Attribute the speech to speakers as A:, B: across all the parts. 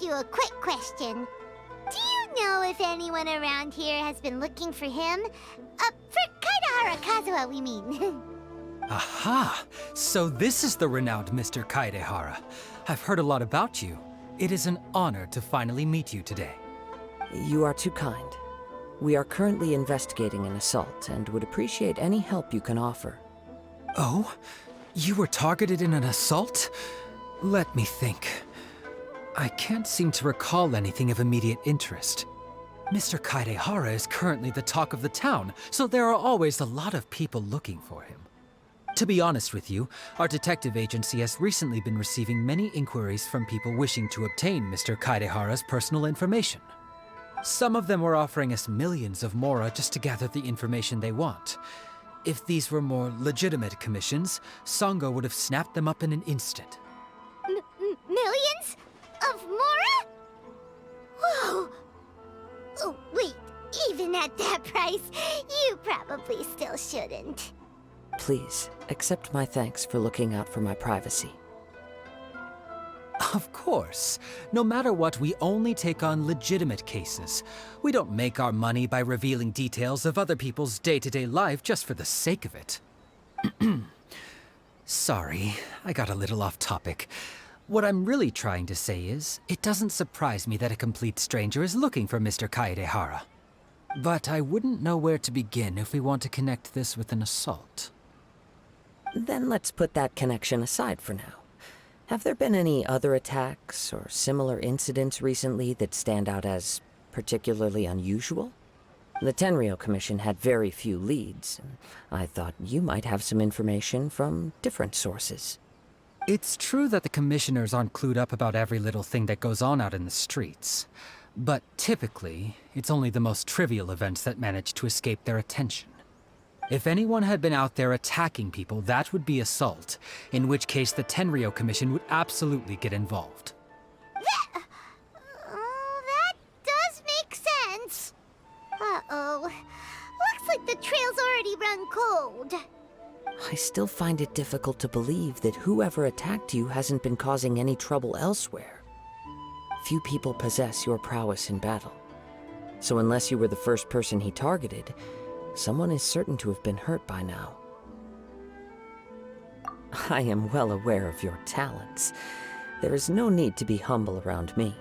A: you a quick question. Do you know if anyone around here has been looking for him? For Kaidahara Kazuha, we mean.
B: Aha! So this is the renowned Mr. Kaidehara. I've heard a lot about you. It is an honor to finally meet you today.
C: You are too kind. We are currently investigating an assault and would appreciate any help you can offer.
B: Oh? You were targeted in an assault? Let me think. I can't seem to recall anything of immediate interest. Mr. Kaidehara is currently the talk of the town, so there are always a lot of people looking for him. To be honest with you, our detective agency has recently been receiving many inquiries from people wishing to obtain Mr. Kaidehara's personal information. Some of them were offering us millions of mora just to gather the information they want. If these were more legitimate commissions, Sango would have snapped them up in an instant.
A: Millions? Of mora? Whoa! Oh, wait, even at that price, you probably still shouldn't.
C: Please, accept my thanks for looking out for my privacy.
B: Of course. No matter what, we only take on legitimate cases. We don't make our money by revealing details of other people's day-to-day life just for the sake of it. Sorry, I got a little off topic. What I'm really trying to say is, it doesn't surprise me that a complete stranger is looking for Mr. Kaidehara. But I wouldn't know where to begin if we want to connect this with an assault.
C: Then let's put that connection aside for now. Have there been any other attacks or similar incidents recently that stand out as particularly unusual? The Tenryou Commission had very few leads, and I thought you might have some information from different sources.
B: It's true that the commissioners aren't clued up about every little thing that goes on out in the streets. But typically, it's only the most trivial events that manage to escape their attention. If anyone had been out there attacking people, that would be assault, in which case the Tenryou Commission would absolutely get involved.
A: That does make sense. Uh-oh. Looks like the trail's already run cold.
C: I still find it difficult to believe that whoever attacked you hasn't been causing any trouble elsewhere. Few people possess your prowess in battle. So unless you were the first person he targeted, someone is certain to have been hurt by now. I am well aware of your talents. There is no need to be humble around me.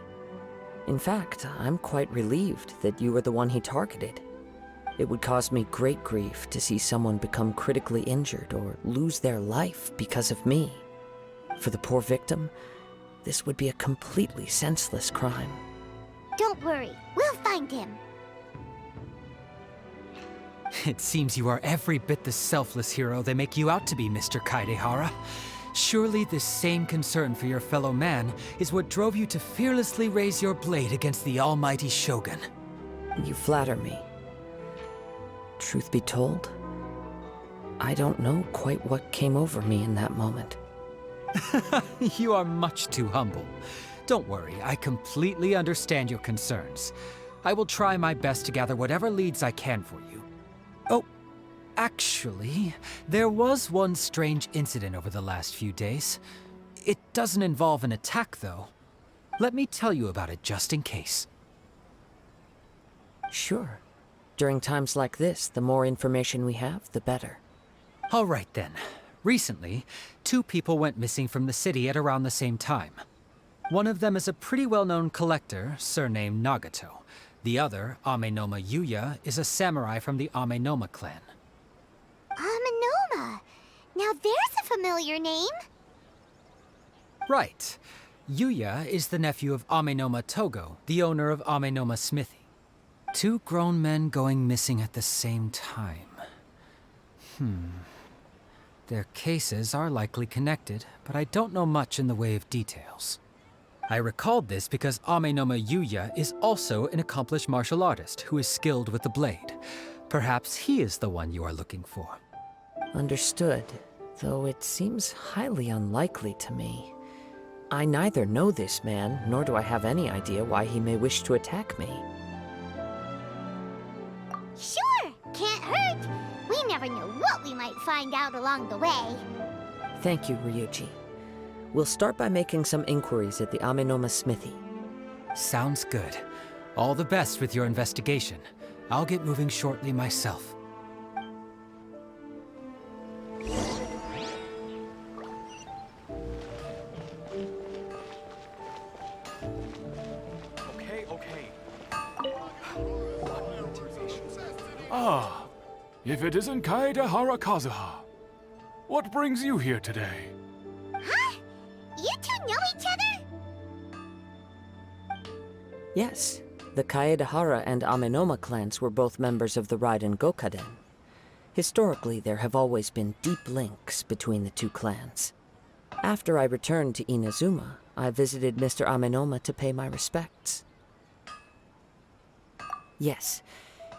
C: In fact, I'm quite relieved that you were the one he targeted. It would cause me great grief to see someone become critically injured or lose their life because of me. For the poor victim, this would be a completely senseless crime.
A: Don't worry, we'll find him.
B: It seems you are every bit the selfless hero they make you out to be, Mr. Kaidehara. Surely this same concern for your fellow man is what drove you to fearlessly raise your blade against the almighty Shogun.
C: You flatter me. Truth be told, I don't know quite what came over me in that moment.
B: You are much too humble. Don't worry, I completely understand your concerns. I will try my best to gather whatever leads I can for you. Oh, actually, there was one strange incident over the last few days. It doesn't involve an attack, though. Let me tell you about it just in case.
C: Sure. During times like this, the more information we have, the better.
B: All right, then. Recently, 2 people went missing from the city at around the same time. One of them is a pretty well-known collector, surnamed Nagato. The other, Amenoma Yuya, is a samurai from the Amenoma clan.
A: Amenoma? Now there's a familiar name.
B: Right. Yuya is the nephew of Amenoma Togo, the owner of Amenoma Smithy. 2 grown men going missing at the same time. Their cases are likely connected, but I don't know much in the way of details. I recalled this because Amenoma Yuya is also an accomplished martial artist who is skilled with the blade. Perhaps he is the one you are looking for.
C: Understood, though it seems highly unlikely to me. I neither know this man, nor do I have any idea why he may wish to attack me.
A: Sure, can't hurt. We never know what we might find out along the way.
C: Thank you, Ryuji. We'll start by making some inquiries at the Amenoma Smithy.
B: Sounds good. All the best with your investigation. I'll get moving shortly myself.
D: Okay. Ah, if it isn't Kaedehara Kazuha. What brings you here today?
A: Huh? You two know each other?
C: Yes, the Kaedehara and Amenoma clans were both members of the Raiden Gokaden. Historically, there have always been deep links between the two clans. After I returned to Inazuma, I visited Mr. Amenoma to pay my respects. Yes,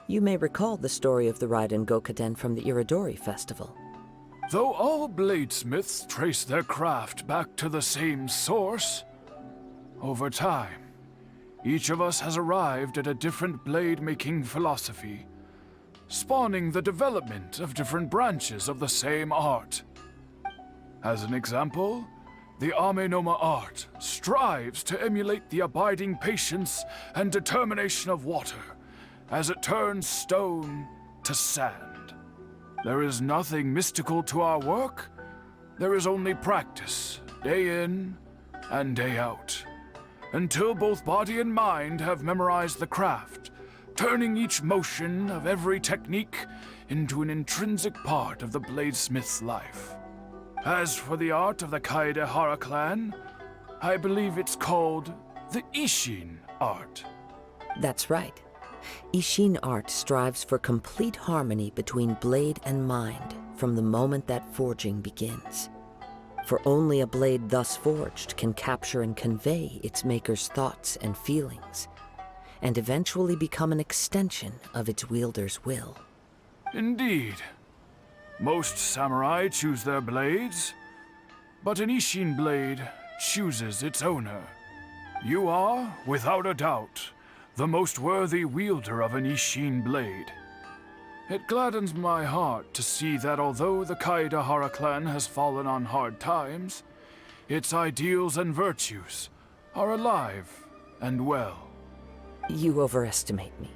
C: you may recall the story of the Raiden Gokaden from the Iridori Festival.
D: Though all bladesmiths trace their craft back to the same source, over time, each of us has arrived at a different blade-making philosophy, spawning the development of different branches of the same art. As an example, the Amenoma art strives to emulate the abiding patience and determination of water as it turns stone to sand. There is nothing mystical to our work. There is only practice, day in and day out, until both body and mind have memorized the craft, turning each motion of every technique into an intrinsic part of the bladesmith's life. As for the art of the Kaedehara clan, I believe it's called the Isshin art.
C: That's right. Isshin art strives for complete harmony between blade and mind from the moment that forging begins. For only a blade thus forged can capture and convey its maker's thoughts and feelings, and eventually become an extension of its wielder's will.
D: Indeed. Most samurai choose their blades, but an Isshin blade chooses its owner. You are, without a doubt, the most worthy wielder of an Isshin blade. It gladdens my heart to see that although the Kaedehara clan has fallen on hard times, its ideals and virtues are alive and well.
C: You overestimate me.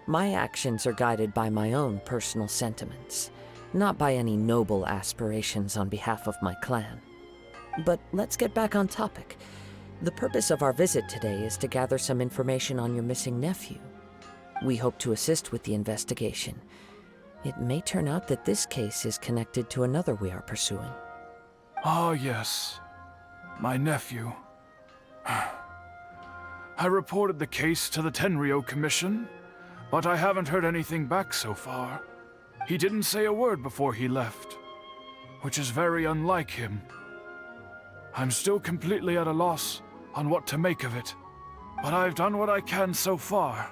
C: My actions are guided by my own personal sentiments, not by any noble aspirations on behalf of my clan. But let's get back on topic. The purpose of our visit today is to gather some information on your missing nephew. We hope to assist with the investigation. It may turn out that this case is connected to another we are pursuing.
D: Ah, yes. My nephew. I reported the case to the Tenryo Commission, but I haven't heard anything back so far. He didn't say a word before he left, which is very unlike him. I'm still completely at a loss on what to make of it, but I've done what I can so far.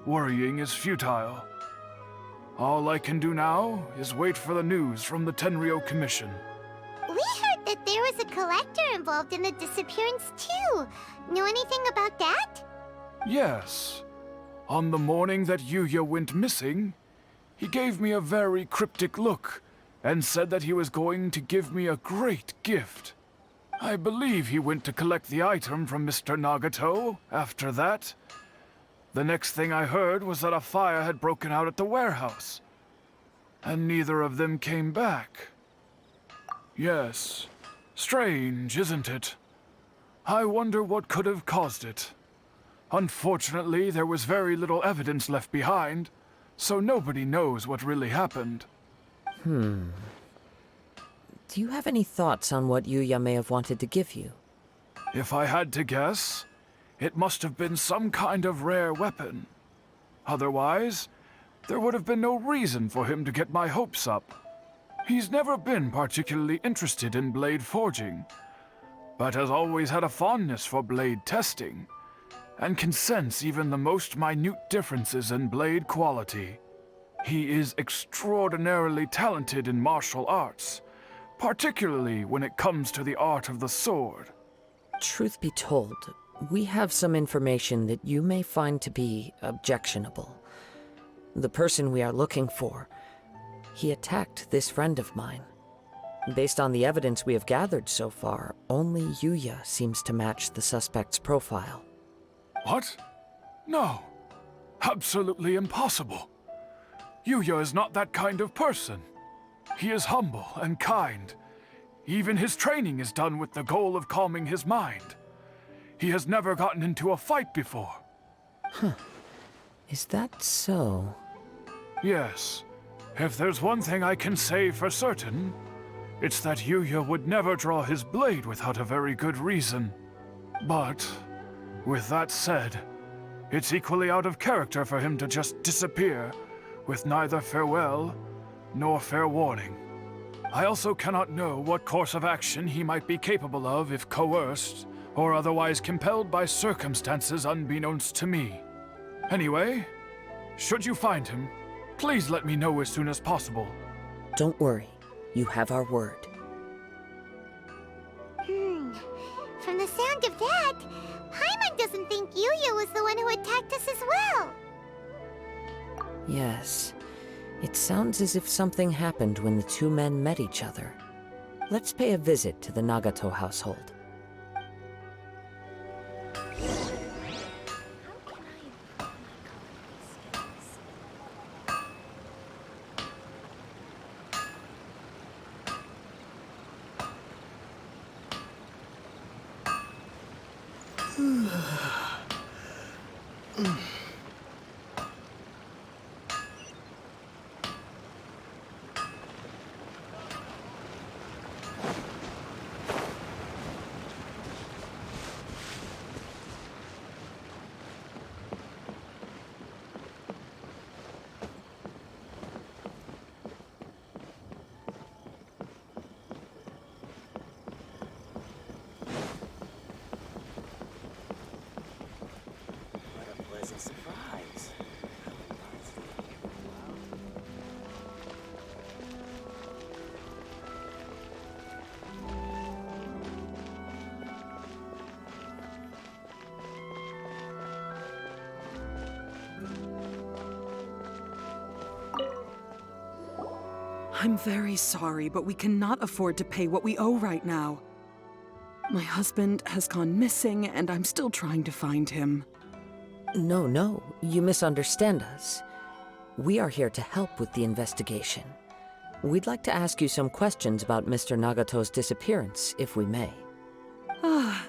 D: Worrying is futile. All I can do now is wait for the news from the Tenryo Commission.
A: We heard that there was a collector involved in the disappearance too. Know anything about that?
D: Yes. On the morning that Yuya went missing, he gave me a very cryptic look and said that he was going to give me a great gift. I believe he went to collect the item from Mr. Nagato after that. The next thing I heard was that a fire had broken out at the warehouse, and neither of them came back. Yes, strange, isn't it? I wonder what could have caused it. Unfortunately, there was very little evidence left behind, so nobody knows what really happened.
C: Do you have any thoughts on what Yuya may have wanted to give you?
D: If I had to guess, it must have been some kind of rare weapon. Otherwise, there would have been no reason for him to get my hopes up. He's never been particularly interested in blade forging, but has always had a fondness for blade testing, and can sense even the most minute differences in blade quality. He is extraordinarily talented in martial arts, particularly when it comes to the art of the sword.
C: Truth be told, we have some information that you may find to be objectionable. The person we are looking for, he attacked this friend of mine. Based on the evidence we have gathered so far, only Yuya seems to match the suspect's profile.
D: What? No. Absolutely impossible. Yuya is not that kind of person. He is humble and kind. Even his training is done with the goal of calming his mind. He has never gotten into a fight before.
C: Is that so?
D: Yes. If there's one thing I can say for certain, it's that Yuya would never draw his blade without a very good reason. But, with that said, it's equally out of character for him to just disappear, with neither farewell nor fair warning. I also cannot know what course of action he might be capable of if coerced, or otherwise compelled by circumstances unbeknownst to me. Anyway, should you find him, please let me know as soon as possible.
C: Don't worry. You have our word.
A: From the sound of that, Paimon doesn't think Yuya was the one who attacked us as well.
C: Yes. It sounds as if something happened when the two men met each other. Let's pay a visit to the Nagato household.
E: I'm very sorry, but we cannot afford to pay what we owe right now. My husband has gone missing, and I'm still trying to find him.
C: No, you misunderstand us. We are here to help with the investigation. We'd like to ask you some questions about Mr. Nagato's disappearance, if we may.
E: Ah,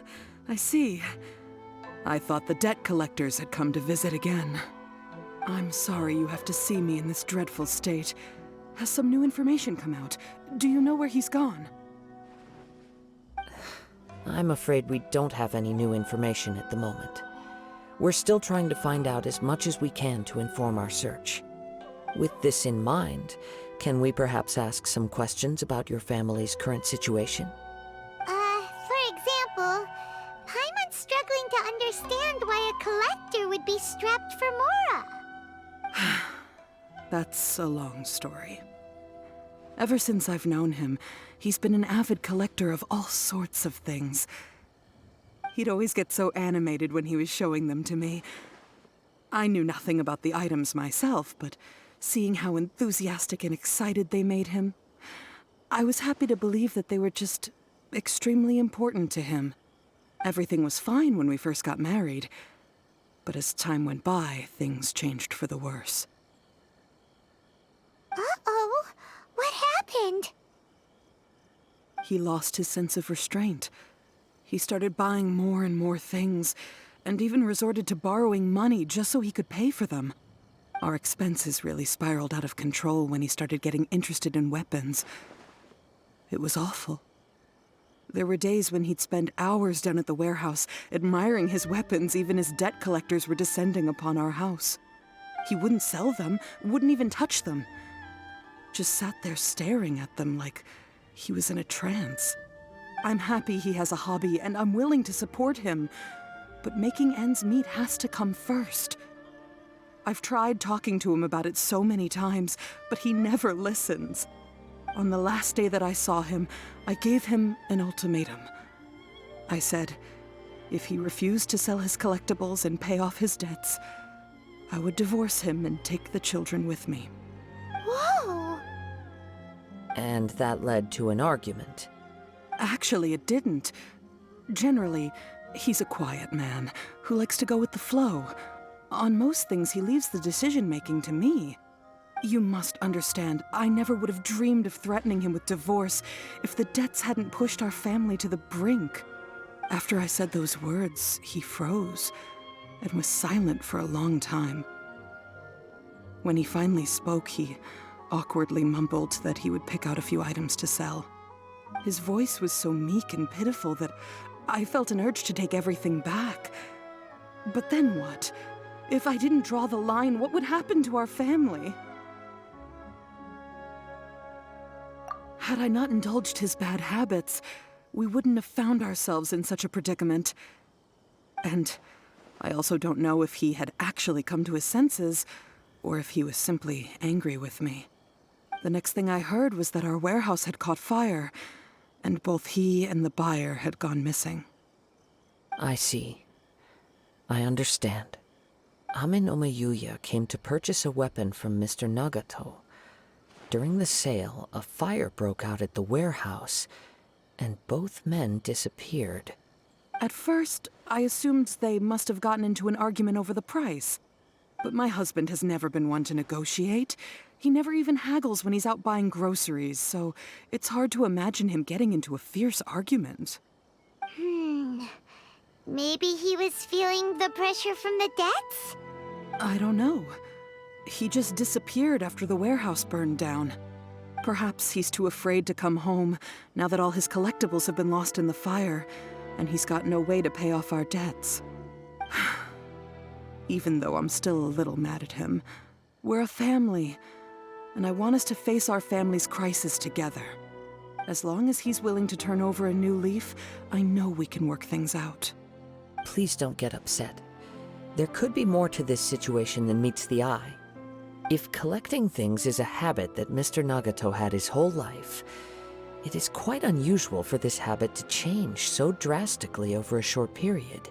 E: I see. I thought the debt collectors had come to visit again. I'm sorry you have to see me in this dreadful state. Has some new information come out? Do you know where he's gone?
C: I'm afraid we don't have any new information at the moment. We're still trying to find out as much as we can to inform our search. With this in mind, can we perhaps ask some questions about your family's current situation?
A: For example, Paimon's struggling to understand why a collector would be strapped for Mora.
E: That's a long story. Ever since I've known him, he's been an avid collector of all sorts of things. He'd always get so animated when he was showing them to me. I knew nothing about the items myself, but seeing how enthusiastic and excited they made him, I was happy to believe that they were just extremely important to him. Everything was fine when we first got married, but as time went by, things changed for the worse.
A: Uh-oh, what happened?
E: He lost his sense of restraint. He started buying more and more things, and even resorted to borrowing money just so he could pay for them. Our expenses really spiraled out of control when he started getting interested in weapons. It was awful. There were days when he'd spend hours down at the warehouse, admiring his weapons even as debt collectors were descending upon our house. He wouldn't sell them, wouldn't even touch them. Just sat there staring at them like he was in a trance. I'm happy he has a hobby, and I'm willing to support him. But making ends meet has to come first. I've tried talking to him about it so many times, but he never listens. On the last day that I saw him, I gave him an ultimatum. I said, if he refused to sell his collectibles and pay off his debts, I would divorce him and take the children with me.
A: Whoa!
C: And that led to an argument.
E: Actually, it didn't. Generally, He's a quiet man who likes to go with the flow. On most things, he leaves the decision-making to me. You must understand, I never would have dreamed of threatening him with divorce if the debts hadn't pushed our family to the brink. After I said those words, he froze and was silent for a long time. When he finally spoke, he awkwardly mumbled that he would pick out a few items to sell. His voice was so meek and pitiful that I felt an urge to take everything back. But then what? If I didn't draw the line, what would happen to our family? Had I not indulged his bad habits, we wouldn't have found ourselves in such a predicament. And I also don't know if he had actually come to his senses, or if he was simply angry with me. The next thing I heard was that our warehouse had caught fire, and both he and the buyer had gone missing.
C: I see. I understand. Amenoma Yuya came to purchase a weapon from Mr. Nagato. During the sale, a fire broke out at the warehouse, and both men disappeared.
E: At first, I assumed they must have gotten into an argument over the price. But my husband has never been one to negotiate. He never even haggles when he's out buying groceries, so it's hard to imagine him getting into a fierce argument.
A: Maybe he was feeling the pressure from the debts?
E: I don't know. He just disappeared after the warehouse burned down. Perhaps he's too afraid to come home now that all his collectibles have been lost in the fire, and he's got no way to pay off our debts. Even though I'm still a little mad at him, we're a family, and I want us to face our family's crisis together. As long as he's willing to turn over a new leaf, I know we can work things out.
C: Please don't get upset. There could be more to this situation than meets the eye. If collecting things is a habit that Mr. Nagato had his whole life, it is quite unusual for this habit to change so drastically over a short period.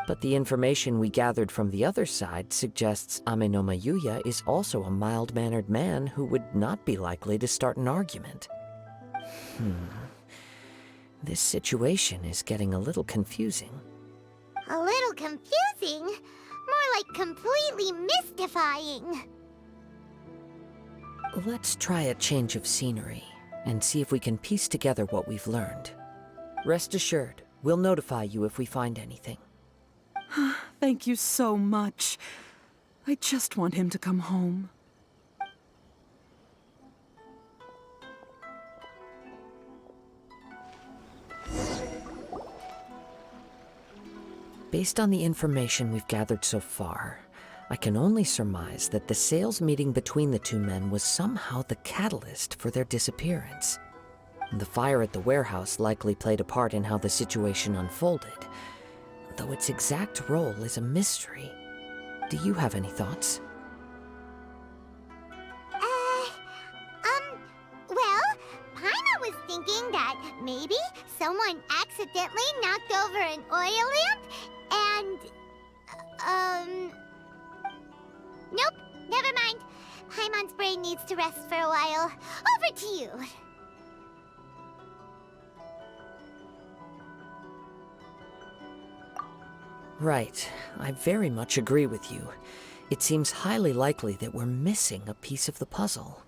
C: But the information we gathered from the other side suggests Amenoma Yuya is also a mild-mannered man who would not be likely to start an argument. This situation is getting a little confusing.
A: A little confusing? More like completely mystifying.
C: Let's try a change of scenery and see if we can piece together what we've learned. Rest assured, we'll notify you if we find anything.
E: Thank you so much. I just want him to come home.
C: Based on the information we've gathered so far, I can only surmise that the sales meeting between the two men was somehow the catalyst for their disappearance. The fire at the warehouse likely played a part in how the situation unfolded, though its exact role is a mystery. Do you have any thoughts?
A: Well, Paimon was thinking that maybe someone accidentally knocked over an oil lamp and, nope, never mind. Paimon's brain needs to rest for a while. Over to you.
C: Right. I very much agree with you. It seems highly likely that we're missing a piece of the puzzle.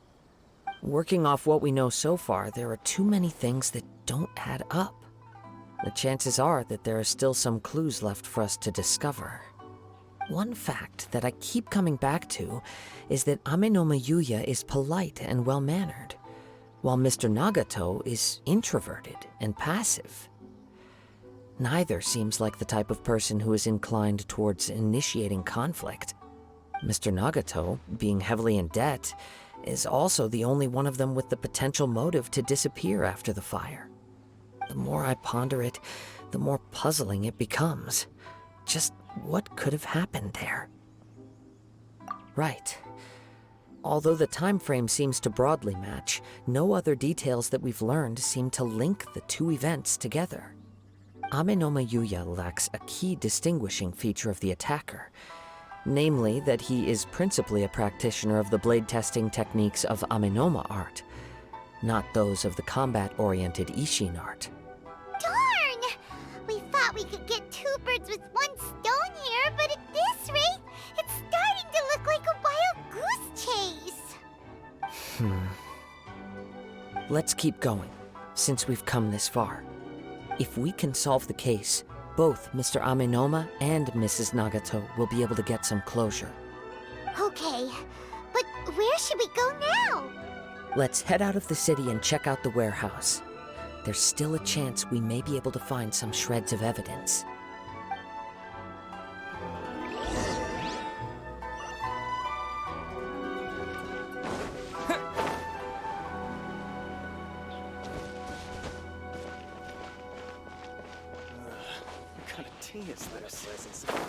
C: Working off what we know so far, there are too many things that don't add up. The chances are that there are still some clues left for us to discover. One fact that I keep coming back to is that Amenoma Yuya is polite and well-mannered, while Mr. Nagato is introverted and passive. Neither seems like the type of person who is inclined towards initiating conflict. Mr. Nagato, being heavily in debt, is also the only one of them with the potential motive to disappear after the fire. The more I ponder it, the more puzzling it becomes. Just what could have happened there? Right. Although the time frame seems to broadly match, no other details that we've learned seem to link the two events together. Amenoma Yuya lacks a key distinguishing feature of the attacker, namely that he is principally a practitioner of the blade testing techniques of Amenoma art, not those of the combat-oriented Ishin art.
A: Darn! We thought thought we could get two birds with one stone here, but at this rate, it's starting to look like a wild goose chase.
C: Let's keep going, since we've come this far. If we can solve the case, both Mr. Amenoma and Mrs. Nagato will be able to get some closure.
A: Okay, but where should we go now?
C: Let's head out of the city and check out the warehouse. There's still a chance we may be able to find some shreds of evidence.
F: What kind of tea is this? Pleasant surprise.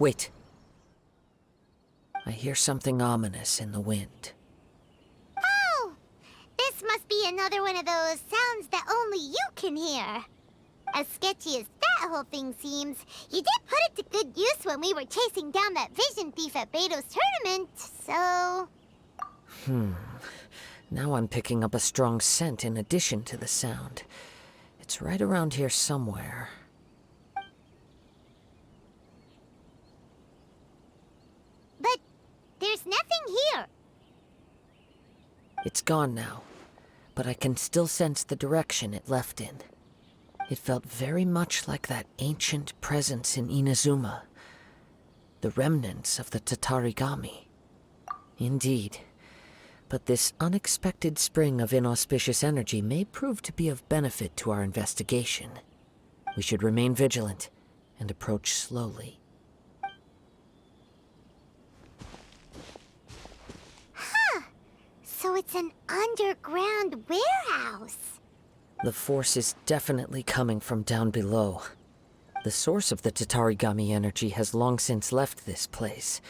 C: Wait. I hear something ominous in the wind.
A: Oh! This must be another one of those sounds that only you can hear. As sketchy as that whole thing seems, you did put it to good use when we were chasing down that vision thief at Beto's tournament, so...
C: Now I'm picking up a strong scent in addition to the sound. It's right around here somewhere.
A: But there's nothing here.
C: It's gone now, but I can still sense the direction it left in. It felt very much like that ancient presence in Inazuma. The remnants of the Tatarigami. Indeed. But this unexpected spring of inauspicious energy may prove to be of benefit to our investigation. We should remain vigilant and approach slowly.
A: So it's an underground warehouse.
C: The force is definitely coming from down below. The source of the Tatarigami energy has long since left this place,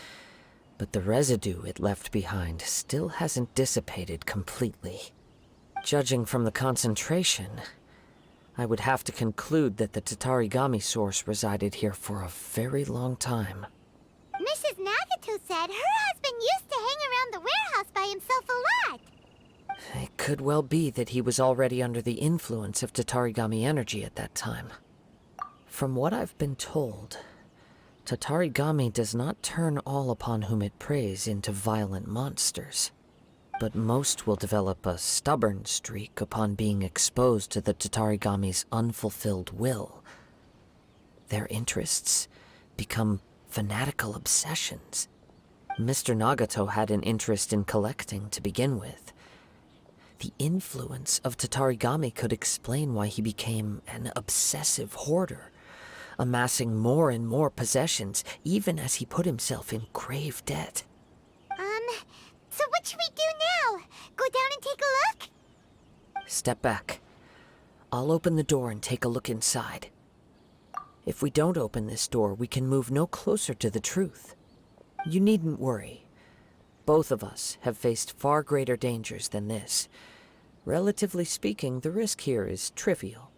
C: but the residue it left behind still hasn't dissipated completely. Judging from the concentration, I would have to conclude that the Tatarigami source resided here for a very long time.
A: Mrs. Nagato said her husband used to hang around the warehouse by himself a lot.
C: It could well be that he was already under the influence of Tatarigami energy at that time. From what I've been told, Tatarigami does not turn all upon whom it preys into violent monsters, but most will develop a stubborn streak upon being exposed to the Tatarigami's unfulfilled will. Their interests become fanatical obsessions. Mr. Nagato had an interest in collecting to begin with. The influence of Tatarigami could explain why he became an obsessive hoarder, amassing more and more possessions, even as he put himself in grave debt.
A: So what should we do now? Go down and take a look?
C: Step back. I'll open the door and take a look inside. If we don't open this door, we can move no closer to the truth. You needn't worry. Both of us have faced far greater dangers than this. Relatively speaking, the risk here is trivial.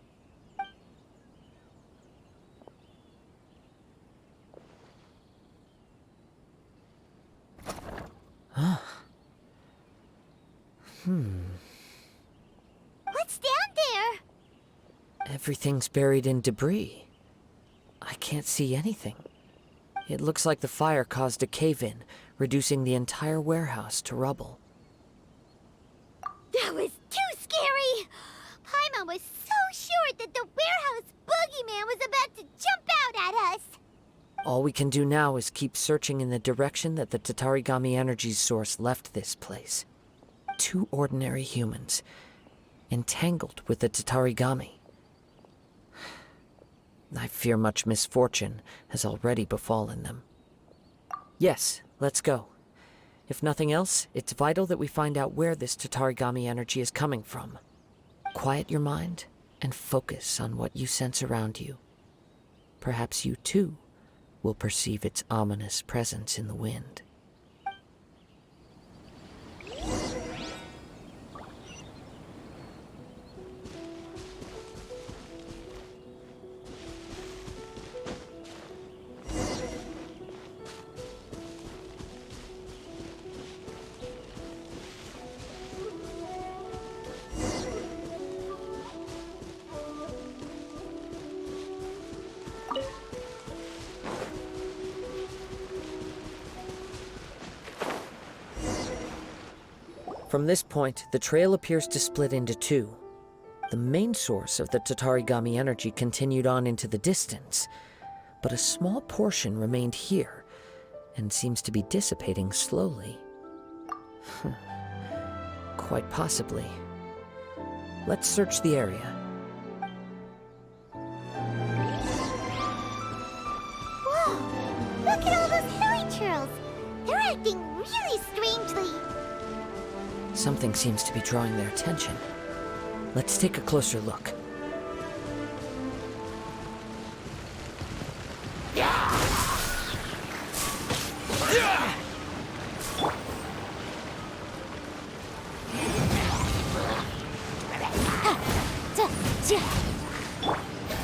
A: What's down there?
C: Everything's buried in debris. I can't see anything. It looks like the fire caused a cave-in, reducing the entire warehouse to rubble.
A: That was too scary! Paimon was so sure that the warehouse boogeyman was about to jump out at us!
C: All we can do now is keep searching in the direction that the Tatarigami energy source left this place. 2 ordinary humans, entangled with the Tatarigami. I fear much misfortune has already befallen them. Yes, let's go. If nothing else, it's vital that we find out where this Tatarigami energy is coming from. Quiet your mind and focus on what you sense around you. Perhaps you too will perceive its ominous presence in the wind. From this point, the trail appears to split into two. The main source of the Tatarigami energy continued on into the distance, but a small portion remained here and seems to be dissipating slowly. Quite possibly. Let's search the area.
A: Whoa! Look at all those hilichurls! They're acting really strangely.
C: Something seems to be drawing their attention. Let's take a closer look.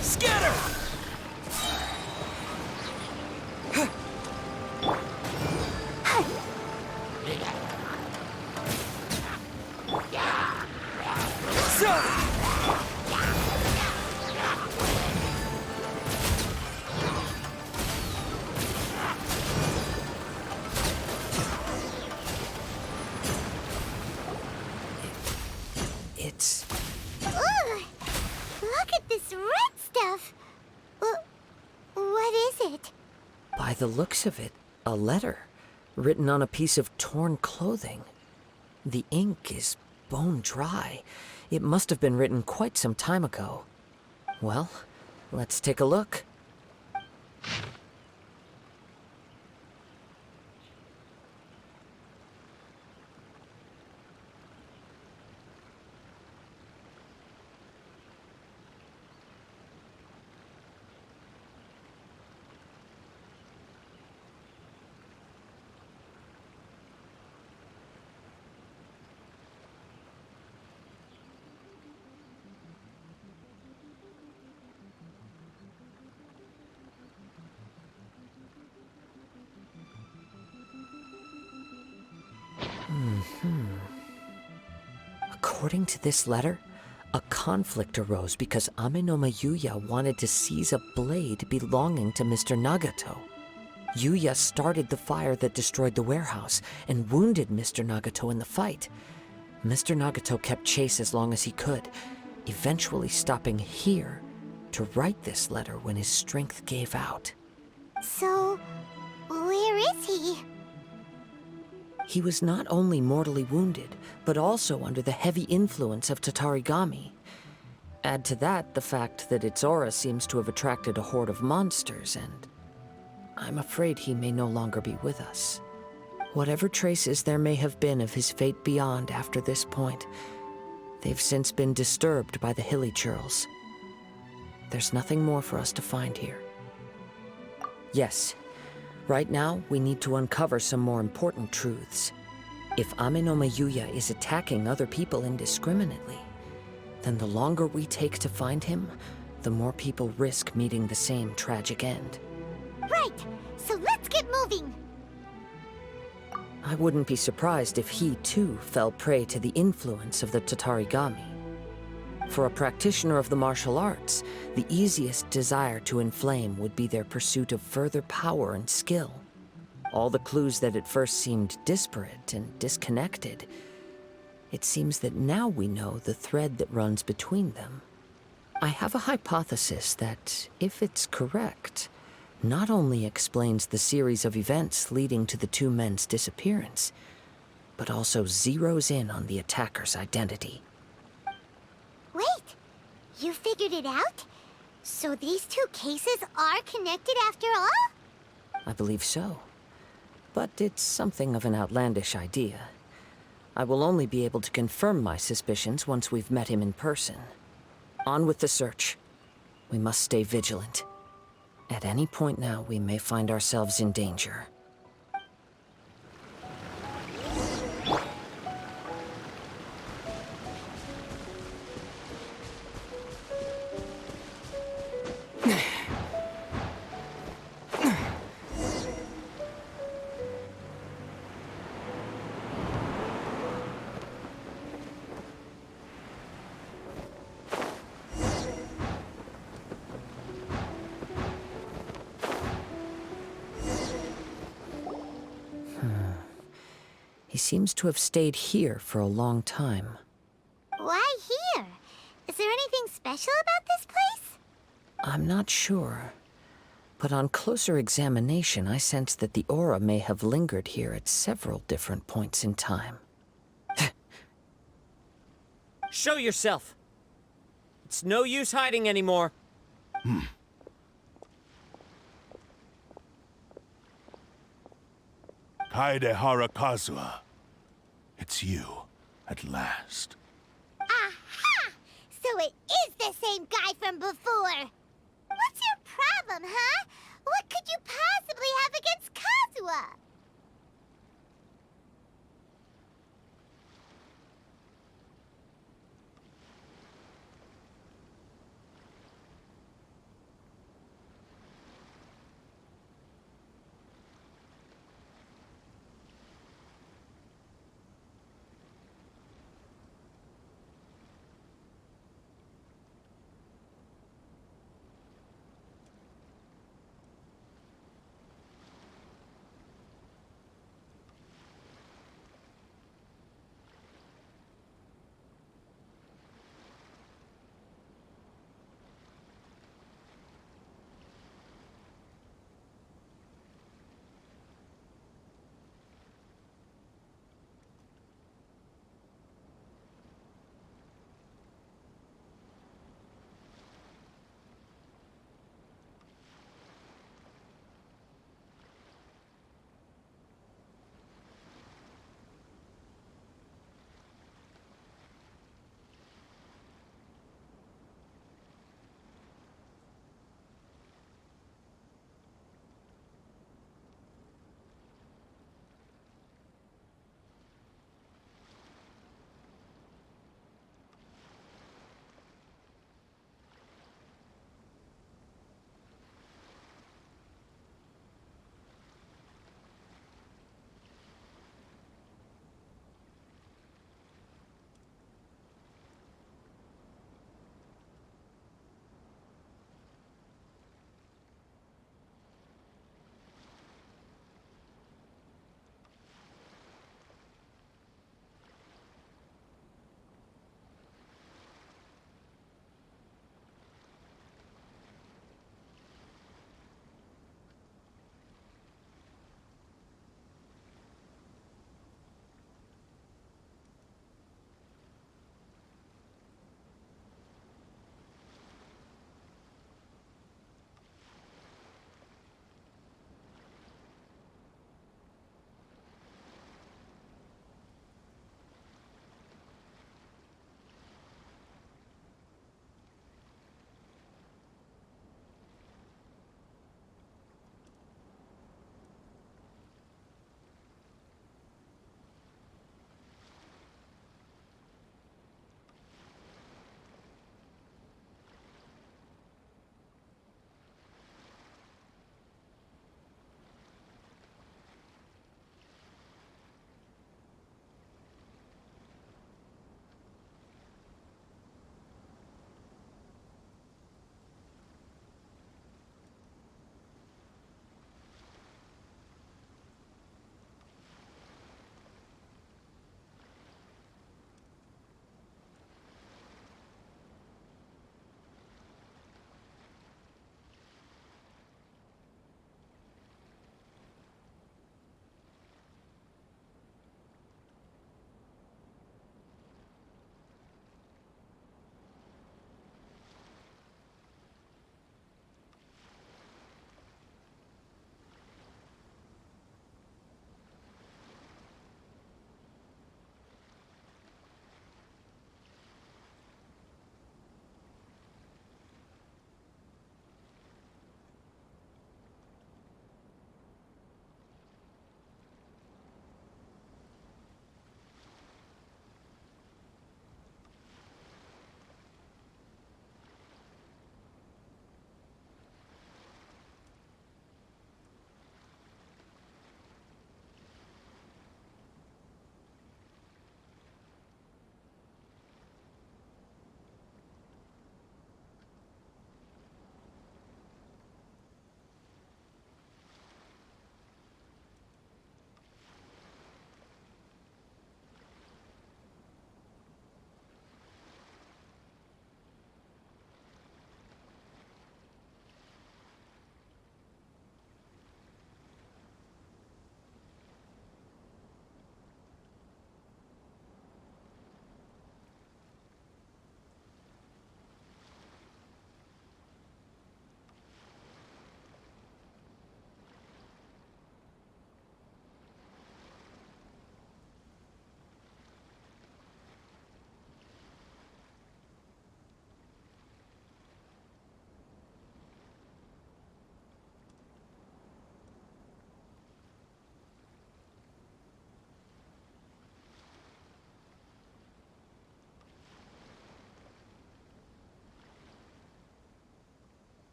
F: Scatter!
C: It's...
A: Ugh! Look at this red stuff! What is it?
C: By the looks of it, a letter written on a piece of torn clothing. The ink is bone dry. It must have been written quite some time ago. Well, let's take a look. According to this letter, a conflict arose because Amenoma Yuya wanted to seize a blade belonging to Mr. Nagato. Yuya started the fire that destroyed the warehouse and wounded Mr. Nagato in the fight. Mr. Nagato kept chase as long as he could, eventually stopping here to write this letter when his strength gave out.
A: So, where is he?
C: He was not only mortally wounded, but also under the heavy influence of Tatarigami. Add to that the fact that its aura seems to have attracted a horde of monsters, and I'm afraid he may no longer be with us. Whatever traces there may have been of his fate beyond after this point, they've since been disturbed by the hilichurls. There's nothing more for us to find here. Yes. Right now, we need to uncover some more important truths. If Amenoma Yuya is attacking other people indiscriminately, then the longer we take to find him, the more people risk meeting the same tragic end.
A: Right! So let's get moving!
C: I wouldn't be surprised if he, too, fell prey to the influence of the Tatarigami. For a practitioner of the martial arts, the easiest desire to inflame would be their pursuit of further power and skill. All the clues that at first seemed disparate and disconnected, it seems that now we know the thread that runs between them. I have a hypothesis that, if it's correct, not only explains the series of events leading to the two men's disappearance, but also zeroes in on the attacker's identity.
A: Wait! You figured it out? So these two cases are connected after all?
C: I believe so. But it's something of an outlandish idea. I will only be able to confirm my suspicions once we've met him in person. On with the search. We must stay vigilant. At any point now, we may find ourselves in danger. He seems to have stayed here for a long time.
A: Why here? Is there anything special about this place?
C: I'm not sure. But on closer examination, I sense that the aura may have lingered here at several different points in time.
G: Show yourself! It's no use hiding anymore.
H: Kaedehara Kazuha. It's you, at last.
A: Aha! So it is the same guy from before! What's your problem, huh? What could you possibly have against Kazuha?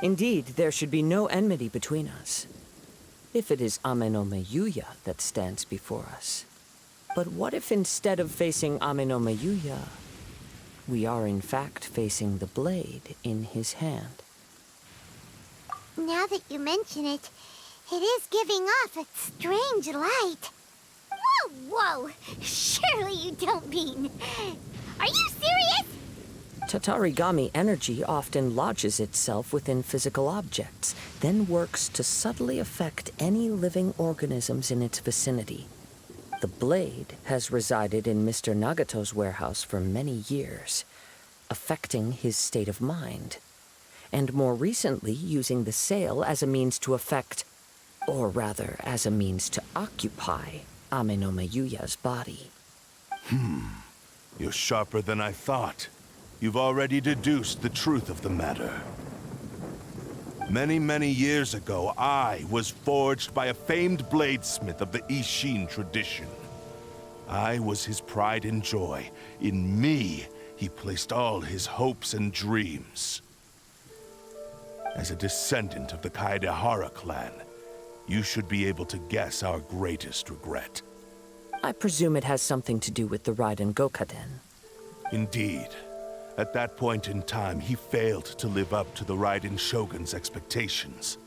C: Indeed, there should be no enmity between us. If it is Ame-no-Me Yuya that stands before us. But what if instead of facing Ame-no-Me Yuya, we are in fact facing the blade in his hand?
A: Now that you mention it, it is giving off a strange light. Whoa, whoa! Surely you don't mean... Are you serious?
C: Tatarigami energy often lodges itself within physical objects, then works to subtly affect any living organisms in its vicinity. The blade has resided in Mr. Nagato's warehouse for many years, affecting his state of mind, and more recently using the sale as a means to affect, or rather as a means to occupy, Ame-no-Me Yuya's body.
H: You're sharper than I thought. You've already deduced the truth of the matter. Many, many years ago, I was forged by a famed bladesmith of the Ishin tradition. I was his pride and joy. In me, he placed all his hopes and dreams. As a descendant of the Kaedehara clan, you should be able to guess our greatest regret.
C: I presume it has something to do with the Raiden Gokaden.
H: Indeed. At that point in time, he failed to live up to the Raiden Shogun's expectations.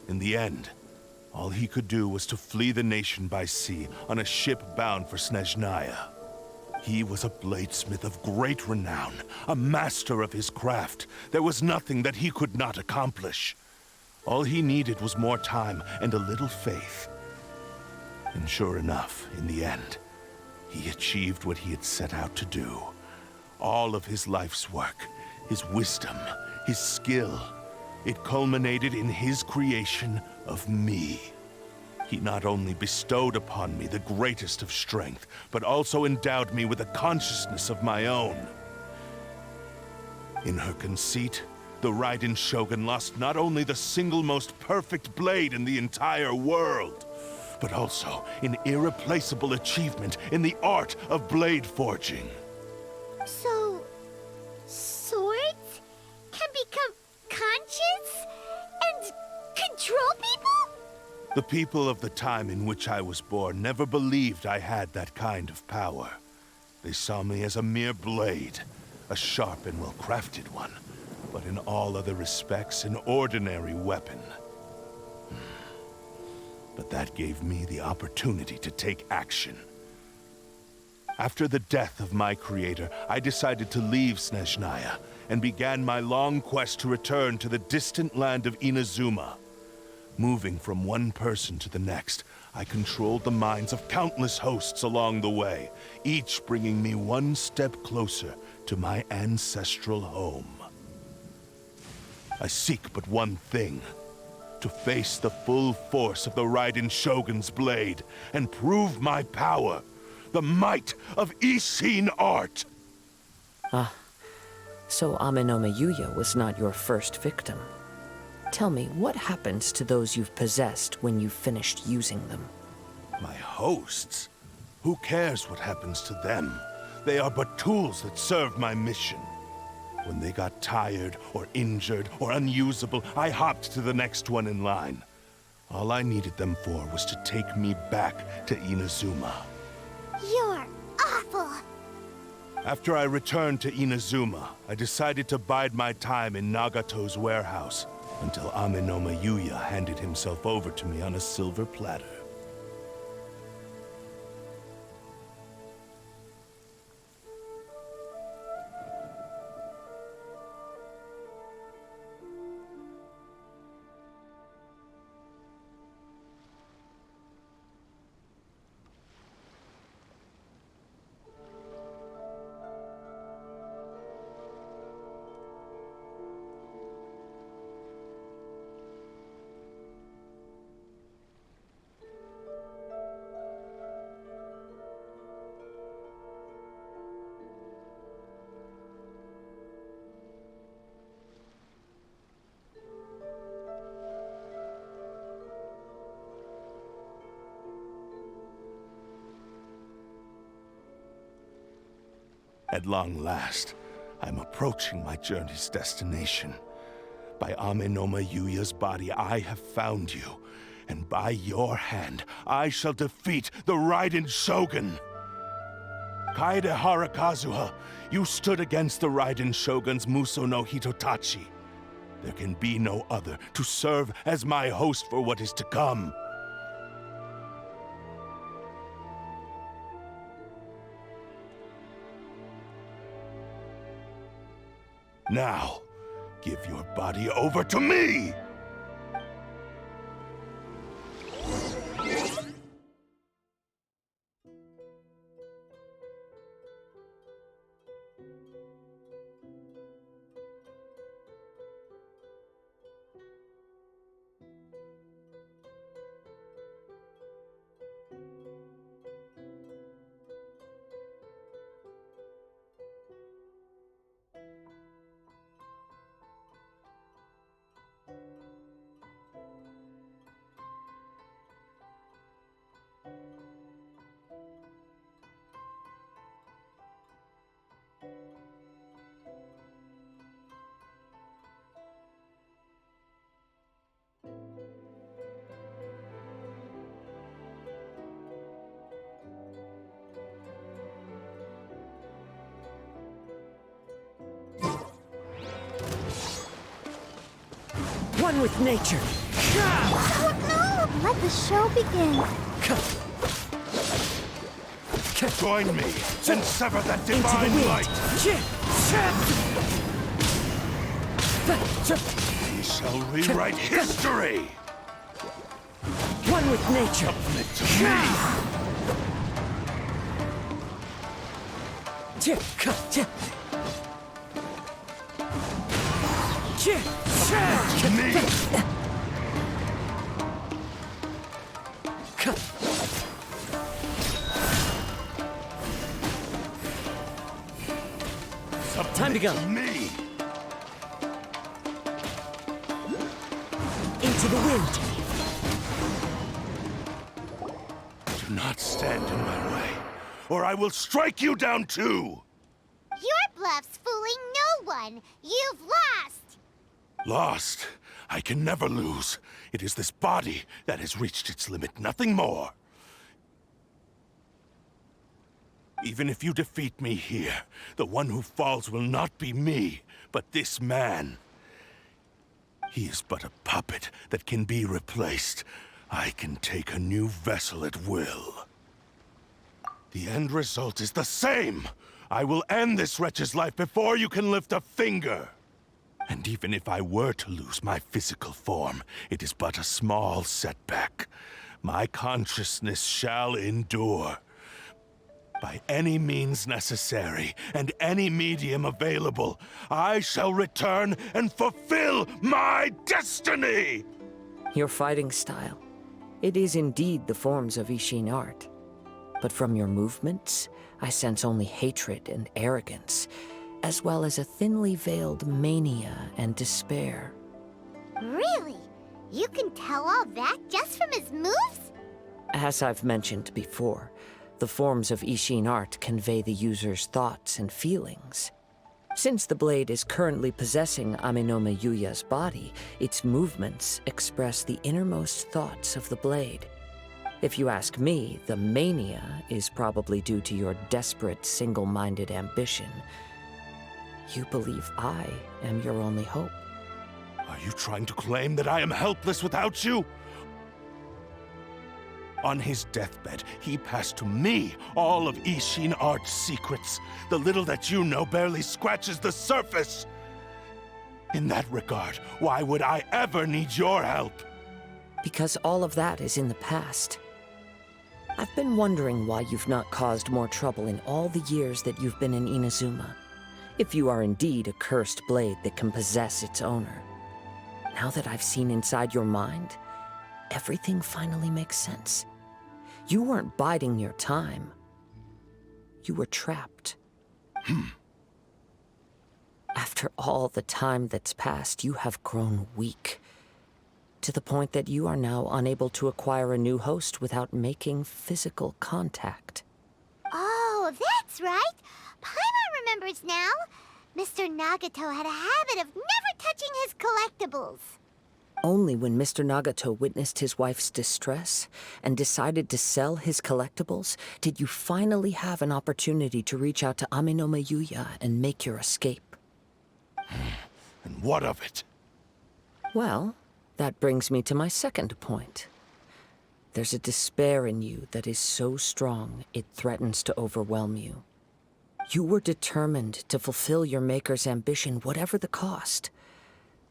H: In the end, all he could do was to flee the nation by sea on a ship bound for Snezhnaya. He was a bladesmith of great renown, a master of his craft. There was nothing that he could not accomplish. All he needed was more time and a little faith. And sure enough, in the end, he achieved what he had set out to do. All of his life's work, his wisdom, his skill, it culminated in his creation of me. He not only bestowed upon me the greatest of strength, but also endowed me with a consciousness of my own. In her conceit, the Raiden Shogun lost not only the single most perfect blade in the entire world, but also an irreplaceable achievement in the art of blade forging.
A: So... swords can become conscious and control people?
H: The people of the time in which I was born never believed I had that kind of power. They saw me as a mere blade, a sharp and well-crafted one, but in all other respects an ordinary weapon. But that gave me the opportunity to take action. After the death of my creator, I decided to leave Snezhnaya and began my long quest to return to the distant land of Inazuma. Moving from one person to the next, I controlled the minds of countless hosts along the way, each bringing me one step closer to my ancestral home. I seek but one thing: to face the full force of the Raiden Shogun's blade and prove my power. The might of Ishin art!
C: So Ame-no-Me Yuya was not your first victim. Tell me, what happens to those you've possessed when you've finished using them?
H: My hosts? Who cares what happens to them? They are but tools that serve my mission. When they got tired, or injured, or unusable, I hopped to the next one in line. All I needed them for was to take me back to Inazuma.
A: You're awful.
H: After I returned to Inazuma, I decided to bide my time in Nagato's warehouse until Ame-no-Me Yuya handed himself over to me on a silver platter. At long last, I'm approaching my journey's destination. By Amenoma Yuya's body, I have found you. And by your hand, I shall defeat the Raiden Shogun. Kaede Harakazuha, you stood against the Raiden Shogun's Muso no Hitotachi. There can be no other to serve as my host for what is to come. Now, give your body over to me!
C: One with nature.
A: Oh no! Let the show begin.
H: Join me and sever that divine light! We shall rewrite history!
C: One with nature.
H: Submit to me! To me!
C: Time to go.
H: To me!
C: Into the wind.
H: Do not stand in my way, or I will strike you down too!
A: Your bluff's fooling no one. You've lost.
H: Lost? I can never lose. It is this body that has reached its limit, nothing more. Even if you defeat me here, the one who falls will not be me, but this man. He is but a puppet that can be replaced. I can take a new vessel at will. The end result is the same! I will end this wretch's life before you can lift a finger! And even if I were to lose my physical form, it is but a small setback. My consciousness shall endure. By any means necessary, and any medium available, I shall return and fulfill my destiny!
C: Your fighting style. It is indeed the forms of Ishin art. But from your movements, I sense only hatred and arrogance, as well as a thinly veiled mania and despair.
A: Really? You can tell all that just from his moves?
C: As I've mentioned before, the forms of Ishin art convey the user's thoughts and feelings. Since the blade is currently possessing Amenoma Yuya's body, its movements express the innermost thoughts of the blade. If you ask me, the mania is probably due to your desperate, single-minded ambition. You believe I am your only hope.
H: Are you trying to claim that I am helpless without you? On his deathbed, he passed to me all of Ishin Art's secrets. The little that you know barely scratches the surface. In that regard, why would I ever need your help?
C: Because all of that is in the past. I've been wondering why you've not caused more trouble in all the years that you've been in Inazuma. If you are indeed a cursed blade that can possess its owner. Now that I've seen inside your mind, everything finally makes sense. You weren't biding your time. You were trapped. After all the time that's passed, you have grown weak. To the point that you are now unable to acquire a new host without making physical contact.
A: Oh, that's right. Paimon remembers now. Mr. Nagato had a habit of never touching his collectibles.
C: Only when Mr. Nagato witnessed his wife's distress and decided to sell his collectibles did you finally have an opportunity to reach out to Amenoma Yuya and make your escape.
H: And what of it?
C: Well, that brings me to my second point. There's a despair in you that is so strong it threatens to overwhelm you. You were determined to fulfill your maker's ambition, whatever the cost.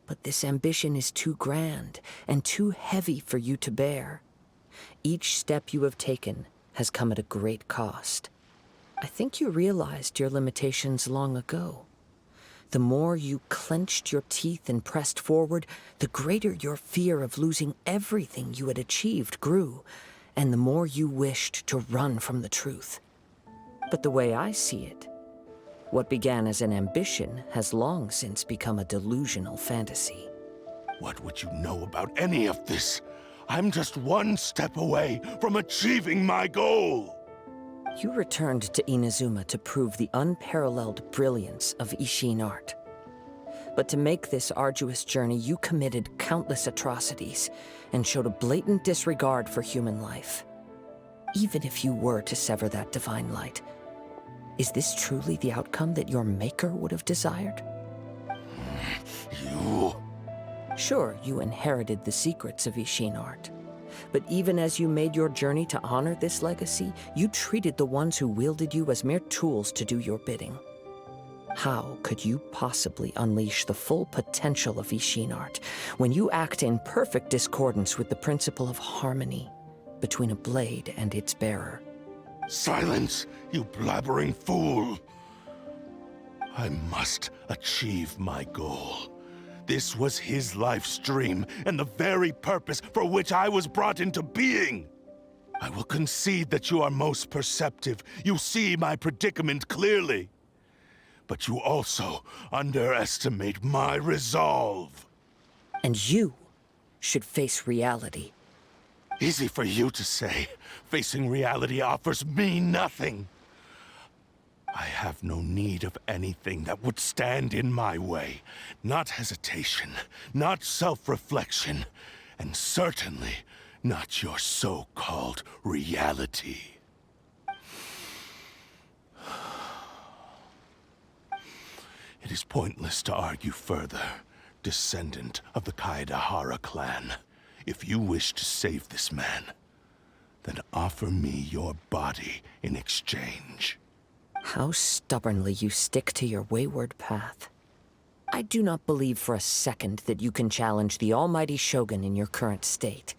C: But this ambition is too grand and too heavy for you to bear. Each step you have taken has come at a great cost. I think you realized your limitations long ago. The more you clenched your teeth and pressed forward, the greater your fear of losing everything you had achieved grew, and the more you wished to run from the truth. But the way I see it, what began as an ambition has long since become a delusional fantasy.
H: What would you know about any of this? I'm just one step away from achieving my goal!
C: You returned to Inazuma to prove the unparalleled brilliance of Ishin art. But to make this arduous journey, you committed countless atrocities and showed a blatant disregard for human life. Even if you were to sever that divine light, is this truly the outcome that your maker would have desired?
H: You...
C: Sure, you inherited the secrets of Ishin art. But even as you made your journey to honor this legacy, you treated the ones who wielded you as mere tools to do your bidding. How could you possibly unleash the full potential of Ishin art when you act in perfect discordance with the principle of harmony between a blade and its bearer?
H: Silence, you blabbering fool! I must achieve my goal. This was his life's dream, and the very purpose for which I was brought into being. I will concede that you are most perceptive. You see my predicament clearly. But you also underestimate my resolve.
C: And you should face reality.
H: Easy for you to say. Facing reality offers me nothing. I have no need of anything that would stand in my way. Not hesitation, not self-reflection, and certainly not your so-called reality. It is pointless to argue further, descendant of the Kaedahara clan. If you wish to save this man, then offer me your body in exchange.
C: How stubbornly you stick to your wayward path. I do not believe for a second that you can challenge the almighty Shogun in your current state.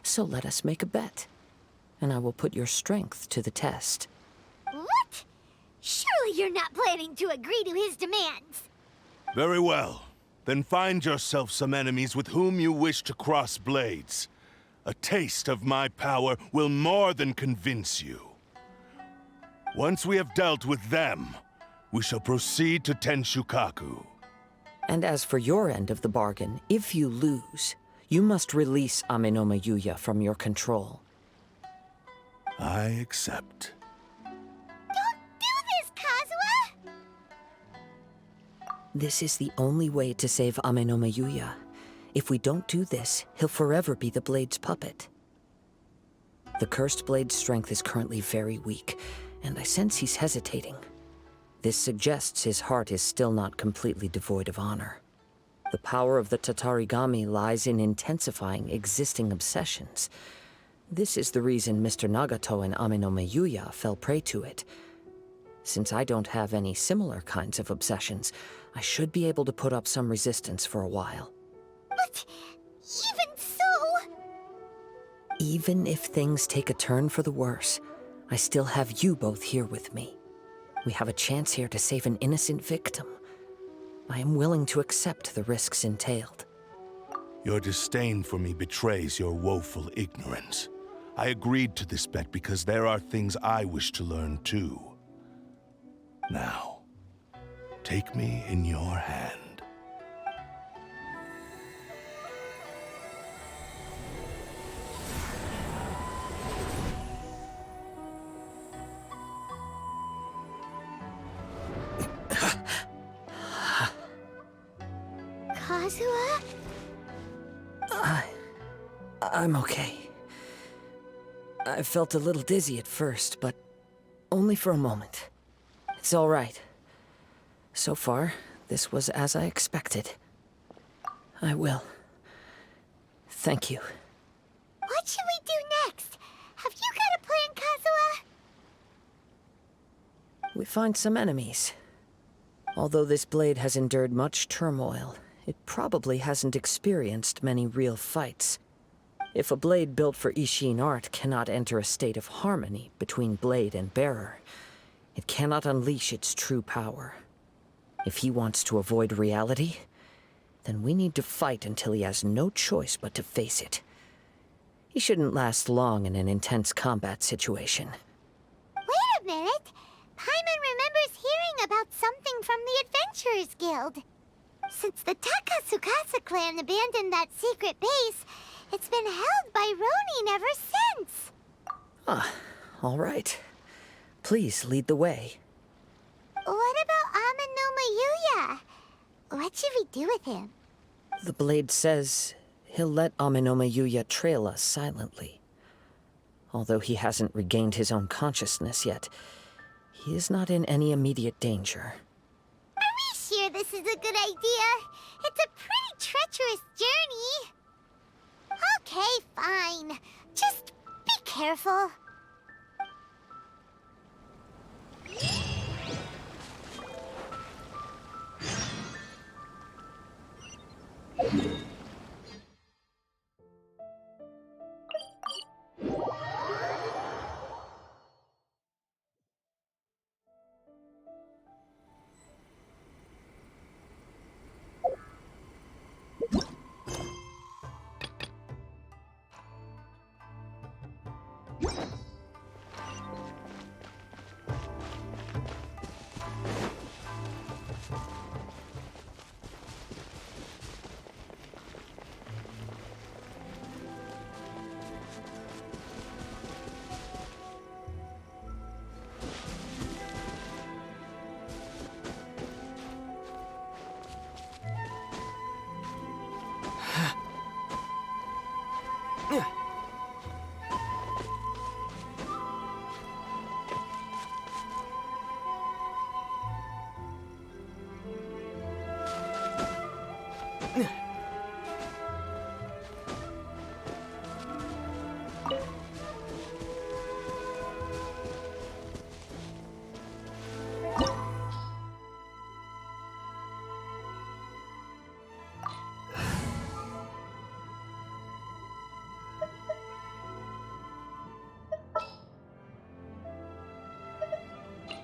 C: So let us make a bet, and I will put your strength to the test.
A: What? Surely you're not planning to agree to his demands.
H: Very well. Then find yourself some enemies with whom you wish to cross blades. A taste of my power will more than convince you. Once we have dealt with them, we shall proceed to Tenshukaku.
C: And as for your end of the bargain, if you lose, you must release Amenoma Yuya from your control.
H: I accept.
A: Don't do this, Kazuha!
C: This is the only way to save Amenoma Yuya. If we don't do this, he'll forever be the Blade's puppet. The Cursed Blade's strength is currently very weak, and I sense he's hesitating. This suggests his heart is still not completely devoid of honor. The power of the Tatarigami lies in intensifying existing obsessions. This is the reason Mr. Nagato and Amenoma Yuya fell prey to it. Since I don't have any similar kinds of obsessions, I should be able to put up some resistance for a while.
A: But even so...
C: Even if things take a turn for the worse, I still have you both here with me. We have a chance here to save an innocent victim. I am willing to accept the risks entailed.
H: Your disdain for me betrays your woeful ignorance. I agreed to this bet because there are things I wish to learn too. Now, take me in your hand.
A: Kazuha?
C: I'm okay. I felt a little dizzy at first, but only for a moment. It's all right. So far, this was as I expected. I will. Thank you.
A: What should we do next? Have you got a plan, Kazuha?
C: We find some enemies. Although this blade has endured much turmoil, it probably hasn't experienced many real fights. If a blade built for Ishin art cannot enter a state of harmony between blade and bearer, it cannot unleash its true power. If he wants to avoid reality, then we need to fight until he has no choice but to face it. He shouldn't last long in an intense combat situation.
A: Wait a minute! Paimon remembers hearing about something from the Adventurers Guild. Since the Takasukasa clan abandoned that secret base, it's been held by Ronin ever since.
C: All right. Please lead the way.
A: What about Amanoma Yuya? What should we do with him?
C: The blade says he'll let Amanoma Yuya trail us silently. Although he hasn't regained his own consciousness yet, he is not in any immediate danger.
A: Are we sure this is a good idea? It's a pretty treacherous journey. Okay, fine. Just be careful.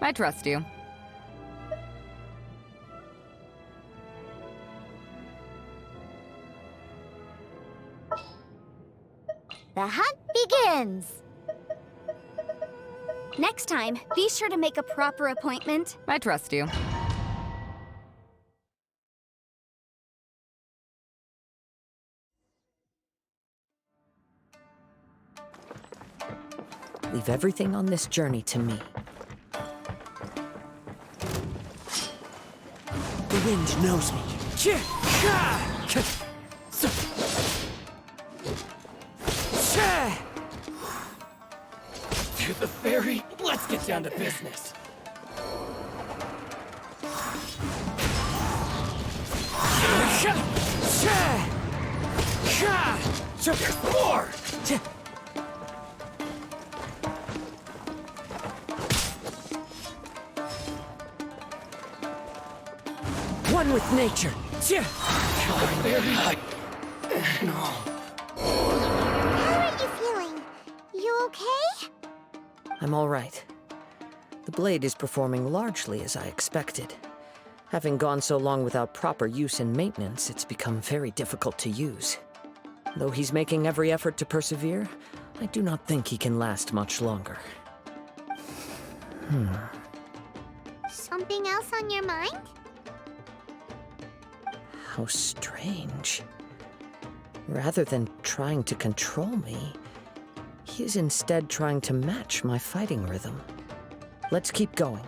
I: I trust you.
A: The hunt begins! Next time, be sure to make a proper appointment.
I: I trust you.
C: Leave everything on this journey to me. The wind knows me.
F: To the ferry, let's get down to business. There's more!
C: One with nature.
A: How are you feeling? You okay?
C: I'm all right. The blade is performing largely as I expected. Having gone so long without proper use and maintenance, it's become very difficult to use. Though he's making every effort to persevere, I do not think he can last much longer.
A: Something else on your mind?
C: How strange. Rather than trying to control me, he is instead trying to match my fighting rhythm. Let's keep going.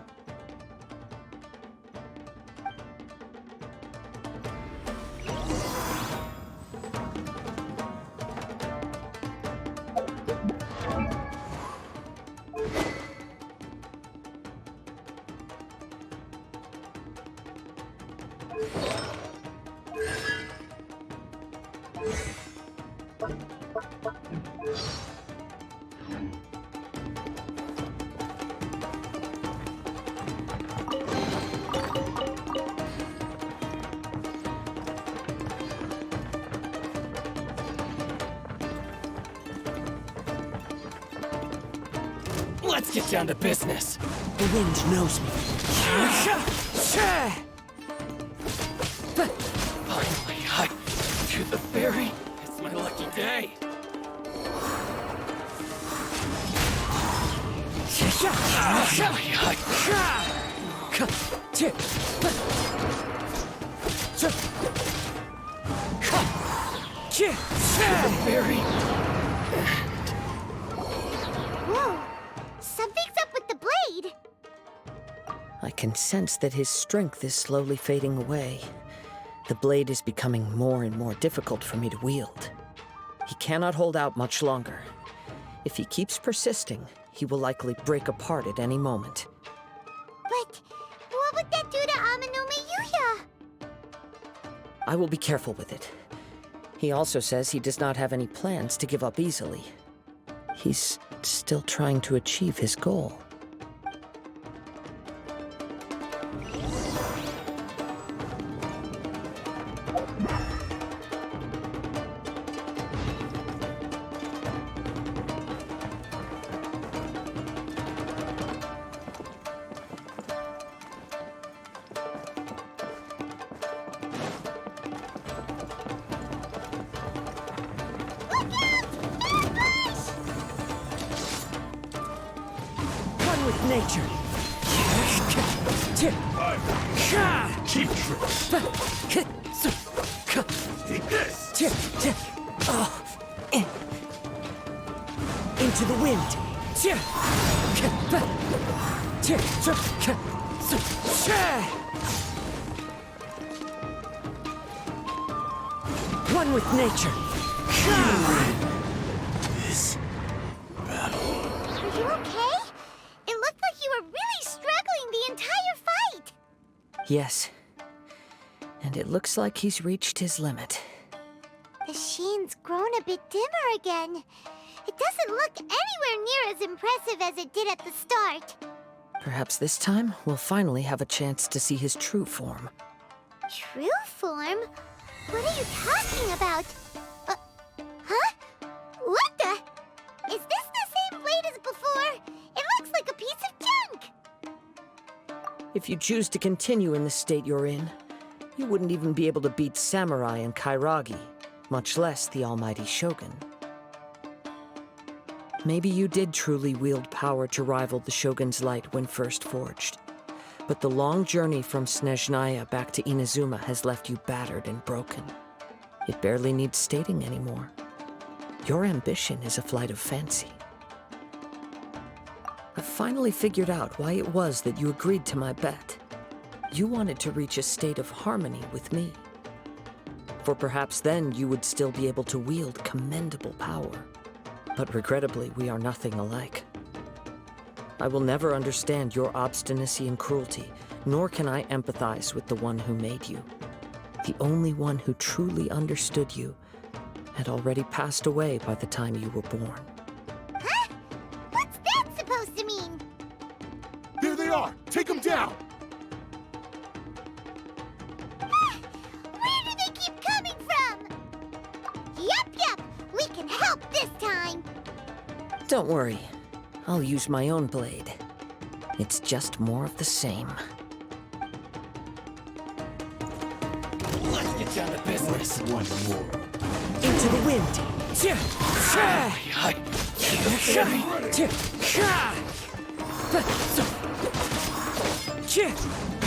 F: Let's get down to business.
C: The wind knows me.
F: Finally, to the ferry. It's my lucky day. Ferry.
A: Whoa! Something's up with the blade!
C: I can sense that his strength is slowly fading away. The blade is becoming more and more difficult for me to wield. He cannot hold out much longer. If he keeps persisting, he will likely break apart at any moment.
A: But what would that do to Amanome Yuya?
C: I will be careful with it. He also says he does not have any plans to give up easily. He's still trying to achieve his goal. One with nature.
H: Cheap trick. Take this.
C: Into the wind. One with nature.
H: This battle.
A: Are you okay? It looked like you were really struggling the entire fight!
C: Yes. And it looks like he's reached his limit.
A: The sheen's grown a bit dimmer again. It doesn't look anywhere near as impressive as it did at the start.
C: Perhaps this time we'll finally have a chance to see his true form.
A: True form? What are you talking about? Huh? What the? Is this the same blade as before? It looks like a piece of junk!
C: If you choose to continue in the state you're in, you wouldn't even be able to beat Samurai and Kairagi, much less the almighty Shogun. Maybe you did truly wield power to rival the Shogun's light when first forged. But the long journey from Snezhnaya back to Inazuma has left you battered and broken. It barely needs stating anymore. Your ambition is a flight of fancy. I've finally figured out why it was that you agreed to my bet. You wanted to reach a state of harmony with me. For perhaps then you would still be able to wield commendable power. But regrettably, we are nothing alike. I will never understand your obstinacy and cruelty, nor can I empathize with the one who made you. The only one who truly understood you had already passed away by the time you were born.
A: Huh? What's that supposed to mean?
H: There they are! Take them down!
A: Where do they keep coming from? Yup, we can help this time.
C: Don't worry. I'll use my own blade. It's just more of the same.
F: Let's get down to business.
H: One more.
C: Into the wind!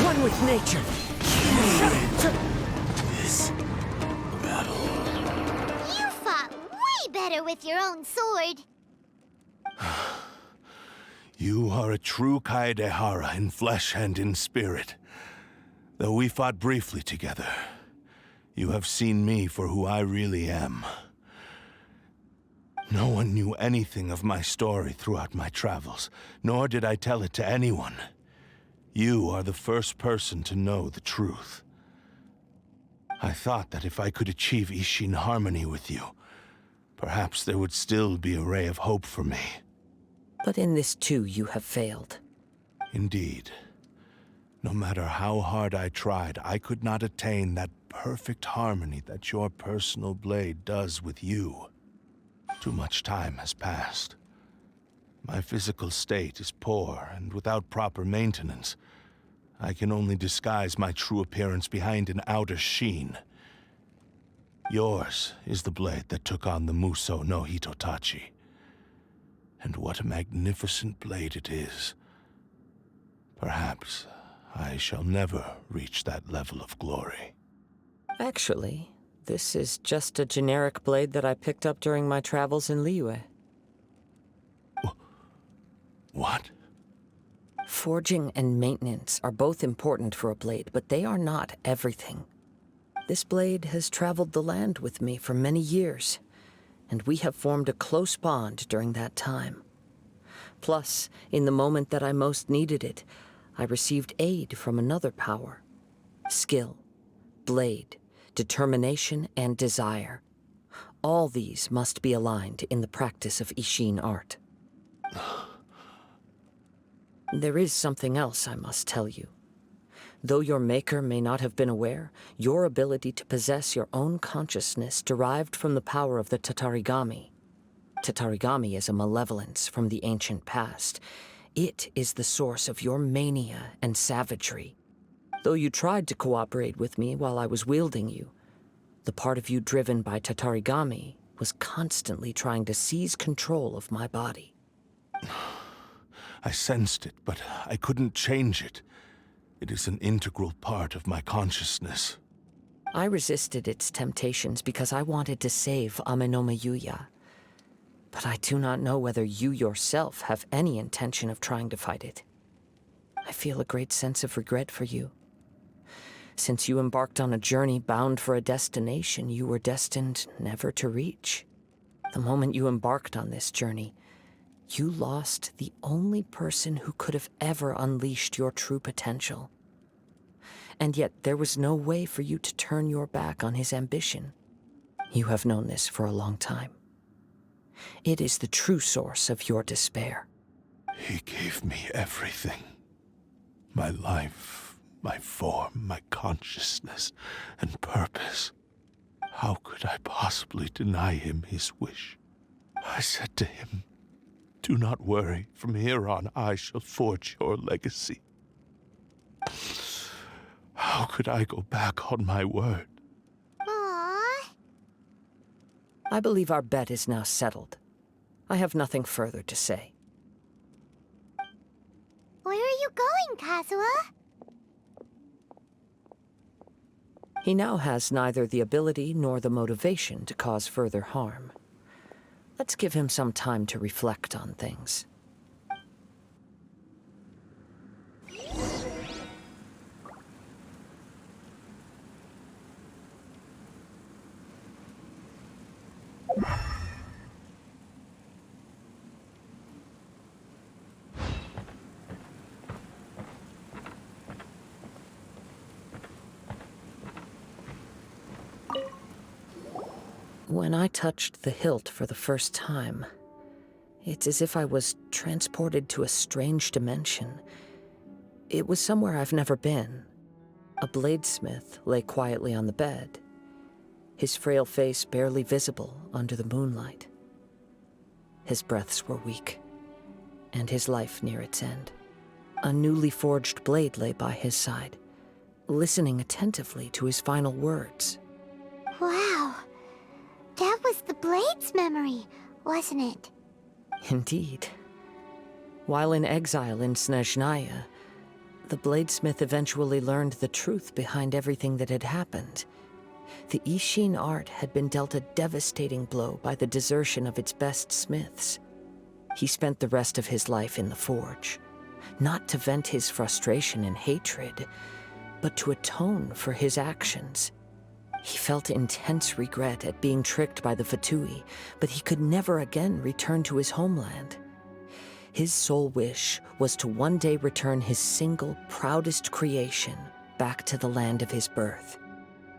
C: One with nature!
H: This battle.
A: You fought way better with your own sword.
H: You are a true Kaedehara in flesh and in spirit. Though we fought briefly together, you have seen me for who I really am. No one knew anything of my story throughout my travels, nor did I tell it to anyone. You are the first person to know the truth. I thought that if I could achieve Isshin harmony with you, perhaps there would still be a ray of hope for me.
C: But in this too, you have failed.
H: Indeed. No matter how hard I tried, I could not attain that perfect harmony that your personal blade does with you. Too much time has passed. My physical state is poor, and without proper maintenance, I can only disguise my true appearance behind an outer sheen. Yours is the blade that took on the Muso no Hitotachi. And what a magnificent blade it is. Perhaps I shall never reach that level of glory.
C: Actually, this is just a generic blade that I picked up during my travels in Liyue.
H: What?
C: Forging and maintenance are both important for a blade, but they are not everything. This blade has traveled the land with me for many years, and we have formed a close bond during that time. Plus, in the moment that I most needed it, I received aid from another power. Skill, blade, determination, and desire. All these must be aligned in the practice of Ishin art. There is something else I must tell you. Though your maker may not have been aware, your ability to possess your own consciousness derived from the power of the Tatarigami. Tatarigami is a malevolence from the ancient past. It is the source of your mania and savagery. Though you tried to cooperate with me while I was wielding you, the part of you driven by Tatarigami was constantly trying to seize control of my body.
H: I sensed it, but I couldn't change it. It is an integral part of my consciousness.
C: I resisted its temptations because I wanted to save Amenoma Yuya. But I do not know whether you yourself have any intention of trying to fight it. I feel a great sense of regret for you. Since you embarked on a journey bound for a destination you were destined never to reach. The moment you embarked on this journey, you lost the only person who could have ever unleashed your true potential. And yet there was no way for you to turn your back on his ambition. You have known this for a long time. It is the true source of your despair.
H: He gave me everything. My life, my form, my consciousness, and purpose. How could I possibly deny him his wish? I said to him, "Do not worry. From here on, I shall forge your legacy." How could I go back on my word?
A: Aww.
C: I believe our bet is now settled. I have nothing further to say.
A: Where are you going, Kazuha?
C: He now has neither the ability nor the motivation to cause further harm. Let's give him some time to reflect on things. When I touched the hilt for the first time, it's as if I was transported to a strange dimension. It was somewhere I've never been. A bladesmith lay quietly on the bed, his frail face barely visible under the moonlight. His breaths were weak, and his life near its end. A newly forged blade lay by his side, listening attentively to his final words.
A: Wow. That was the Blade's memory, wasn't it?
C: Indeed. While in exile in Snezhnaya, the bladesmith eventually learned the truth behind everything that had happened. The Ishin art had been dealt a devastating blow by the desertion of its best smiths. He spent the rest of his life in the forge, not to vent his frustration and hatred, but to atone for his actions. He felt intense regret at being tricked by the Fatui, but he could never again return to his homeland. His sole wish was to one day return his single, proudest creation back to the land of his birth.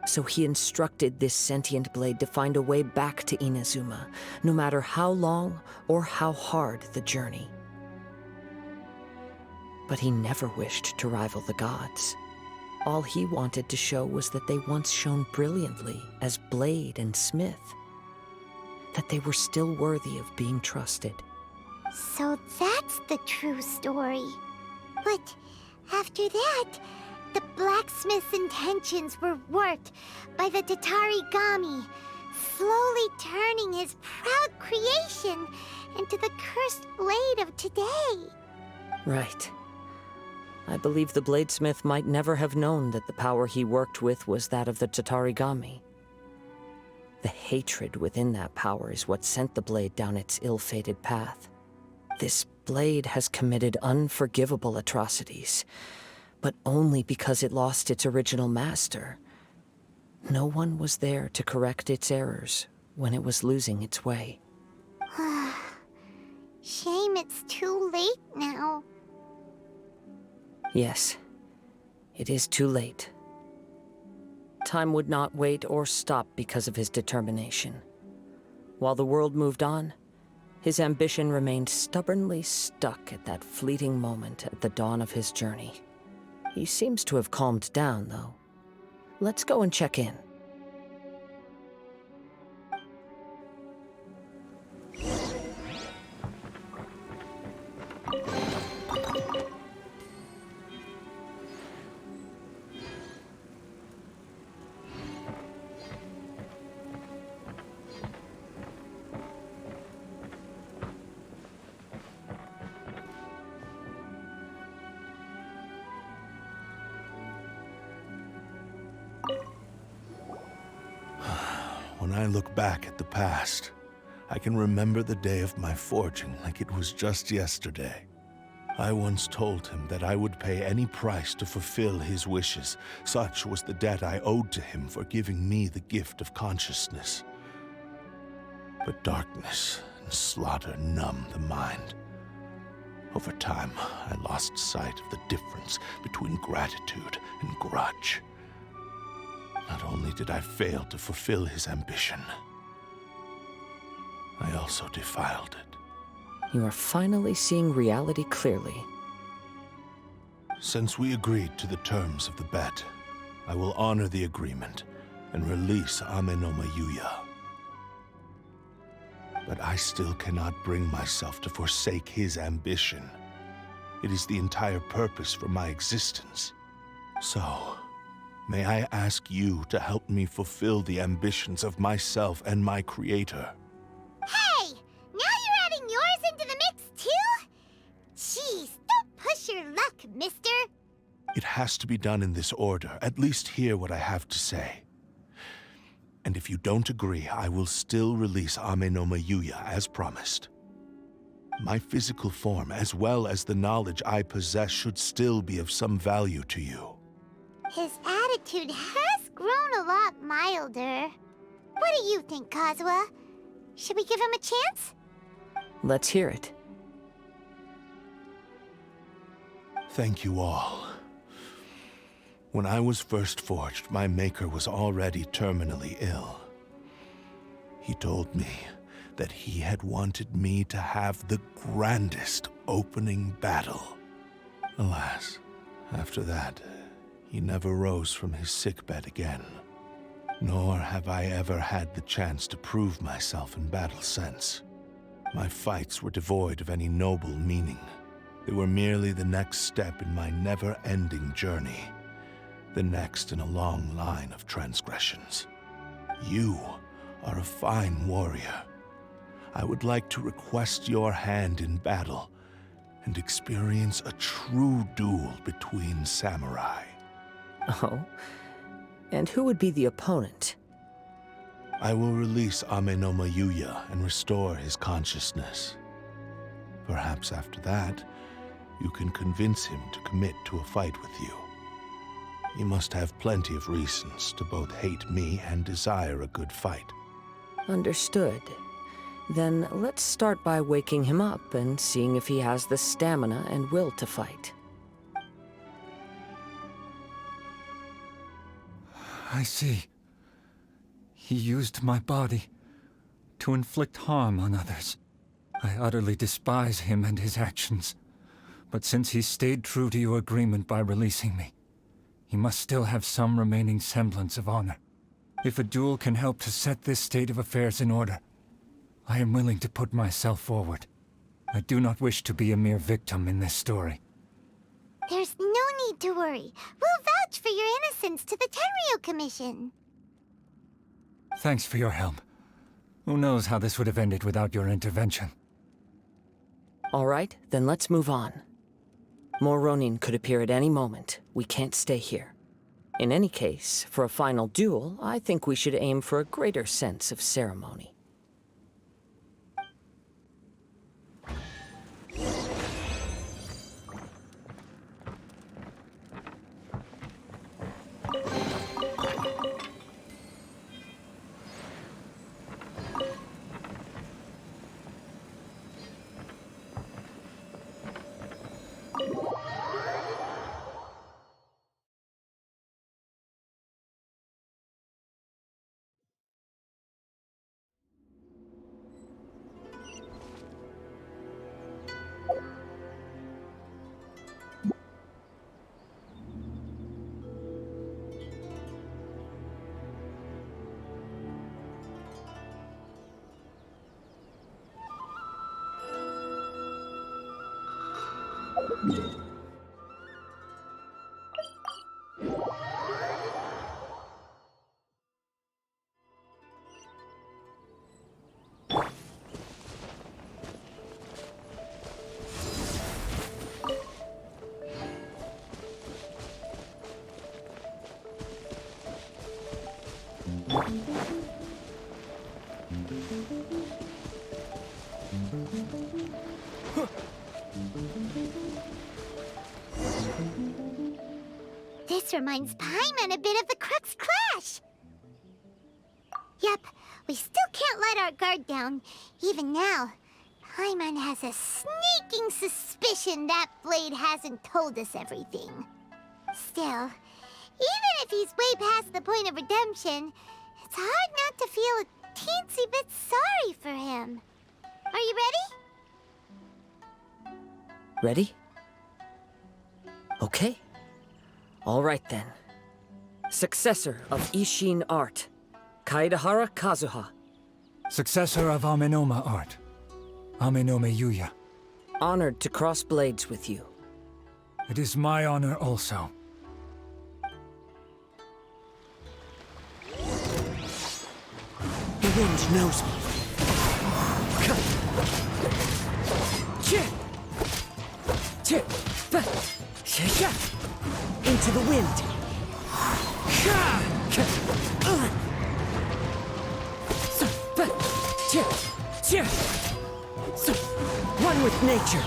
C: So he instructed this sentient blade to find a way back to Inazuma, no matter how long or how hard the journey. But he never wished to rival the gods. All he wanted to show was that they once shone brilliantly as blade and smith, that they were still worthy of being trusted.
A: So that's the true story. But after that, the blacksmith's intentions were worked by the Tatarigami, slowly turning his proud creation into the cursed blade of today.
C: Right. I believe the bladesmith might never have known that the power he worked with was that of the Tatarigami. The hatred within that power is what sent the blade down its ill-fated path. This blade has committed unforgivable atrocities, but only because it lost its original master. No one was there to correct its errors when it was losing its way.
A: Shame it's too late now.
C: Yes, it is too late. Time would not wait or stop because of his determination. While the world moved on, his ambition remained stubbornly stuck at that fleeting moment at the dawn of his journey. He seems to have calmed down, though. Let's go and check in.
H: When I look back at the past, I can remember the day of my forging like it was just yesterday. I once told him that I would pay any price to fulfill his wishes. Such was the debt I owed to him for giving me the gift of consciousness. But darkness and slaughter numbed the mind. Over time, I lost sight of the difference between gratitude and grudge. Not only did I fail to fulfill his ambition, I also defiled it.
C: You are finally seeing reality clearly.
H: Since we agreed to the terms of the bet, I will honor the agreement and release Amenoma Yuya. But I still cannot bring myself to forsake his ambition. It is the entire purpose for my existence. So, may I ask you to help me fulfill the ambitions of myself and my creator?
A: Hey! Now you're adding yours into the mix, too? Jeez, don't push your luck, mister.
H: It has to be done in this order. At least hear what I have to say. And if you don't agree, I will still release Amenoma Yuya as promised. My physical form, as well as the knowledge I possess, should still be of some value to you.
A: His attitude has grown a lot milder. What do you think, Kazuha? Should we give him a chance?
C: Let's hear it.
H: Thank you all. When I was first forged, my maker was already terminally ill. He told me that he had wanted me to have the grandest opening battle. Alas, after that, he never rose from his sickbed again. Nor have I ever had the chance to prove myself in battle since. My fights were devoid of any noble meaning. They were merely the next step in my never-ending journey. The next in a long line of transgressions. You are a fine warrior. I would like to request your hand in battle and experience a true duel between samurai.
C: Oh? And who would be the opponent?
H: I will release Amenoma Yuya and restore his consciousness. Perhaps after that, you can convince him to commit to a fight with you. He must have plenty of reasons to both hate me and desire a good fight.
C: Understood. Then let's start by waking him up and seeing if he has the stamina and will to fight.
B: I see. He used my body to inflict harm on others. I utterly despise him and his actions. But since he stayed true to your agreement by releasing me, he must still have some remaining semblance of honor. If a duel can help to set this state of affairs in order, I am willing to put myself forward. I do not wish to be a mere victim in this story.
A: There's no need to worry. We'll vouch for your innocence to the Tenryo Commission.
B: Thanks for your help. Who knows how this would have ended without your intervention.
C: All right, then let's move on. More Ronin could appear at any moment. We can't stay here. In any case, for a final duel, I think we should aim for a greater sense of ceremony.
A: This reminds Paimon a bit of the Crux Clash. Yep, we still can't let our guard down. Even now, Paimon has a sneaking suspicion that Blade hasn't told us everything. Still, even if he's way past the point of redemption, it's hard not to feel a teensy bit sorry for him. Are you ready?
C: Ready? Okay. All right then. Successor of Ishin Art, Kaedehara Kazuha.
B: Successor of Amenoma Art, Amenome Yuya.
C: Honored to cross blades with you.
B: It is my honor also.
C: The wind knows me. Into the wind. One with nature.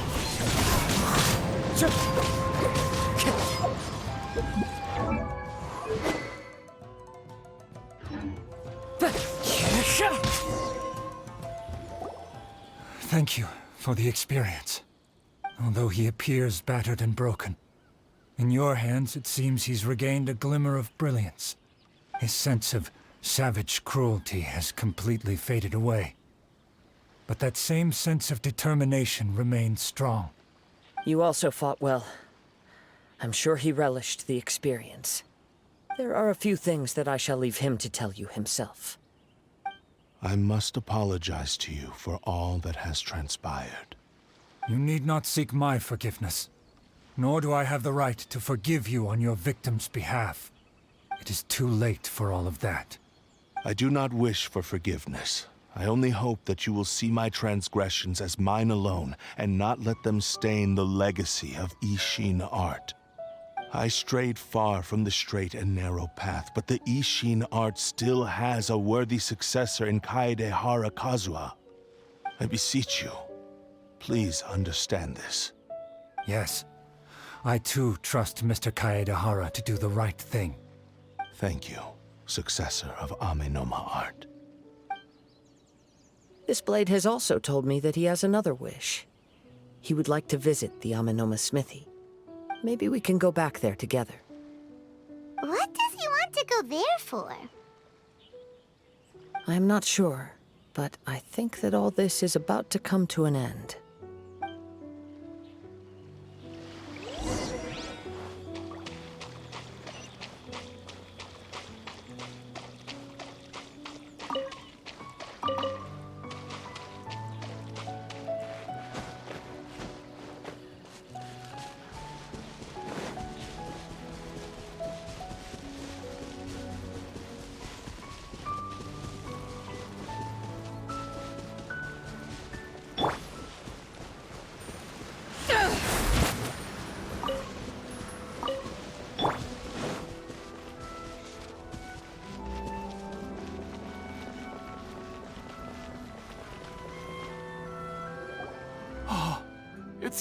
B: Thank you for the experience. Although he appears battered and broken, in your hands it seems he's regained a glimmer of brilliance. His sense of savage cruelty has completely faded away. But that same sense of determination remains strong.
C: You also fought well. I'm sure he relished the experience. There are a few things that I shall leave him to tell you himself.
H: I must apologize to you for all that has transpired.
B: You need not seek my forgiveness. Nor do I have the right to forgive you on your victim's behalf. It is too late for all of that.
H: I do not wish for forgiveness. I only hope that you will see my transgressions as mine alone and not let them stain the legacy of Ishin Art. I strayed far from the straight and narrow path, but the Ishin Art still has a worthy successor in Kaedehara Kazuha. I beseech you, please understand this.
B: Yes, I too trust Mr. Kaedehara to do the right thing.
H: Thank you, successor of Amenoma Art.
C: This blade has also told me that he has another wish. He would like to visit the Amenoma Smithy. Maybe we can go back there together.
A: What does he want to go there for?
C: I'm not sure, but I think that all this is about to come to an end.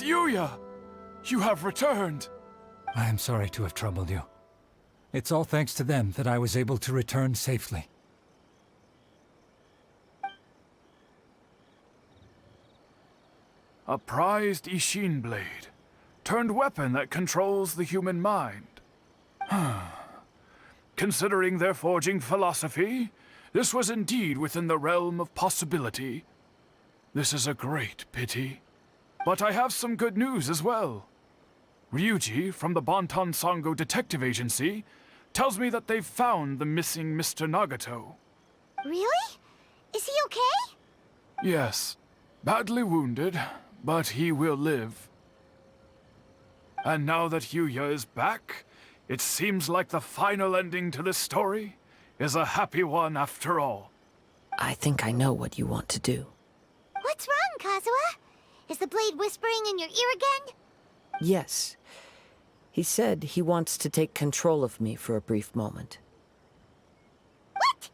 D: Yuya! You have returned!
B: I am sorry to have troubled you. It's all thanks to them that I was able to return safely.
D: A prized Ishin blade, turned weapon that controls the human mind. Considering their forging philosophy, this was indeed within the realm of possibility. This is a great pity. But I have some good news as well. Ryuji, from the Bonton Sango Detective Agency, tells me that they've found the missing Mr. Nagato.
A: Really? Is he okay?
D: Yes, badly wounded, but he will live. And now that Yuya is back, it seems like the final ending to this story is a happy one after all.
C: I think I know what you want to do.
A: What's wrong, Kazuha? Is the blade whispering in your ear again?
C: Yes. He said he wants to take control of me for a brief moment.
A: What?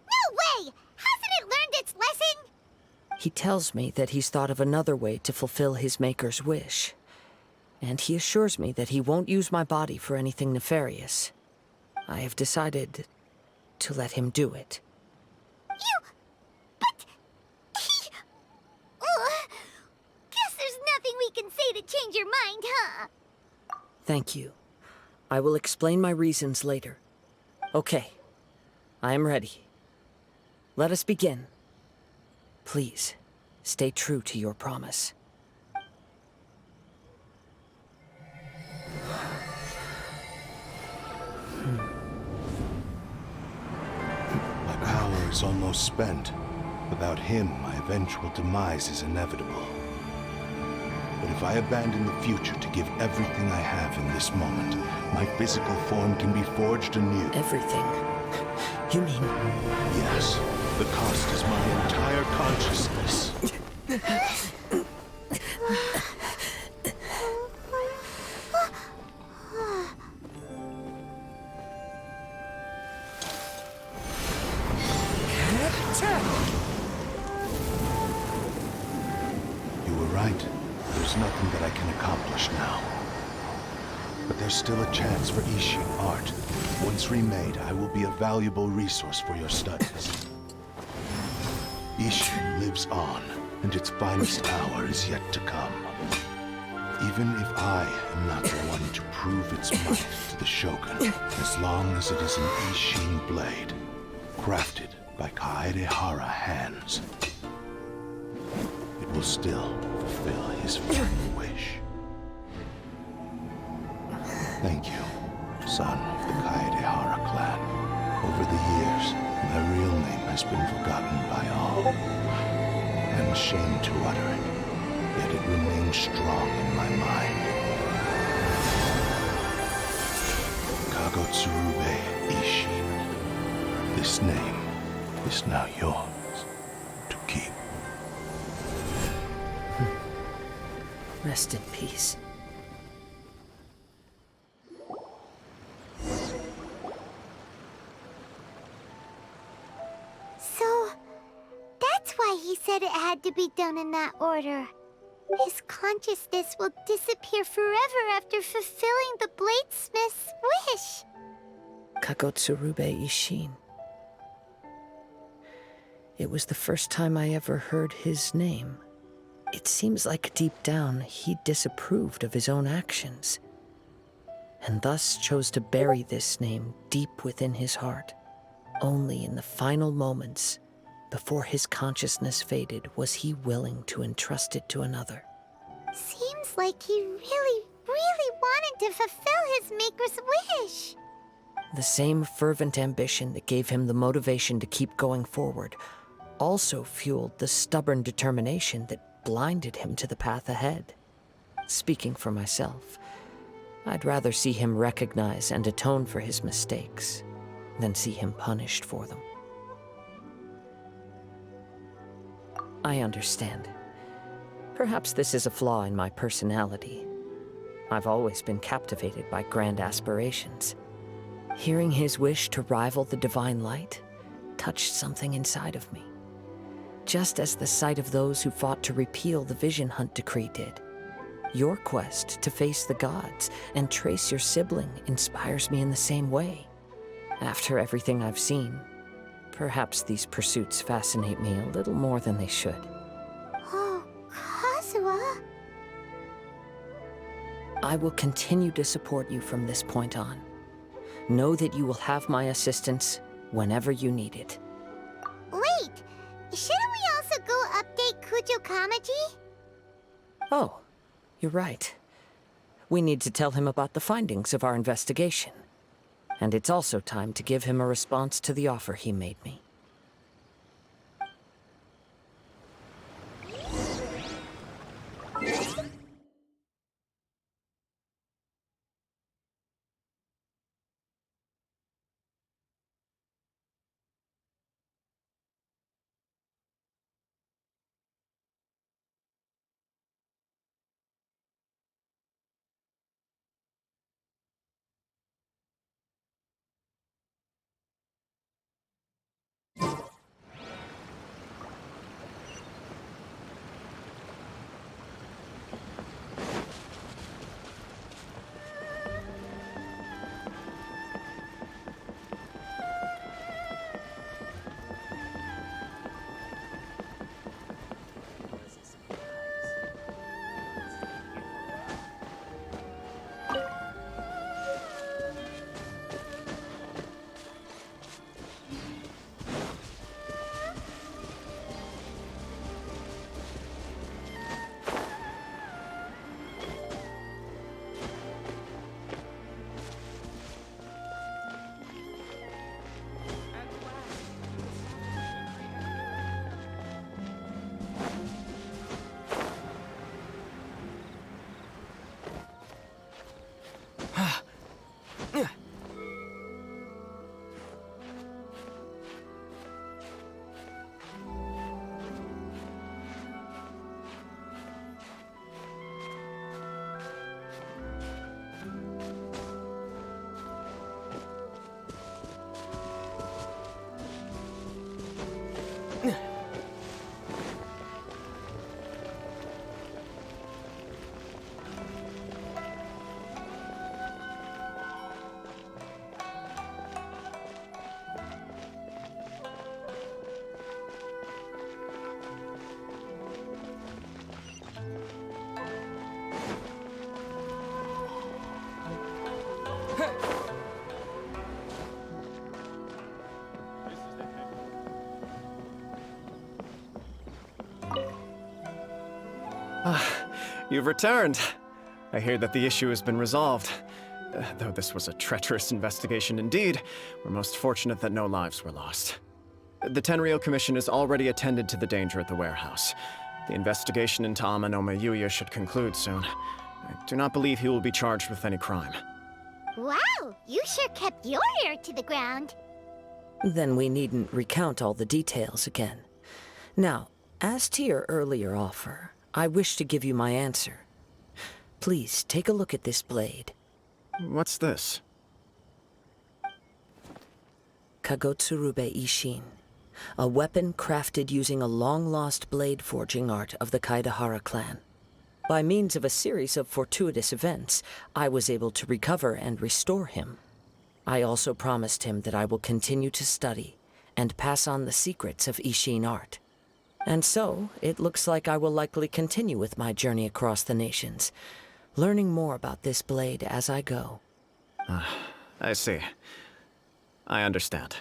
A: No way! Hasn't it learned its lesson?
C: He tells me that he's thought of another way to fulfill his maker's wish. And he assures me that he won't use my body for anything nefarious. I have decided to let him do it.
A: But... Guess there's nothing we can say to change your mind, huh?
C: Thank you. I will explain my reasons later. Okay. I am ready. Let us begin. Please, stay true to your promise.
H: My power is almost spent. Without him, my eventual demise is inevitable. But if I abandon the future to give everything I have in this moment, my physical form can be forged anew.
C: Everything? You mean...
H: Yes. The cost is my entire consciousness. You were right. There's nothing that I can accomplish now. But there's still a chance for Ishin art. Once remade, I will be a valuable resource for your studies. Ishin lives on, and its finest hour is yet to come. Even if I am not the one to prove its might to the Shogun, as long as it is an Ishin blade, crafted by Kaedehara hands, it will still fulfill his final wish. Thank you, son of the Kaedehara clan. Over the years, my real name has been forgotten by all. I'm ashamed to utter it, yet it remains strong in my mind. Kagotsurube Ishin. This name is now yours to keep.
C: Rest in peace.
A: So, that's why he said it had to be done in that order. His consciousness will disappear forever after fulfilling the bladesmith's wish.
C: Kagotsurube Ishin. It was the first time I ever heard his name. It seems like deep down he disapproved of his own actions, and thus chose to bury this name deep within his heart. Only in the final moments, before his consciousness faded, was he willing to entrust it to another.
A: Seems like he really wanted to fulfill his maker's wish.
C: The same fervent ambition that gave him the motivation to keep going forward also fueled the stubborn determination that blinded him to the path ahead. Speaking for myself, I'd rather see him recognize and atone for his mistakes than see him punished for them. I understand. Perhaps this is a flaw in my personality. I've always been captivated by grand aspirations. Hearing his wish to rival the divine light touched something inside of me, just as the sight of those who fought to repeal the Vision Hunt decree did. Your quest to face the gods and trace your sibling inspires me in the same way. After everything I've seen, perhaps these pursuits fascinate me a little more than they should.
A: Oh, Kazuha.
C: I will continue to support you from this point on. Know that you will have my assistance whenever you need it.
A: Wait, shouldn't we also go update Kujo Kamaji?
C: Oh, you're right. We need to tell him about the findings of our investigation. And it's also time to give him a response to the offer he made me.
J: You've returned. I hear that the issue has been resolved. Though this was a treacherous investigation indeed, we're most fortunate that no lives were lost. The Tenryou Commission has already attended to the danger at the warehouse. The investigation into Amanome Yuya should conclude soon. I do not believe he will be charged with any crime.
A: Wow, you sure kept your ear to the ground.
C: Then we needn't recount all the details again. Now, as to your earlier offer, I wish to give you my answer. Please, take a look at this blade.
J: What's this?
C: Kagotsurube Ishin. A weapon crafted using a long-lost blade forging art of the Kaidahara clan. By means of a series of fortuitous events, I was able to recover and restore him. I also promised him that I will continue to study and pass on the secrets of Ishin art. And so, it looks like I will likely continue with my journey across the nations, learning more about this blade as I go.
J: I see. I understand.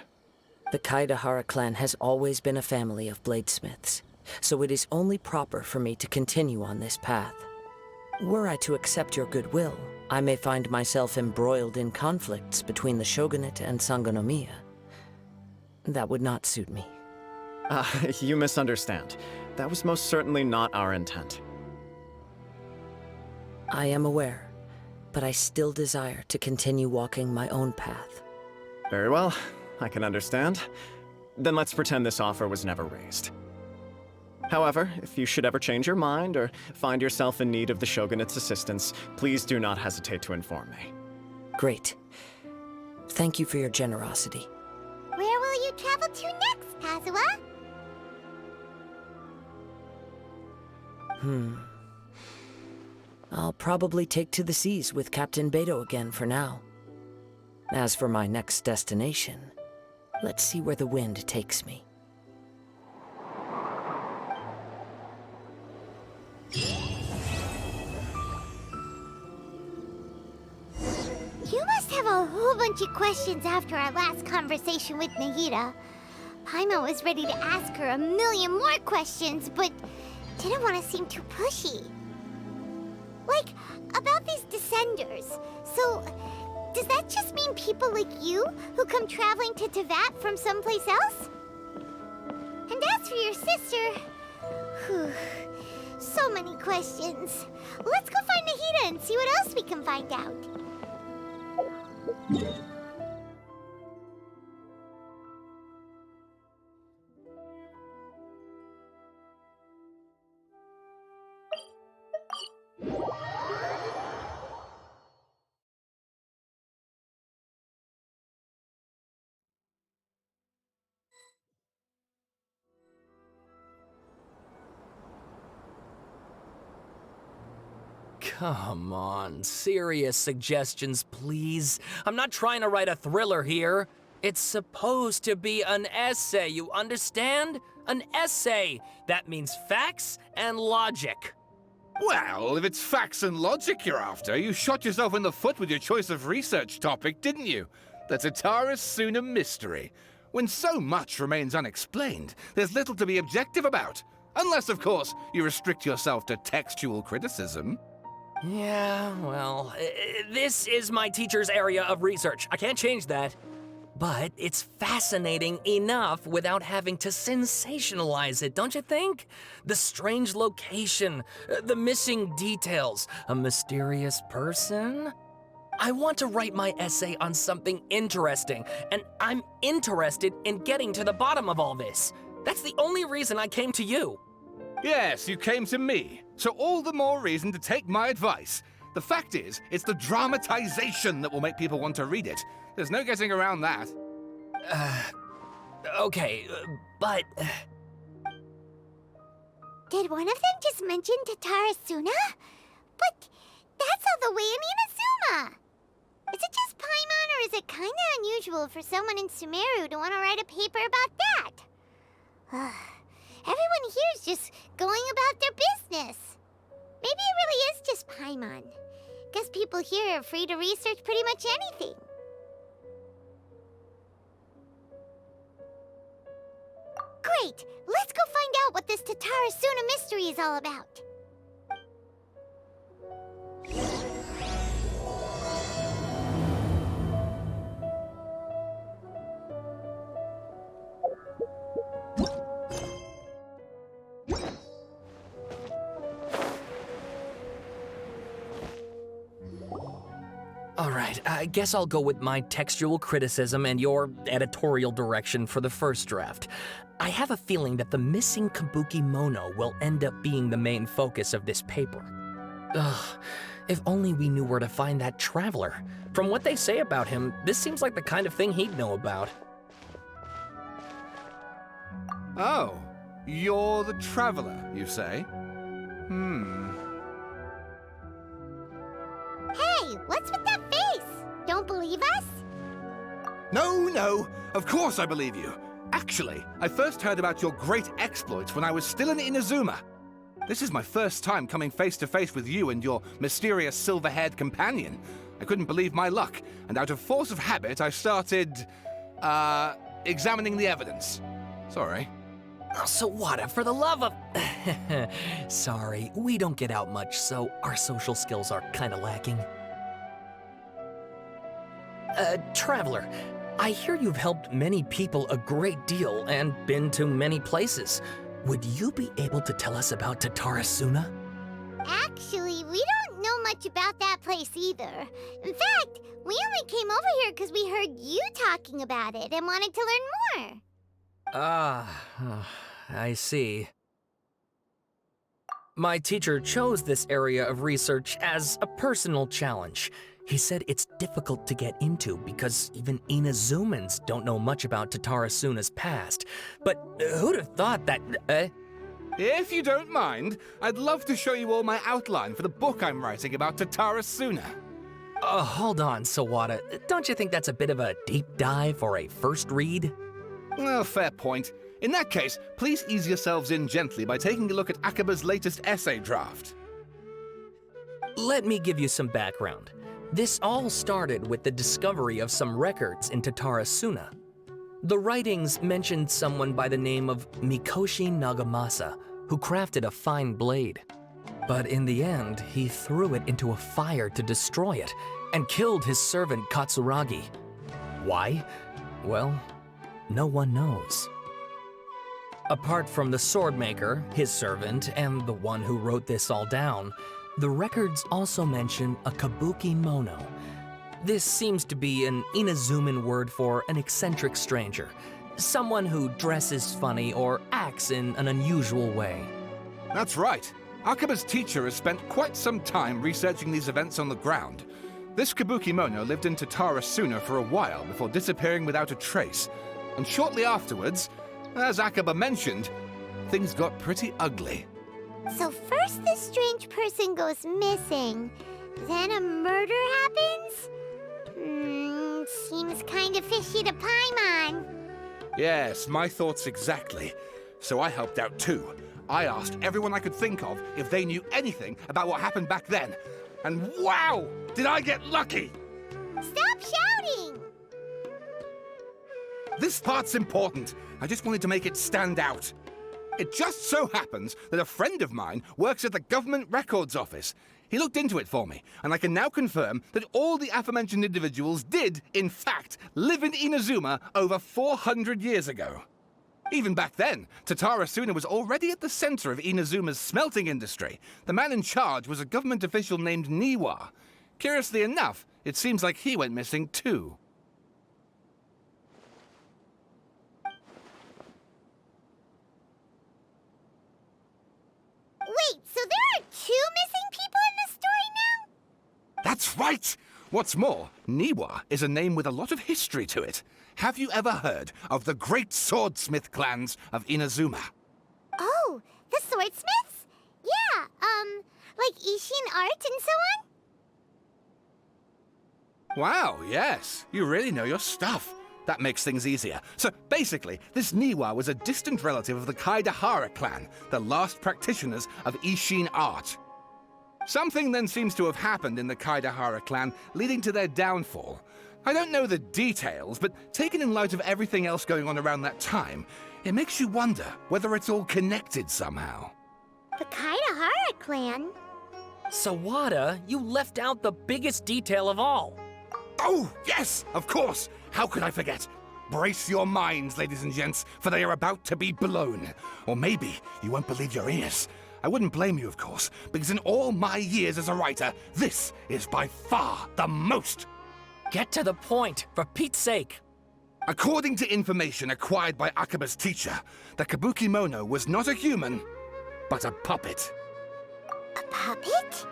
C: The Kaidahara clan has always been a family of bladesmiths, so it is only proper for me to continue on this path. Were I to accept your goodwill, I may find myself embroiled in conflicts between the shogunate and Sangonomiya. That would not suit me.
J: You misunderstand. That was most certainly not our intent.
C: I am aware, but I still desire to continue walking my own path.
J: Very well, I can understand. Then let's pretend this offer was never raised. However, if you should ever change your mind or find yourself in need of the Shogunate's assistance, please do not hesitate to inform me.
C: Great. Thank you for your generosity.
A: Where will you travel to next, Kazuha?
C: I'll probably take to the seas with Captain Beto again for now. As for my next destination, let's see where the wind takes me.
A: You must have a whole bunch of questions after our last conversation with Nahida. Paimon was ready to ask her a million more questions, but didn't want to seem too pushy. Like, about these Descenders. So, does that just mean people like you who come traveling to Teyvat from someplace else? And as for your sister... Whew, so many questions. Let's go find Nahida and see what else we can find out.
F: Come on, serious suggestions, please. I'm not trying to write a thriller here. It's supposed to be an essay, you understand? An essay. That means facts and logic.
K: Well, if it's facts and logic you're after, you shot yourself in the foot with your choice of research topic, didn't you? The Tataris Suna mystery. When so much remains unexplained, there's little to be objective about. Unless, of course, you restrict yourself to textual criticism.
F: Yeah, well, this is my teacher's area of research. I can't change that. But it's fascinating enough without having to sensationalize it, don't you think? The strange location, the missing details, a mysterious person. I want to write my essay on something interesting, and I'm interested in getting to the bottom of all this. That's the only reason I came to you.
K: Yes, you came to me. So all the more reason to take my advice. The fact is, it's the dramatization that will make people want to read it. There's no getting around that.
F: Okay, but...
A: Did one of them just mention Tataris Suna? But that's all the way in Inazuma! Is it just Paimon, or is it kinda unusual for someone in Sumeru to want to write a paper about that? Everyone here's just going about their business. Maybe it really is just Paimon. Guess people here are free to research pretty much anything. Great! Let's go find out what this Tataris Suna mystery is all about.
F: All right, I guess I'll go with my textual criticism and your editorial direction for the first draft. I have a feeling that the missing Kabuki Mono will end up being the main focus of this paper. Ugh, if only we knew where to find that traveler. From what they say about him, this seems like the kind of thing he'd know about.
K: Oh, you're the traveler, you say?
A: Hey, what's with that face? Don't believe us?
K: No, of course I believe you. Actually, I first heard about your great exploits when I was still in Inazuma. This is my first time coming face to face with you and your mysterious silver-haired companion. I couldn't believe my luck, and out of force of habit, I started, examining the evidence. Sorry.
F: Oh, Sawada, for the love of... Sorry, we don't get out much, so our social skills are kinda lacking. Traveler, I hear you've helped many people a great deal and been to many places. Would you be able to tell us about Tataris Suna?
A: Actually, we don't know much about that place either. In fact, we only came over here because we heard you talking about it and wanted to learn more.
F: I see. My teacher chose this area of research as a personal challenge. He said it's difficult to get into because even Inazumans don't know much about Tataris Suna's past. But who'd have thought that,
K: If you don't mind, I'd love to show you all my outline for the book I'm writing about Tatara Suna.
F: Hold on, Sawada. Don't you think that's a bit of a deep dive or a first read?
K: Well, fair point. In that case, please ease yourselves in gently by taking a look at Akaba's latest essay draft.
F: Let me give you some background. This all started with the discovery of some records in Tatara Suna. The writings mentioned someone by the name of Mikoshi Nagamasa, who crafted a fine blade. But in the end, he threw it into a fire to destroy it, and killed his servant Katsuragi. Why? Well, no one knows. Apart from the swordmaker, his servant, and the one who wrote this all down, the records also mention a kabuki mono. This seems to be an Inazuman word for an eccentric stranger, someone who dresses funny or acts in an unusual way.
K: That's right. Akaba's teacher has spent quite some time researching these events on the ground. This kabuki mono lived in Tatara Suna for a while before disappearing without a trace. And shortly afterwards, as Akaba mentioned, things got pretty ugly.
A: So first this strange person goes missing, then a murder happens? Seems kind of fishy to Paimon.
K: Yes, my thoughts exactly. So I helped out too. I asked everyone I could think of if they knew anything about what happened back then. And wow, did I get lucky!
A: Stop shouting!
K: This part's important. I just wanted to make it stand out. It just so happens that a friend of mine works at the Government Records Office. He looked into it for me, and I can now confirm that all the aforementioned individuals did, in fact, live in Inazuma over 400 years ago. Even back then, Tatara Suna was already at the center of Inazuma's smelting industry. The man in charge was a government official named Niwa. Curiously enough, it seems like he went missing too.
A: Wait, so there are 2 missing people in this story now?
K: That's right! What's more, Niwa is a name with a lot of history to it. Have you ever heard of the great swordsmith clans of Inazuma?
A: Oh, the swordsmiths? Yeah, like Ishin art and so on?
K: Wow, yes. You really know your stuff. That makes things easier. So basically, this Niwa was a distant relative of the Kaidahara clan, the last practitioners of Ishin art. Something then seems to have happened in the Kaidahara clan, leading to their downfall. I don't know the details, but taken in light of everything else going on around that time, it makes you wonder whether it's all connected somehow.
A: The Kaidahara clan?
F: Sawada, you left out the biggest detail of all.
K: Oh, yes, of course. How could I forget? Brace your minds, ladies and gents, for they are about to be blown. Or maybe you won't believe your ears. I wouldn't blame you, of course, because in all my years as a writer, this is by far the most.
F: Get to the point, for Pete's sake.
K: According to information acquired by Akaba's teacher, the kabuki mono was not a human, but a puppet.
A: A puppet?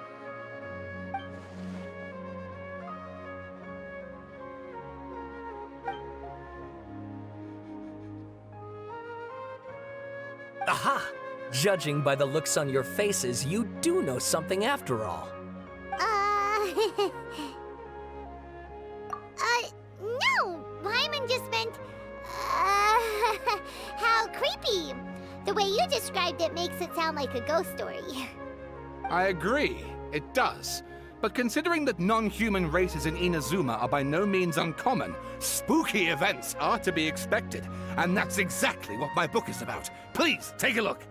F: Aha! Judging by the looks on your faces, you do know something after all.
A: No! Paimon just meant, how creepy. The way you described it makes it sound like a ghost story.
K: I agree, it does. But considering that non-human races in Inazuma are by no means uncommon, spooky events are to be expected. And that's exactly what my book is about. Please, take a look.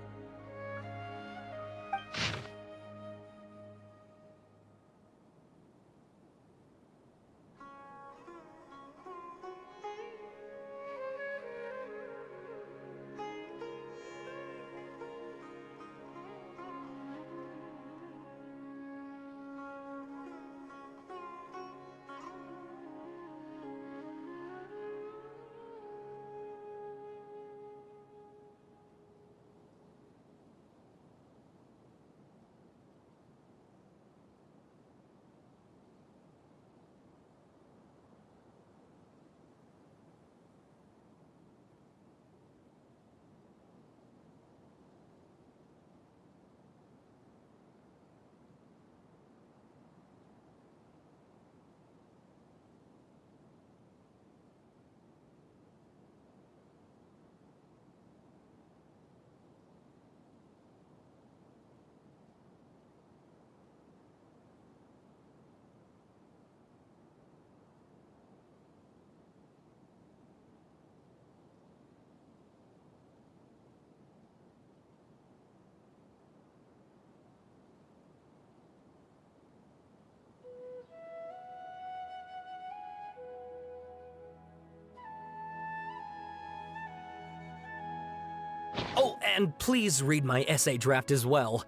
F: And please read my essay draft as well.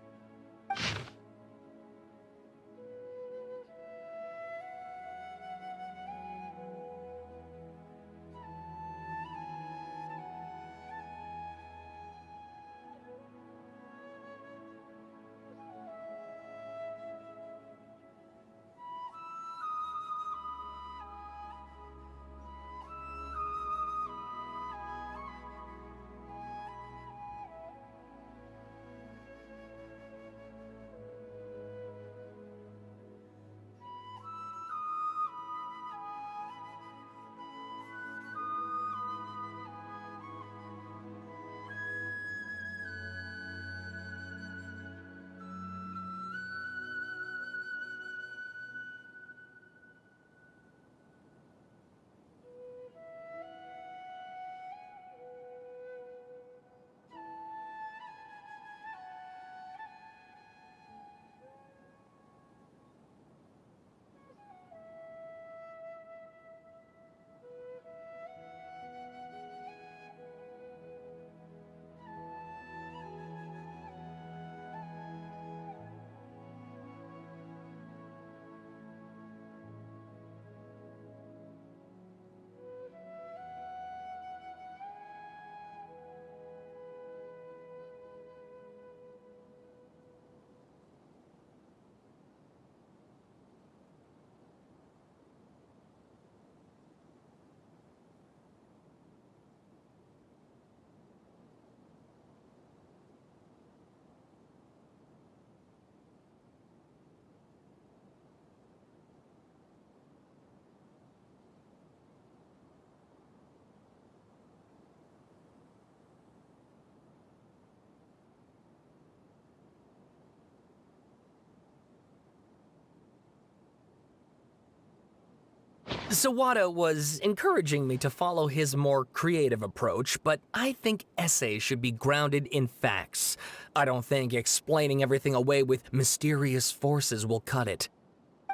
F: Sawada was encouraging me to follow his more creative approach, but I think essays should be grounded in facts. I don't think explaining everything away with mysterious forces will cut it.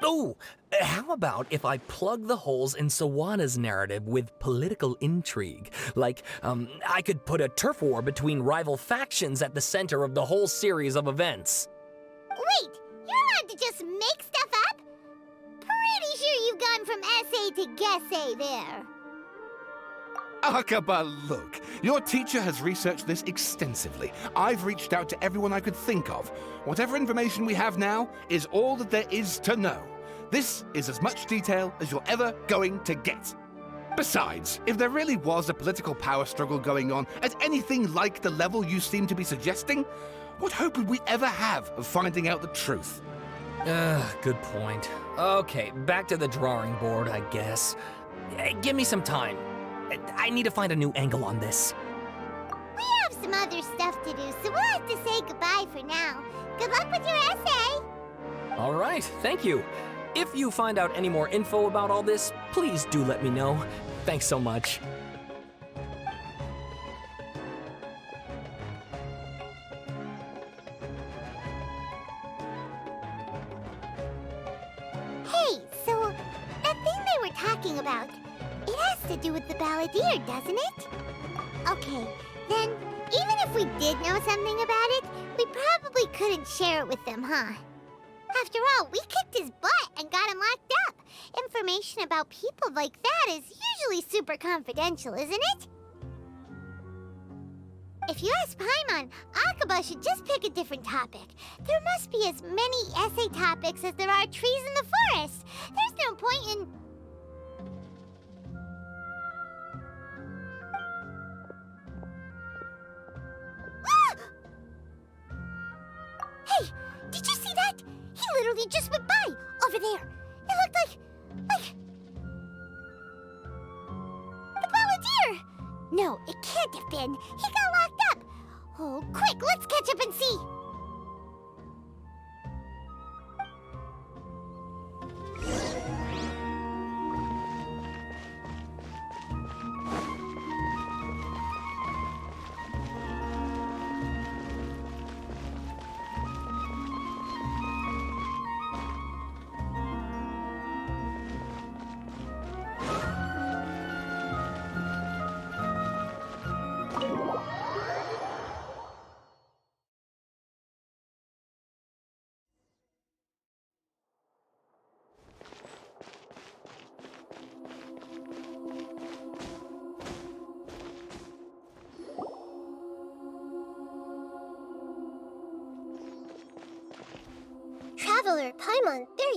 F: Oh, how about if I plug the holes in Sawada's narrative with political intrigue? Like, I could put a turf war between rival factions at the center of the whole series of events.
A: Wait, you're allowed to just make stuff up? Pretty sure you've gone from essay to guessay there.
K: Akaba, look. Your teacher has researched this extensively. I've reached out to everyone I could think of. Whatever information we have now is all that there is to know. This is as much detail as you're ever going to get. Besides, if there really was a political power struggle going on at anything like the level you seem to be suggesting, what hope would we ever have of finding out the truth?
F: Good point. Okay, back to the drawing board, I guess. Give me some time. I need to find a new angle on this.
A: We have some other stuff to do, so we'll have to say goodbye for now. Good luck with your essay!
F: All right, thank you. If you find out any more info about all this, please do let me know. Thanks so much.
A: Hey, so that thing they were talking about, it has to do with the Balladeer, doesn't it? Okay, then even if we did know something about it, we probably couldn't share it with them, huh? After all, we kicked his butt and got him locked up. Information about people like that is usually super confidential, isn't it? If you ask Paimon, Akaba should just pick a different topic. There must be as many essay topics as there are trees in the forest. There's no point in... Hey, did you see that? He literally just went by, over there. It looked like... the Balladeer! No, it can't have been. He got locked up. Oh, quick, let's catch up and see.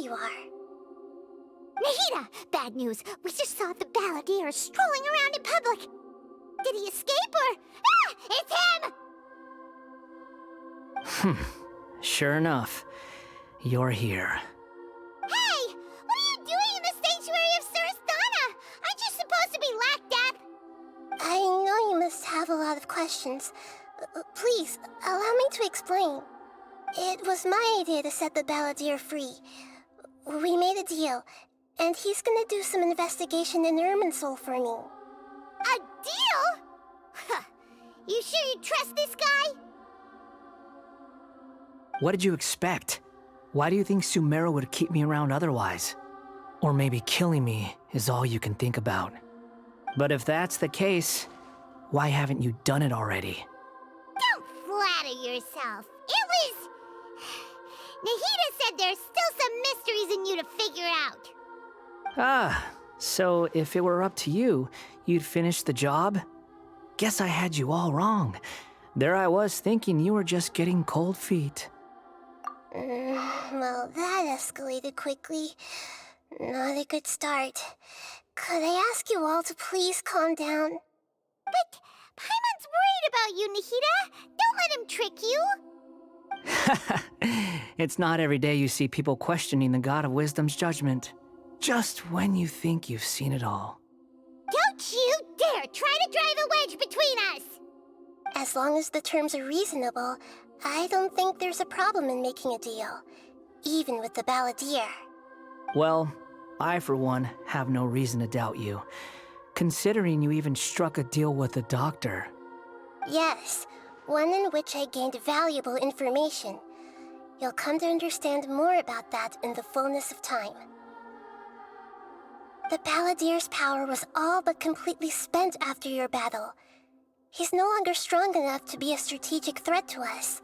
A: you are. Nahida! Bad news. We just saw the Balladeer strolling around in public. Did he escape or... Ah! It's him!
L: Sure enough, you're here.
A: Hey! What are you doing in the sanctuary of Surasthana? Aren't you supposed to be locked up? I know you must have a lot of questions. Please, allow me to explain. It was my idea to set the Balladeer free. We made a deal, and he's gonna do some investigation in Irminsul for me. A deal? Huh. You sure you trust this guy?
L: What did you expect? Why do you think Sumeru would keep me around otherwise? Or maybe killing me is all you can think about. But if that's the case, why haven't you done it already?
A: Don't flatter yourself. It was... Nahida said there's still some mysteries in you to figure out.
L: Ah, so if it were up to you, you'd finish the job? Guess I had you all wrong. There I was thinking you were just getting cold feet.
A: Well, that escalated quickly. Not a good start. Could I ask you all to please calm down? But Paimon's worried about you, Nahida. Don't let him trick you.
L: It's not every day you see people questioning the God of Wisdom's judgment. Just when you think you've seen it all.
A: Don't you dare try to drive a wedge between us! As long as the terms are reasonable, I don't think there's a problem in making a deal. Even with the Balladeer.
L: Well, I for one have no reason to doubt you. Considering you even struck a deal with the doctor.
A: Yes, one in which I gained valuable information. You'll come to understand more about that in the fullness of time. The Balladeer's power was all but completely spent after your battle. He's no longer strong enough to be a strategic threat to us.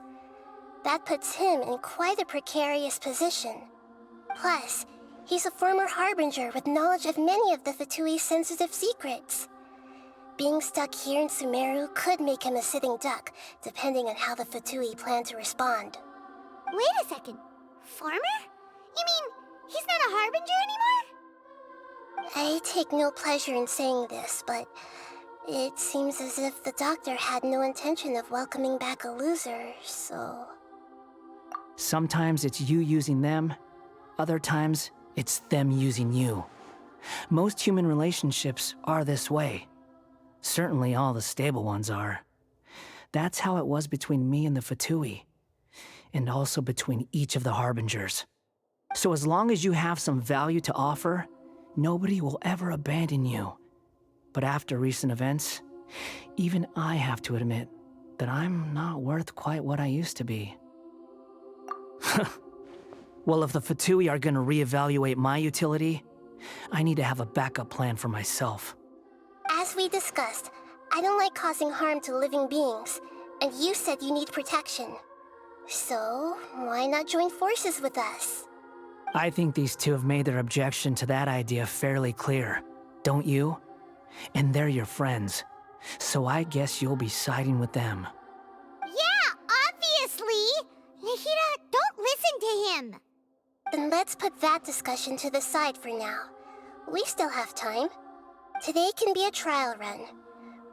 A: That puts him in quite a precarious position. Plus, he's a former Harbinger with knowledge of many of the Fatui's sensitive secrets. Being stuck here in Sumeru could make him a sitting duck, depending on how the Fatui plan to respond. Wait a second. Farmer? You mean he's not a Harbinger anymore? I take no pleasure in saying this, but it seems as if the doctor had no intention of welcoming back a loser, so...
L: Sometimes it's you using them, other times it's them using you. Most human relationships are this way. Certainly all the stable ones are. That's how it was between me and the Fatui, and also between each of the Harbingers. So as long as you have some value to offer, nobody will ever abandon you. But after recent events, even I have to admit that I'm not worth quite what I used to be. Well, if the Fatui are gonna reevaluate my utility, I need to have a backup plan for myself.
A: As we discussed, I don't like causing harm to living beings, and you said you need protection. So, why not join forces with us?
L: I think these two have made their objection to that idea fairly clear, don't you? And they're your friends, so I guess you'll be siding with them.
A: Yeah, obviously! Nahida, don't listen to him! Then let's put that discussion to the side for now. We still have time. Today can be a trial run.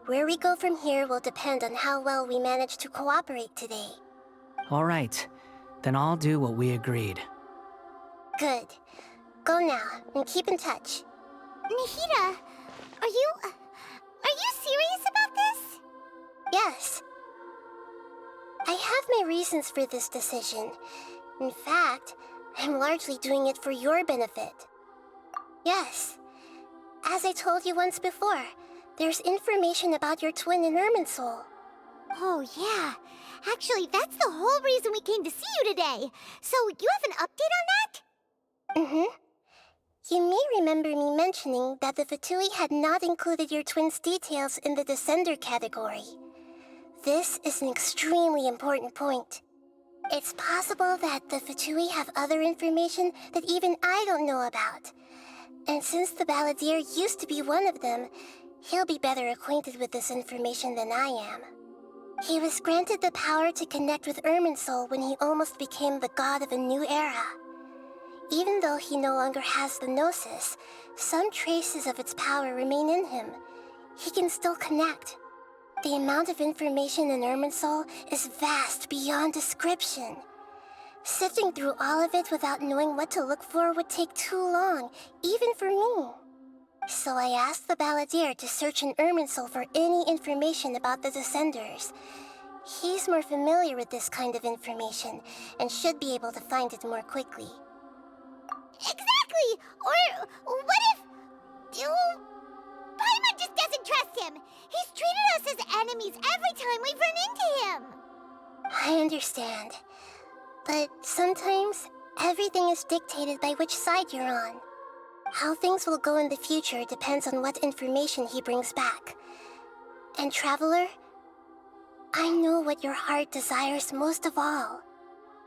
A: Where we go from here will depend on how well we manage to cooperate today.
L: All right, then I'll do what we agreed.
A: Good. Go now, and keep in touch. Nahida, are you serious about this? Yes. I have my reasons for this decision. In fact, I'm largely doing it for your benefit. Yes. As I told you once before, there's information about your twin in Irminsul. Oh, yeah. Actually, that's the whole reason we came to see you today. So, you have an update on that? Mm-hmm. You may remember me mentioning that the Fatui had not included your twin's details in the Descender category. This is an extremely important point. It's possible that the Fatui have other information that even I don't know about. And since the Balladeer used to be one of them, he'll be better acquainted with this information than I am. He was granted the power to connect with Irminsul when he almost became the god of a new era.
M: Even though he no longer has the Gnosis, some traces of its power remain in him. He can still connect. The amount of information in Irminsul is vast beyond description. Sifting through all of it without knowing what to look for would take too long, even for me. So I asked the Balladeer to search in Irminsul for any information about the Descenders. He's more familiar with this kind of information, and should be able to find it more quickly.
A: Exactly! Or what if... Paimon just doesn't trust him! He's treated us as enemies every time we've run into him!
M: I understand. But sometimes, everything is dictated by which side you're on. How things will go in the future depends on what information he brings back. And Traveler, I know what your heart desires most of all.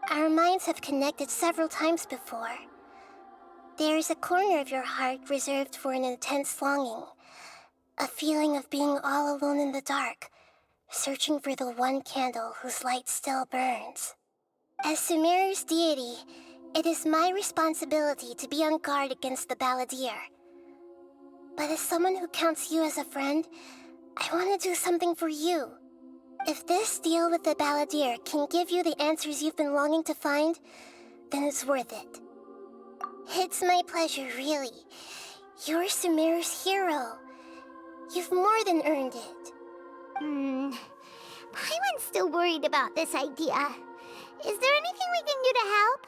M: Our minds have connected several times before. There is a corner of your heart reserved for an intense longing. A feeling of being all alone in the dark, searching for the one candle whose light still burns. As Sumeru's deity, it is my responsibility to be on guard against the Balladeer. But as someone who counts you as a friend, I want to do something for you. If this deal with the Balladeer can give you the answers you've been longing to find, then it's worth it. It's my pleasure, really. You're Sumeru's hero. You've more than earned it.
A: Paimon's still worried about this idea. Is there anything we can do to help?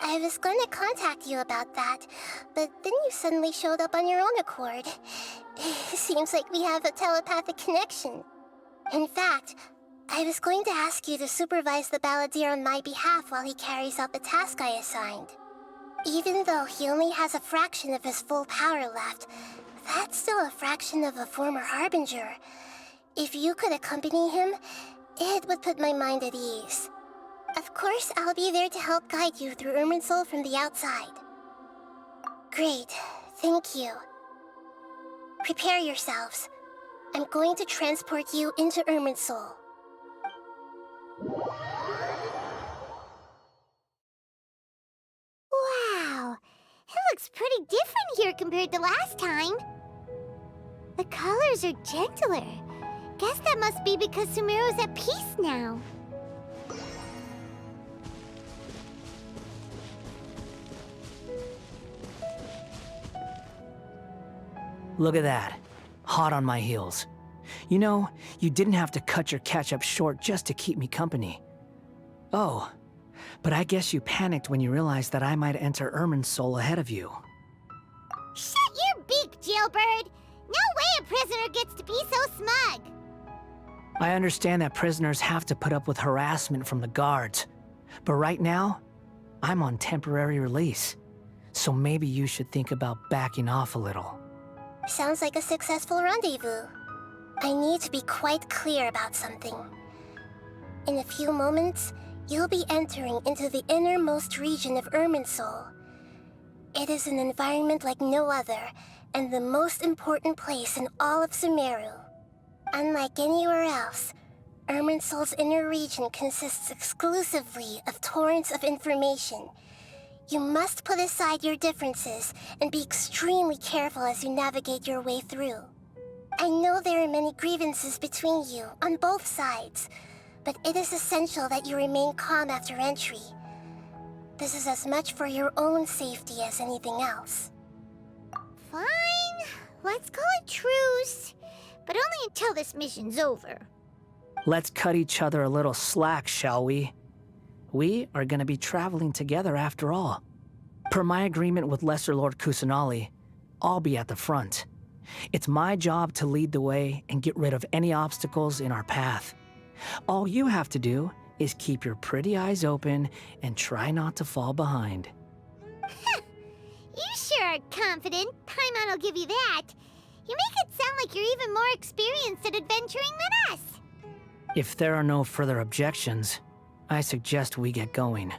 M: I was going to contact you about that, but then you suddenly showed up on your own accord. Seems like we have a telepathic connection. In fact, I was going to ask you to supervise the Balladeer on my behalf while he carries out the task I assigned. Even though he only has a fraction of his full power left, that's still a fraction of a former Harbinger. If you could accompany him, it would put my mind at ease. Of course, I'll be there to help guide you through Irminsul from the outside. Great, thank you. Prepare yourselves. I'm going to transport you into Irminsul.
A: Wow, it looks pretty different here compared to last time. The colors are gentler. Guess that must be because Sumeru's at peace now.
L: Look at that. Hot on my heels. You know, you didn't have to cut your catch-up short just to keep me company. Oh, but I guess you panicked when you realized that I might enter Irminsul ahead of you.
A: Shut your beak, Jailbird! No way a prisoner gets to be so smug!
L: I understand that prisoners have to put up with harassment from the guards, but right now, I'm on temporary release. So maybe you should think about backing off a little.
M: Sounds like a successful rendezvous. I need to be quite clear about something. In a few moments, you'll be entering into the innermost region of Irminsul. It is an environment like no other, and the most important place in all of Sumeru. Unlike anywhere else, Irminsul's inner region consists exclusively of torrents of information. You must put aside your differences and be extremely careful as you navigate your way through. I know there are many grievances between you on both sides, but it is essential that you remain calm after entry. This is as much for your own safety as anything else.
A: Fine, let's call it truce, but only until this mission's over.
L: Let's cut each other a little slack, shall we? We are going to be traveling together after all. Per my agreement with Lesser Lord Kusanali, I'll be at the front. It's my job to lead the way and get rid of any obstacles in our path. All you have to do is keep your pretty eyes open and try not to fall behind.
A: You sure are confident. Paimon will give you that. You make it sound like you're even more experienced at adventuring than us.
L: If there are no further objections, I suggest we get going.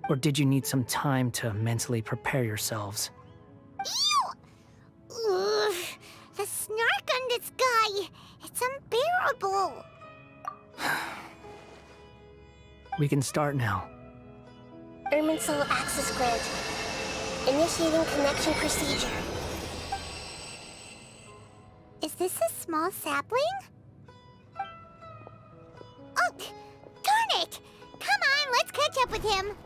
L: Or did you need some time to mentally prepare yourselves?
A: Ew! Ugh, the snark on this guy, it's unbearable.
L: We can start now.
M: Irminsul access granted. Initiating connection procedure.
A: Is this a small sapling? Oh, darn it! Come on, let's catch up with him.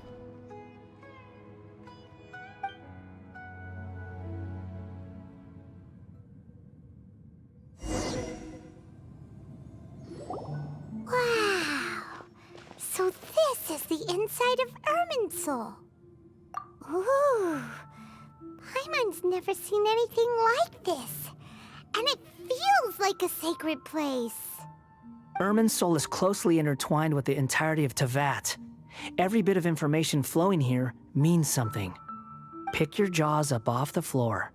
A: Wow. So this is the inside of Irminsul. Ooh. Paimon's never seen anything like this. And it feels like a sacred place.
L: Irminsul is closely intertwined with the entirety of Teyvat. Every bit of information flowing here means something. Pick your jaws up off the floor.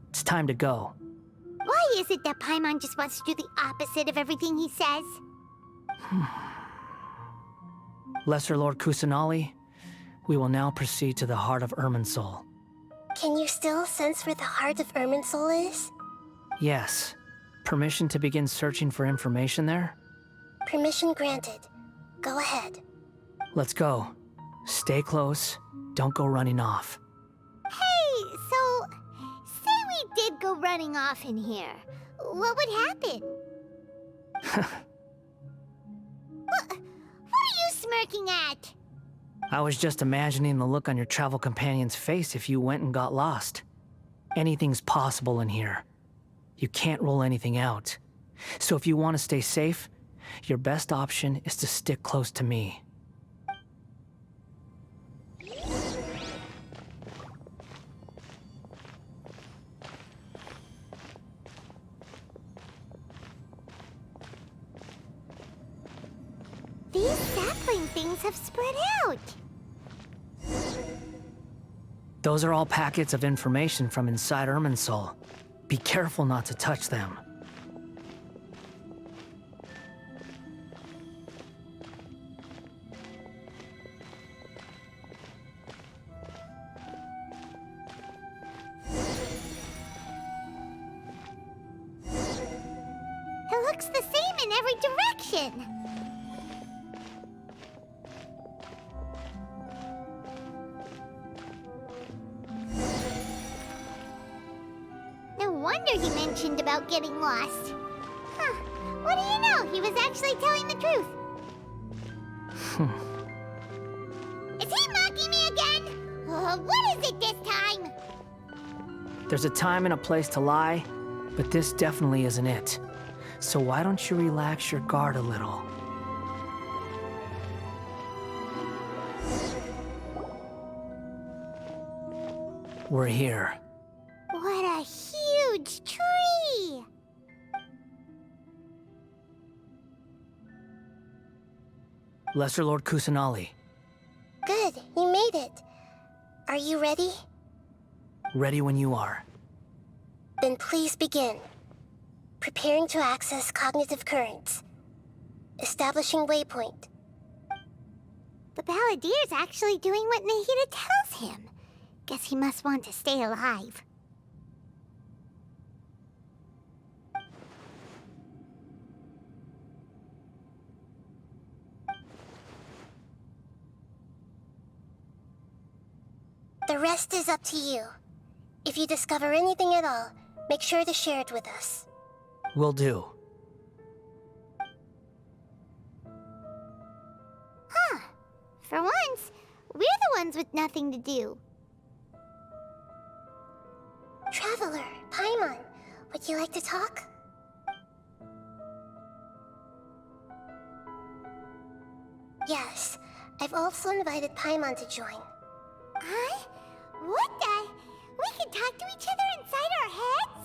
L: It's time to go.
A: Why is it that Paimon just wants to do the opposite of everything he says?
L: Lesser Lord Kusanali, we will now proceed to the heart of Irminsul.
M: Can you still sense where the heart of Irminsul is?
L: Yes. Permission to begin searching for information there?
M: Permission granted. Go ahead.
L: Let's go. Stay close. Don't go running off.
A: Hey, so say we did go running off in here. What would happen? What are you smirking at?
L: I was just imagining the look on your travel companion's face if you went and got lost. Anything's possible in here. You can't rule anything out. So if you want to stay safe, your best option is to stick close to me.
A: These sapling things have spread out.
L: Those are all packets of information from inside Irminsul. Be careful not to touch them.
A: It looks the same in every direction. No wonder he mentioned about getting lost. Huh. What do you know? He was actually telling the truth. Is he mocking me again? What is it this time?
L: There's a time and a place to lie, but this definitely isn't it. So why don't you relax your guard a little? We're here.
A: What a huge tree!
L: Lesser Lord Kusanali,
M: Good, you made it. Are you ready?
L: ready when you are.
M: Then please begin. Preparing to access cognitive currents. Establishing waypoint.
A: The Balladeer's actually doing what Nahida tells him. Guess he must want to stay alive.
M: The rest is up to you. If you discover anything at all, make sure to share it with us.
L: Will do.
A: Huh. For once, we're the ones with nothing to do.
M: Traveler, Paimon, would you like to talk? Yes, I've also invited Paimon to join.
A: Huh? What the? We can talk to each other inside our heads?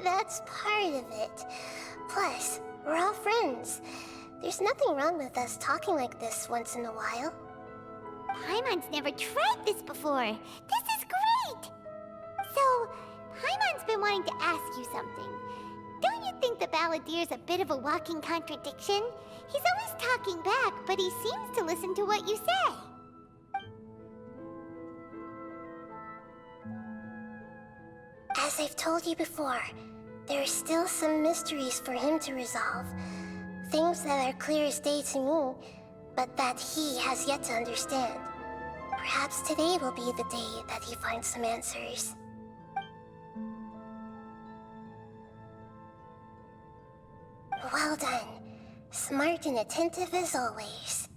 M: That's part of it. Plus, we're all friends. There's nothing wrong with us talking like this once in a while.
A: Paimon's never tried this before. This is great! So, Paimon's been wanting to ask you something. Don't you think the Balladeer's a bit of a walking contradiction? He's always talking back, but he seems to listen to what you say.
M: As I've told you before, there are still some mysteries for him to resolve. Things that are clear as day to me, but that he has yet to understand. Perhaps today will be the day that he finds some answers. Well done. Smart and attentive as always.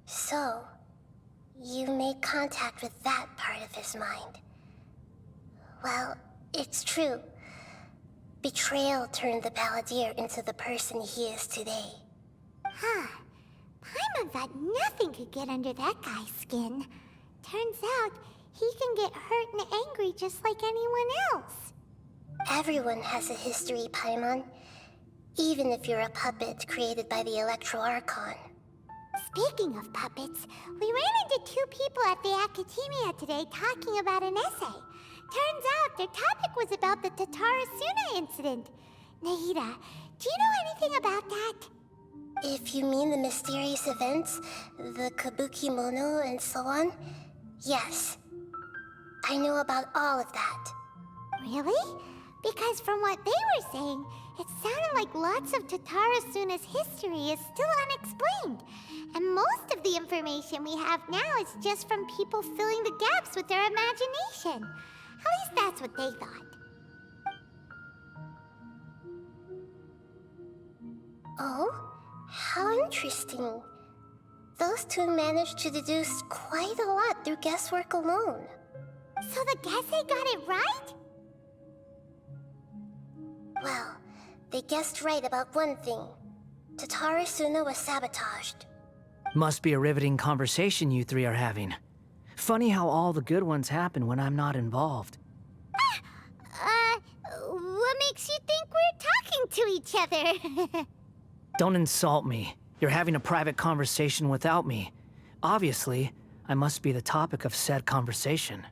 M: So, you made contact with that part of his mind. Well, it's true. Betrayal turned the Balladeer into the person he is today.
A: Huh. Paimon thought nothing could get under that guy's skin. Turns out, he can get hurt and angry just like anyone else.
M: Everyone has a history, Paimon. Even if you're a puppet created by the Electro Archon.
A: Speaking of puppets, we ran into two people at the Academia today talking about an essay. Turns out their topic was about the Tatara Suna incident. Nahida, do you know anything about that?
M: If you mean the mysterious events, the Kabuki Mono and so on, yes. I know about all of that.
A: Really? Because from what they were saying, it sounded like lots of Tatara Suna's history is still unexplained. And most of the information we have now is just from people filling the gaps with their imagination. At least that's what they thought.
M: Oh? How interesting. Those two managed to deduce quite a lot through guesswork alone.
A: So the Gesse got it right?
M: Well, they guessed right about one thing. Tatara Suna was sabotaged.
L: Must be a riveting conversation you three are having. Funny how all the good ones happen when I'm not involved.
A: What makes you think we're talking to each other?
L: Don't insult me. You're having a private conversation without me. Obviously, I must be the topic of said conversation.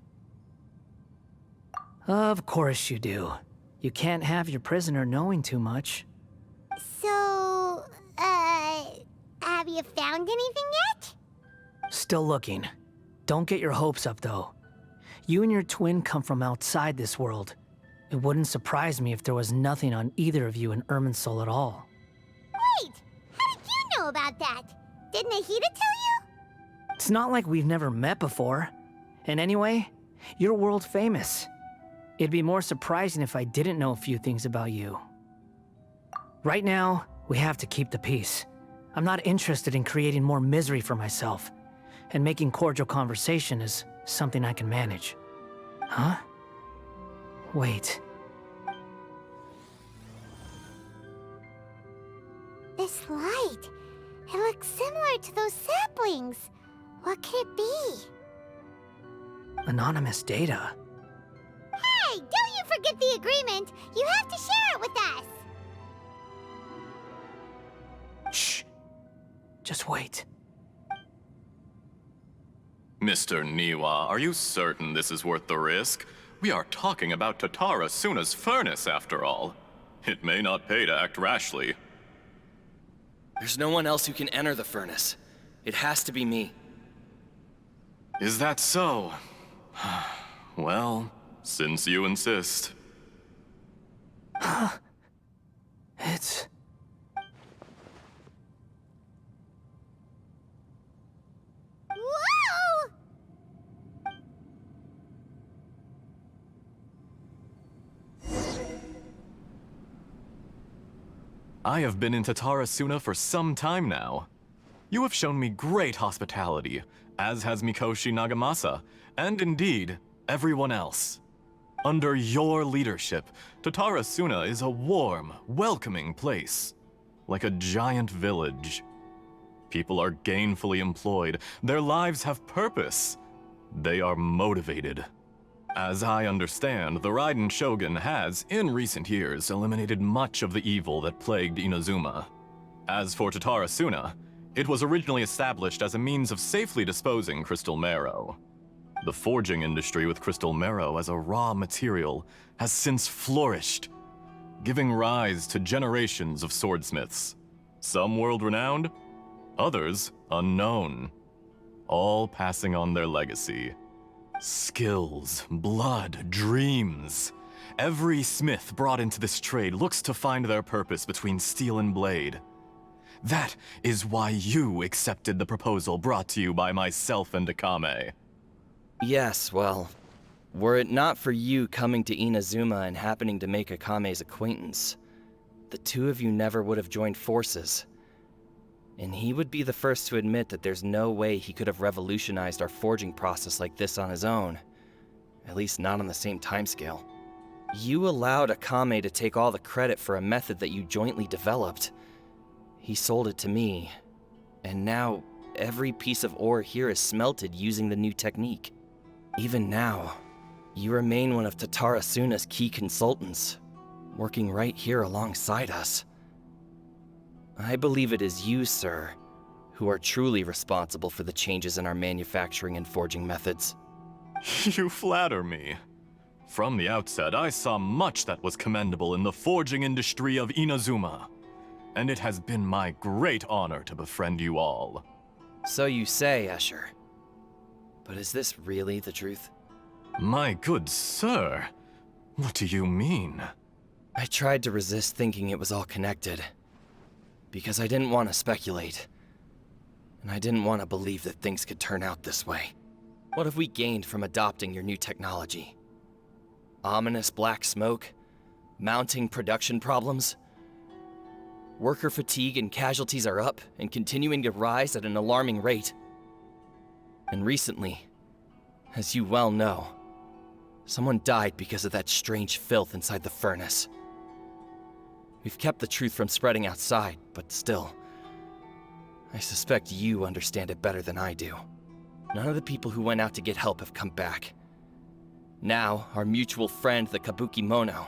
L: Of course you do. You can't have your prisoner knowing too much.
A: So, have you found anything yet?
L: Still looking. Don't get your hopes up, though. You and your twin come from outside this world. It wouldn't surprise me if there was nothing on either of you in Irminsul at all.
A: Wait! How did you know about that? Did Nahida tell you?
L: It's not like we've never met before. And anyway, you're world famous. It'd be more surprising if I didn't know a few things about you. Right now, we have to keep the peace. I'm not interested in creating more misery for myself. And making cordial conversation is something I can manage. Huh? Wait.
A: This light. It looks similar to those saplings. What could it be?
L: Anonymous data.
A: Hey, don't you forget the agreement. You have to share it with us.
L: Shh. Just wait.
N: Mr. Niwa, are you certain this is worth the risk? We are talking about Tatara Suna's furnace, after all. It may not pay to act rashly.
O: There's no one else who can enter the furnace. It has to be me.
N: Is that so? Well, since you insist.
L: It's...
A: Whoa!
N: I have been in Tatara Suna for some time now. You have shown me great hospitality, as has Mikoshi Nagamasa, and indeed, everyone else. Under your leadership, Tatara Suna is a warm, welcoming place, like a giant village. People are gainfully employed, their lives have purpose. They are motivated. As I understand, the Raiden Shogun has, in recent years, eliminated much of the evil that plagued Inazuma. As for Tatara Suna, it was originally established as a means of safely disposing crystal marrow. The forging industry with crystal marrow as a raw material has since flourished, giving rise to generations of swordsmiths. Some world-renowned, others unknown, all passing on their legacy. Skills, blood, dreams. Every smith brought into this trade looks to find their purpose between steel and blade. That is why you accepted the proposal brought to you by myself and Akame.
O: Yes, well, were it not for you coming to Inazuma and happening to make Akame's acquaintance, the two of you never would have joined forces. And he would be the first to admit that there's no way he could have revolutionized our forging process like this on his own. At least not on the same timescale. You allowed Akame to take all the credit for a method that you jointly developed. He sold it to me, and now every piece of ore here is smelted using the new technique. Even now, you remain one of Tatara Suna's key consultants, working right here alongside us. I believe it is you, sir, who are truly responsible for the changes in our manufacturing and forging methods.
N: You flatter me. From the outset, I saw much that was commendable in the forging industry of Inazuma, and it has been my great honor to befriend you all.
O: So you say, Escher. But is this really the truth?
N: My good sir, what do you mean?
O: I tried to resist thinking it was all connected, because I didn't want to speculate, and I didn't want to believe that things could turn out this way. What have we gained from adopting your new technology? Ominous black smoke? Mounting production problems? Worker fatigue and casualties are up and continuing to rise at an alarming rate. And recently, as you well know, someone died because of that strange filth inside the furnace. We've kept the truth from spreading outside, but still, I suspect you understand it better than I do. None of the people who went out to get help have come back. Now, our mutual friend, the Kabuki Mono,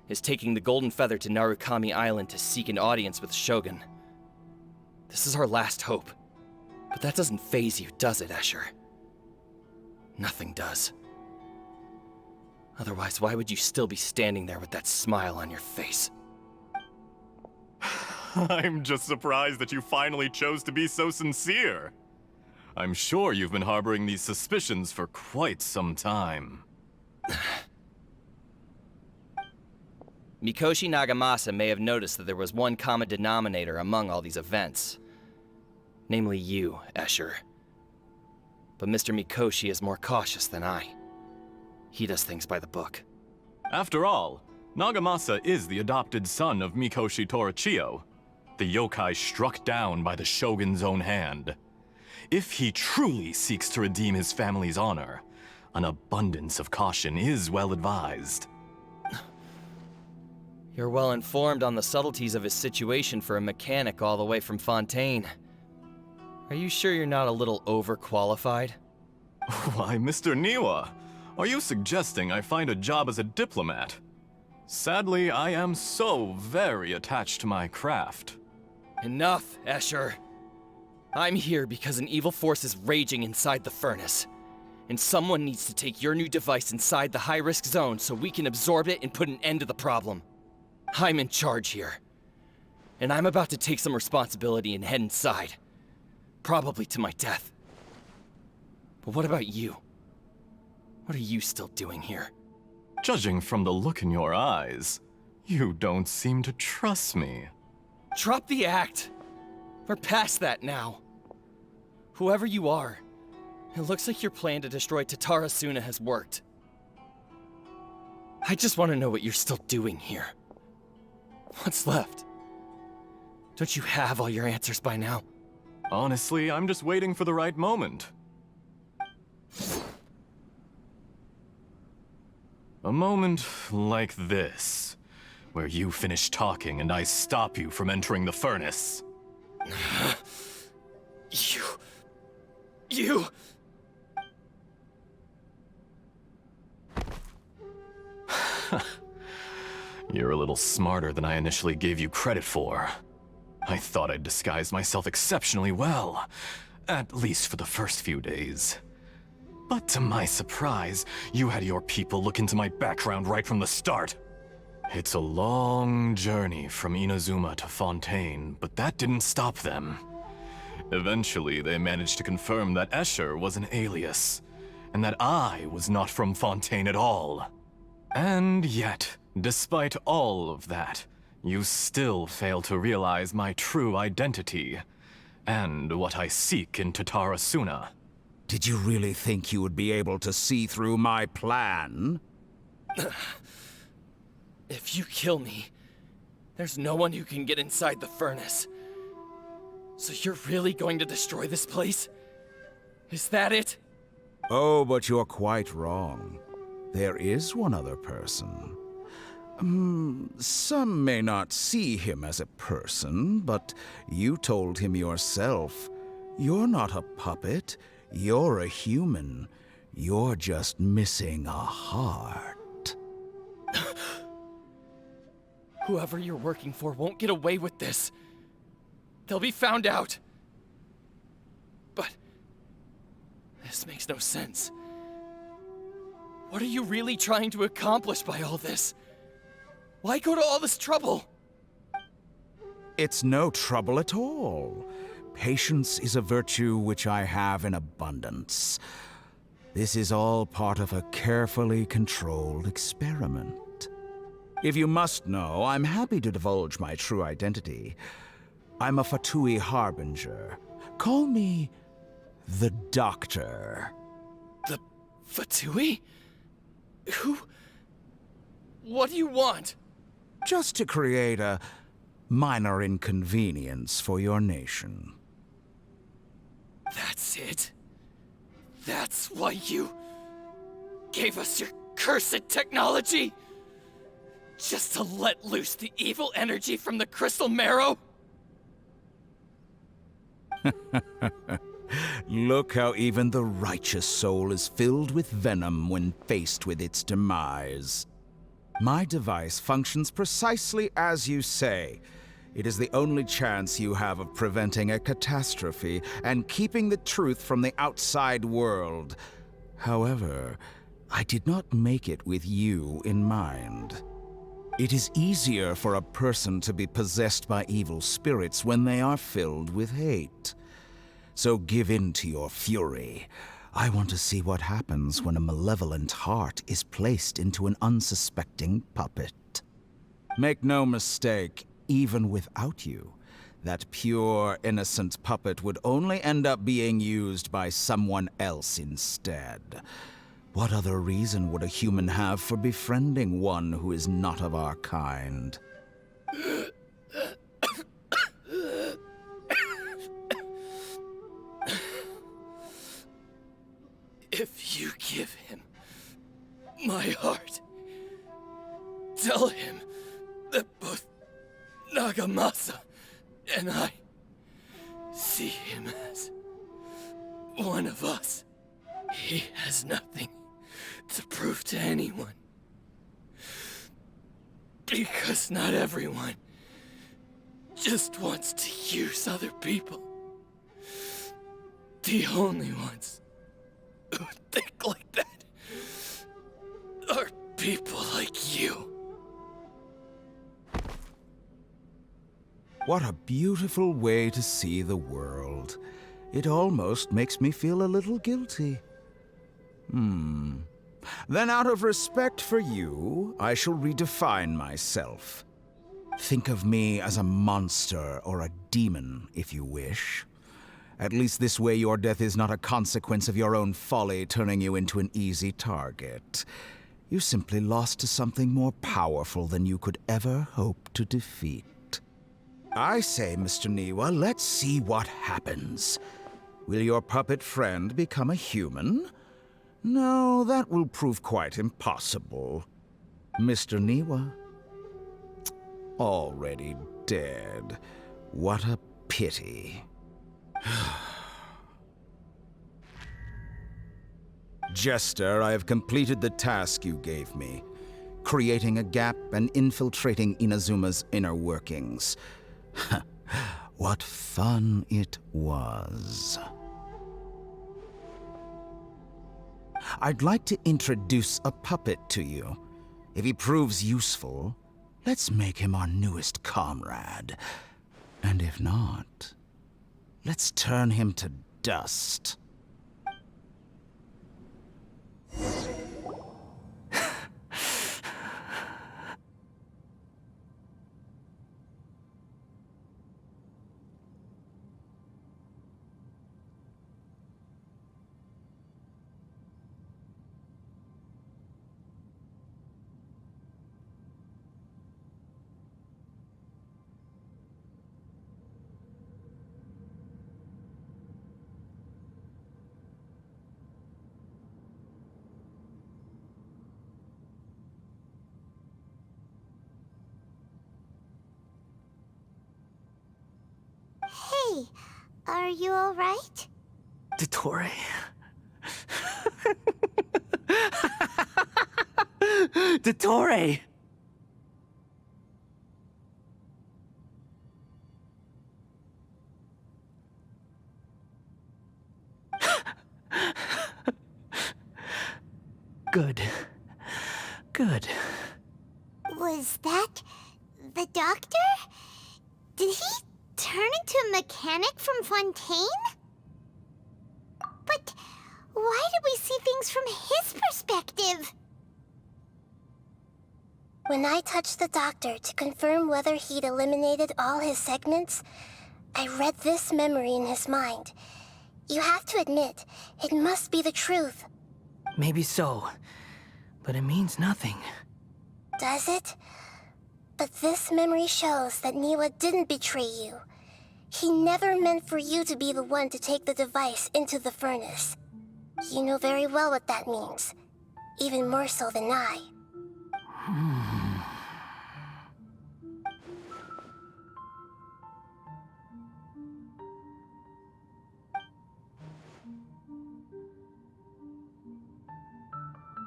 O: is taking the Golden Feather to Narukami Island to seek an audience with Shogun. This is our last hope. But that doesn't faze you, does it, Escher? Nothing does. Otherwise, why would you still be standing there with that smile on your face?
N: I'm just surprised that you finally chose to be so sincere. I'm sure you've been harboring these suspicions for quite some time.
O: Mikoshi Nagamasa may have noticed that there was one common denominator among all these events. Namely you, Escher. But Mr. Mikoshi is more cautious than I. He does things by the book.
N: After all, Nagamasa is the adopted son of Mikoshi Torichio, the yokai struck down by the Shogun's own hand. If he truly seeks to redeem his family's honor, an abundance of caution is well advised.
O: You're well informed on the subtleties of his situation for a mechanic all the way from Fontaine. Are you sure you're not a little overqualified?
N: Why, Mr. Niwa, are you suggesting I find a job as a diplomat? Sadly, I am so very attached to my craft.
O: Enough, Escher. I'm here because an evil force is raging inside the furnace. And someone needs to take your new device inside the high-risk zone so we can absorb it and put an end to the problem. I'm in charge here. And I'm about to take some responsibility and head inside. Probably to my death. But what about you? What are you still doing here?
N: Judging from the look in your eyes, you don't seem to trust me.
O: Drop the act! We're past that now. Whoever you are, it looks like your plan to destroy Tatara Suna has worked. I just want to know what you're still doing here. What's left? Don't you have all your answers by now?
N: Honestly, I'm just waiting for the right moment. A moment like this, where you finish talking and I stop you from entering the furnace.
O: You...
N: You're a little smarter than I initially gave you credit for. I thought I'd disguised myself exceptionally well, at least for the first few days. But to my surprise, you had your people look into my background right from the start. It's a long journey from Inazuma to Fontaine, but that didn't stop them. Eventually, they managed to confirm that Escher was an alias, and that I was not from Fontaine at all. And yet, despite all of that, you still fail to realize my true identity, and what I seek in Tatarasuna.
P: Did you really think you would be able to see through my plan?
O: If you kill me, there's no one who can get inside the furnace. So you're really going to destroy this place? Is that it?
P: Oh, but you're quite wrong. There is one other person. Some may not see him as a person, but you told him yourself. You're not a puppet. You're a human. You're just missing a heart.
O: Whoever you're working for won't get away with this. They'll be found out. But this makes no sense. What are you really trying to accomplish by all this? Why go to all this trouble?
P: It's no trouble at all. Patience is a virtue which I have in abundance. This is all part of a carefully controlled experiment. If you must know, I'm happy to divulge my true identity. I'm a Fatui Harbinger. Call me the Doctor.
O: The Fatui? Who? What do you want?
P: Just to create a minor inconvenience for your nation.
O: That's it? That's why you gave us your cursed technology? Just to let loose the evil energy from the crystal marrow?
P: Look how even the righteous soul is filled with venom when faced with its demise. My device functions precisely as you say. It is the only chance you have of preventing a catastrophe and keeping the truth from the outside world. However, I did not make it with you in mind. It is easier for a person to be possessed by evil spirits when they are filled with hate. So give in to your fury. I want to see what happens when a malevolent heart is placed into an unsuspecting puppet. Make no mistake, even without you, that pure, innocent puppet would only end up being used by someone else instead. What other reason would a human have for befriending one who is not of our kind?
O: If you give him my heart, tell him that both Nagamasa and I see him as one of us. He has nothing to prove to anyone. Because not everyone just wants to use other people. The only ones who think like that are people like you.
P: What a beautiful way to see the world. It almost makes me feel a little guilty. Then out of respect for you, I shall redefine myself. Think of me as a monster or a demon, if you wish. At least this way your death is not a consequence of your own folly turning you into an easy target. You simply lost to something more powerful than you could ever hope to defeat. I say, Mr. Niwa, let's see what happens. Will your puppet friend become a human? No, that will prove quite impossible. Mr. Niwa? Already dead. What a pity. Jester, I have completed the task you gave me. Creating a gap and infiltrating Inazuma's inner workings. What fun it was. I'd like to introduce a puppet to you. If he proves useful, let's make him our newest comrade. And if not, let's turn him to dust.
A: Hey, are you alright?
L: Dottore. Dottore! Good. Good.
A: Was that the doctor? Did he turn into a mechanic from Fontaine? But why did we see things from his perspective?
M: When I touched the doctor to confirm whether he'd eliminated all his segments, I read this memory in his mind. You have to admit, it must be the truth.
L: Maybe so, but it means nothing.
M: Does it? But this memory shows that Niwa didn't betray you. He never meant for you to be the one to take the device into the furnace. You know very well what that means. Even more so than I.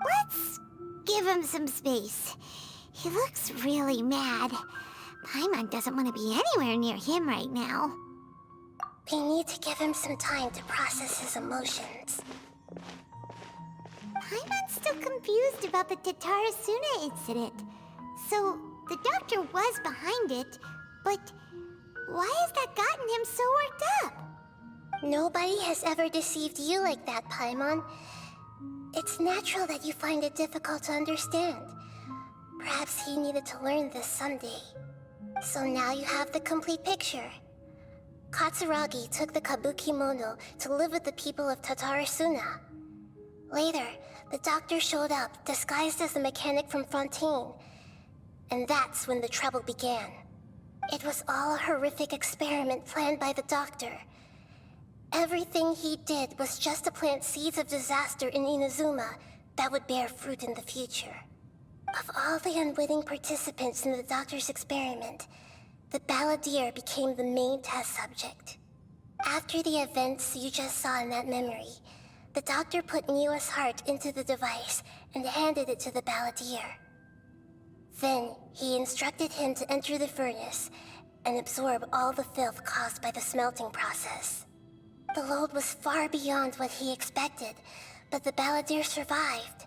A: Let's give him some space. He looks really mad. Paimon doesn't want to be anywhere near him right now.
M: We need to give him some time to process his emotions.
A: Paimon's still confused about the Tatarasuna incident. So, the doctor was behind it, but why has that gotten him so worked up?
M: Nobody has ever deceived you like that, Paimon. It's natural that you find it difficult to understand. Perhaps he needed to learn this someday. So now you have the complete picture. Katsuragi took the Kabuki Mono to live with the people of Tatarasuna. Later, the doctor showed up, disguised as a mechanic from Fontaine. And that's when the trouble began. It was all a horrific experiment planned by the doctor. Everything he did was just to plant seeds of disaster in Inazuma that would bear fruit in the future. Of all the unwitting participants in the doctor's experiment, the balladeer became the main test subject. After the events you just saw in that memory, the doctor put Niwa's heart into the device and handed it to the balladeer. Then, he instructed him to enter the furnace and absorb all the filth caused by the smelting process. The load was far beyond what he expected, but the balladeer survived.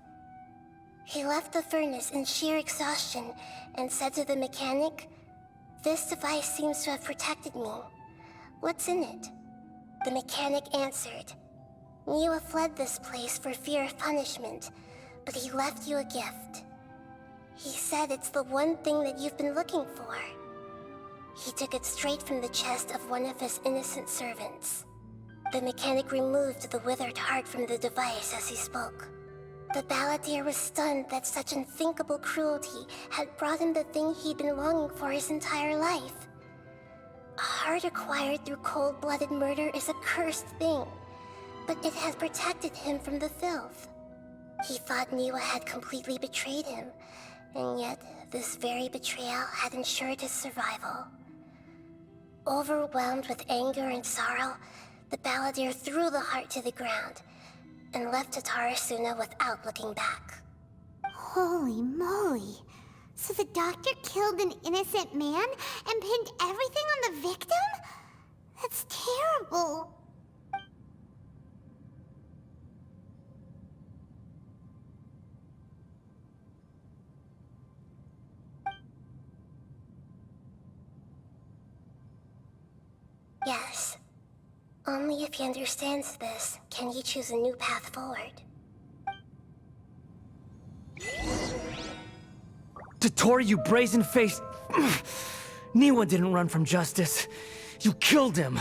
M: He left the furnace in sheer exhaustion and said to the mechanic, "This device seems to have protected me. What's in it?" The mechanic answered, "Niwa fled this place for fear of punishment, but he left you a gift. He said it's the one thing that you've been looking for." He took it straight from the chest of one of his innocent servants. The mechanic removed the withered heart from the device as he spoke. The balladeer was stunned that such unthinkable cruelty had brought him the thing he'd been longing for his entire life. A heart acquired through cold-blooded murder is a cursed thing, but it has protected him from the filth. He thought Niwa had completely betrayed him, and yet this very betrayal had ensured his survival. Overwhelmed with anger and sorrow, the balladeer threw the heart to the ground and left Tatarasuna without looking back.
A: Holy moly. So the doctor killed an innocent man and pinned everything on the victim? That's terrible.
M: Yes. Only if he understands this can he choose a new path forward.
L: Dottore, you brazen-faced... Niwa didn't run from justice. You killed him.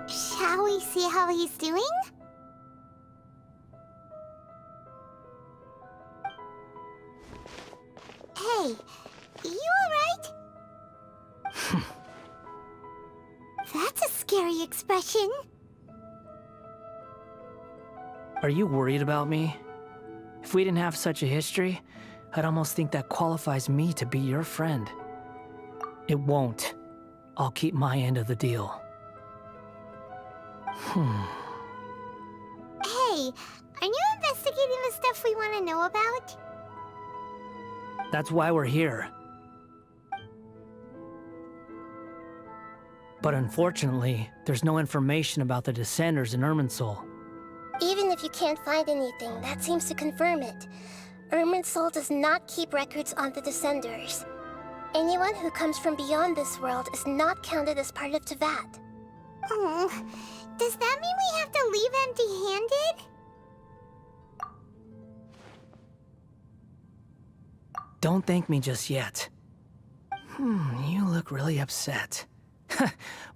A: Shall we see how he's doing? Hey, you alright? That's a scary scary expression.
L: Are you worried about me? If we didn't have such a history, I'd almost think that qualifies me to be your friend. It won't. I'll keep my end of the deal.
A: Hey, are you investigating the stuff we want to know about?
L: That's why we're here. But unfortunately, there's no information about the Descenders in Irminsul.
M: Even if you can't find anything, that seems to confirm it. Irminsul does not keep records on the Descenders. Anyone who comes from beyond this world is not counted as part of Teyvat.
A: Oh, does that mean we have to leave empty-handed?
L: Don't thank me just yet. You look really upset.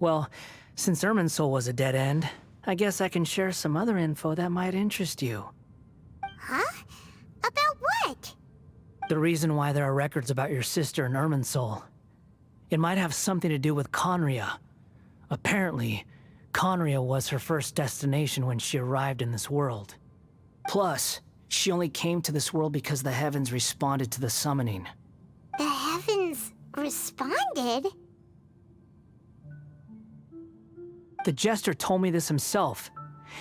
L: Well, since Irminsul was a dead end, I guess I can share some other info that might interest you.
A: Huh? About what?
L: The reason why there are records about your sister in Irminsul. It might have something to do with Khaenri'ah. Apparently, Khaenri'ah was her first destination when she arrived in this world. Plus, she only came to this world because the heavens responded to the summoning.
A: The heavens responded?
L: The Jester told me this himself.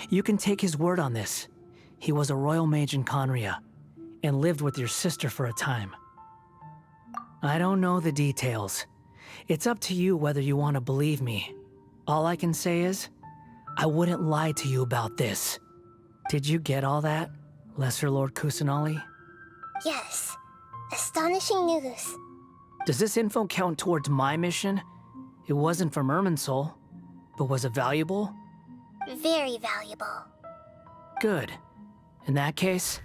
L: You can take his word on this. He was a royal mage in Khaenri'ah, and lived with your sister for a time. I don't know the details. It's up to you whether you want to believe me. All I can say is, I wouldn't lie to you about this. Did you get all that, Lesser Lord Kusanali?
M: Yes. Astonishing news.
L: Does this info count towards my mission? It wasn't from Irminsul, but was it valuable?
M: Very valuable.
L: Good. In that case,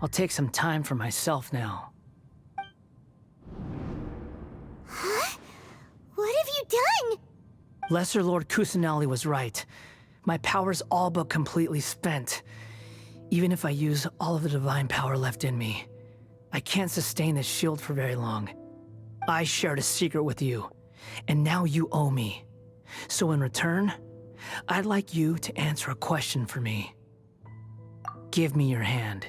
L: I'll take some time for myself now.
A: Huh? What have you done?
L: Lesser Lord Kusanali was right. My power's all but completely spent. Even if I use all of the divine power left in me, I can't sustain this shield for very long. I shared a secret with you, and now you owe me. So in return, I'd like you to answer a question for me. Give me your hand.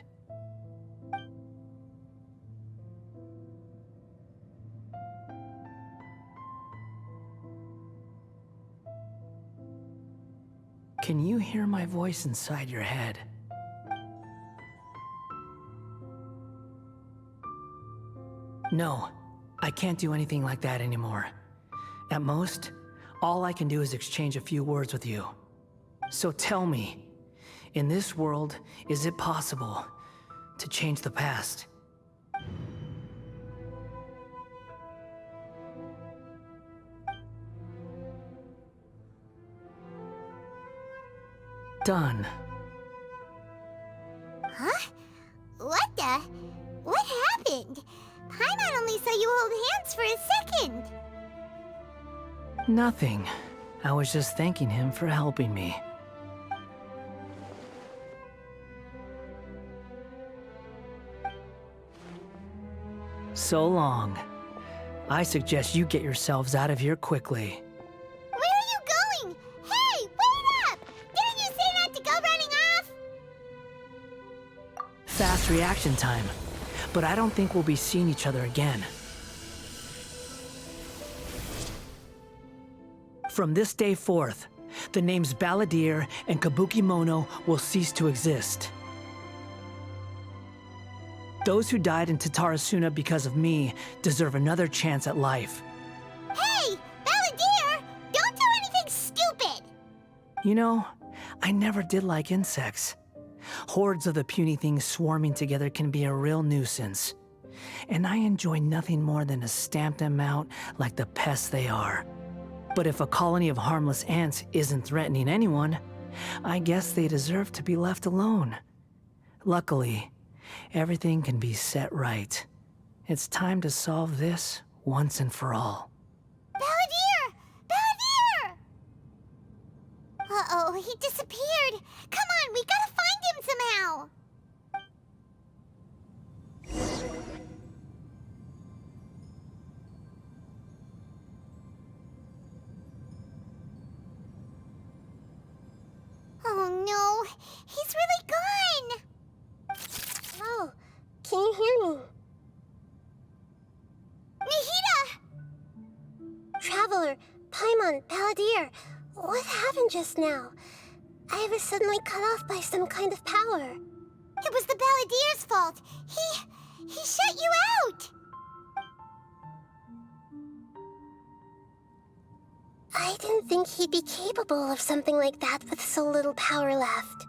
L: Can you hear my voice inside your head? No, I can't do anything like that anymore. At most, all I can do is exchange a few words with you. So tell me, in this world, is it possible to change the past? Done.
A: Huh? What the? What happened? Paimon only saw you hold hands for a second.
L: Nothing. I was just thanking him for helping me. So long. I suggest you get yourselves out of here quickly.
A: Where are you going? Hey, wait up! Didn't you say not to go running off?
L: Fast reaction time. But I don't think we'll be seeing each other again. From this day forth, the names Balladeer and Kabuki Mono will cease to exist. Those who died in Tatarasuna because of me deserve another chance at life.
A: Hey, Balladeer! Don't do anything stupid!
L: You know, I never did like insects. Hordes of the puny things swarming together can be a real nuisance. And I enjoy nothing more than to stamp them out like the pests they are. But if a colony of harmless ants isn't threatening anyone, I guess they deserve to be left alone. Luckily, everything can be set right. It's time to solve this once and for all.
A: Balladeer! Balladeer! Uh-oh, he disappeared. Come on, we gotta find him somehow. Oh no, he's really gone!
M: Oh, can you hear me?
A: Nahida!
M: Traveler, Paimon, Balladeer, what happened just now? I was suddenly cut off by some kind of power.
A: It was the Balladeer's fault. He shut you out!
M: I didn't think he'd be capable of something like that with so little power left.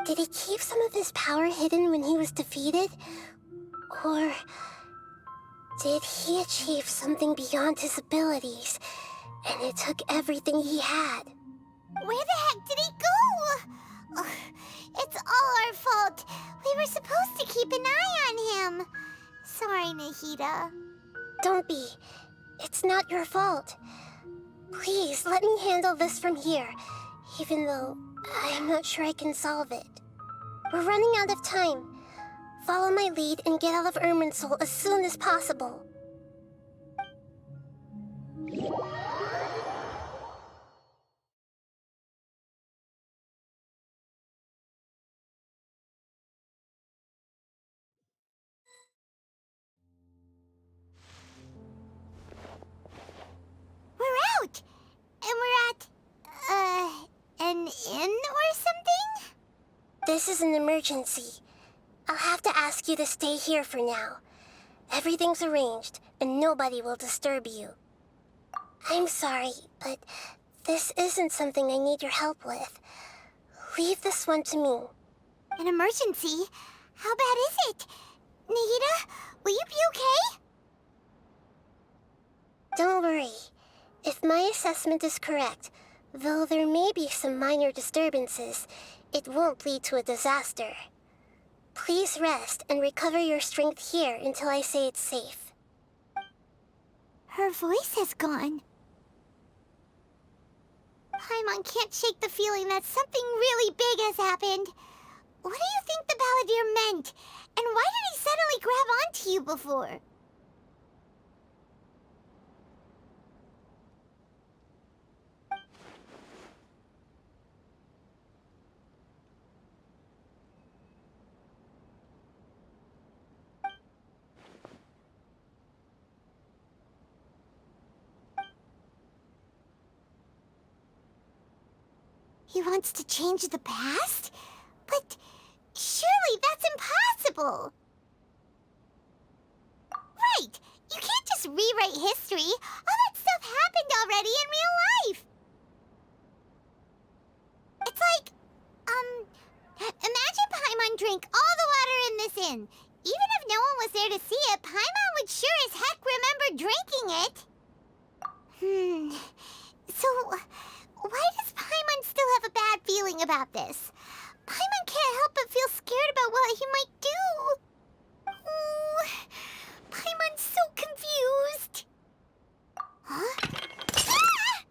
M: Did he keep some of his power hidden when he was defeated? Or did he achieve something beyond his abilities, and it took everything he had?
A: Where the heck did he go? Ugh, it's all our fault. We were supposed to keep an eye on him. Sorry, Nahida.
M: Don't be. It's not your fault. Please, let me handle this from here, even though I'm not sure I can solve it. We're running out of time. Follow my lead and get out of Irminsul as soon as possible.
A: We're out! And we're at, an inn or something?
M: This is an emergency. I'll have to ask you to stay here for now. Everything's arranged, and nobody will disturb you. I'm sorry, but this isn't something I need your help with. Leave this one to me.
A: An emergency? How bad is it? Nahida, will you be okay?
M: Don't worry. If my assessment is correct, though there may be some minor disturbances, it won't lead to a disaster. Please rest and recover your strength here until I say it's safe.
A: Her voice has gone. Paimon can't shake the feeling that something really big has happened. What do you think the Balladeer meant? And why did he suddenly grab onto you before? He wants to change the past? But surely that's impossible! Right! You can't just rewrite history! All that stuff happened already in real life! It's like, imagine Paimon drank all the water in this inn. Even if no one was there to see it, Paimon would sure as heck remember drinking it. So, why does Paimon still have a bad feeling about this? Paimon can't help but feel scared about what he might do. Ooh, Paimon's so confused. Huh? Ah!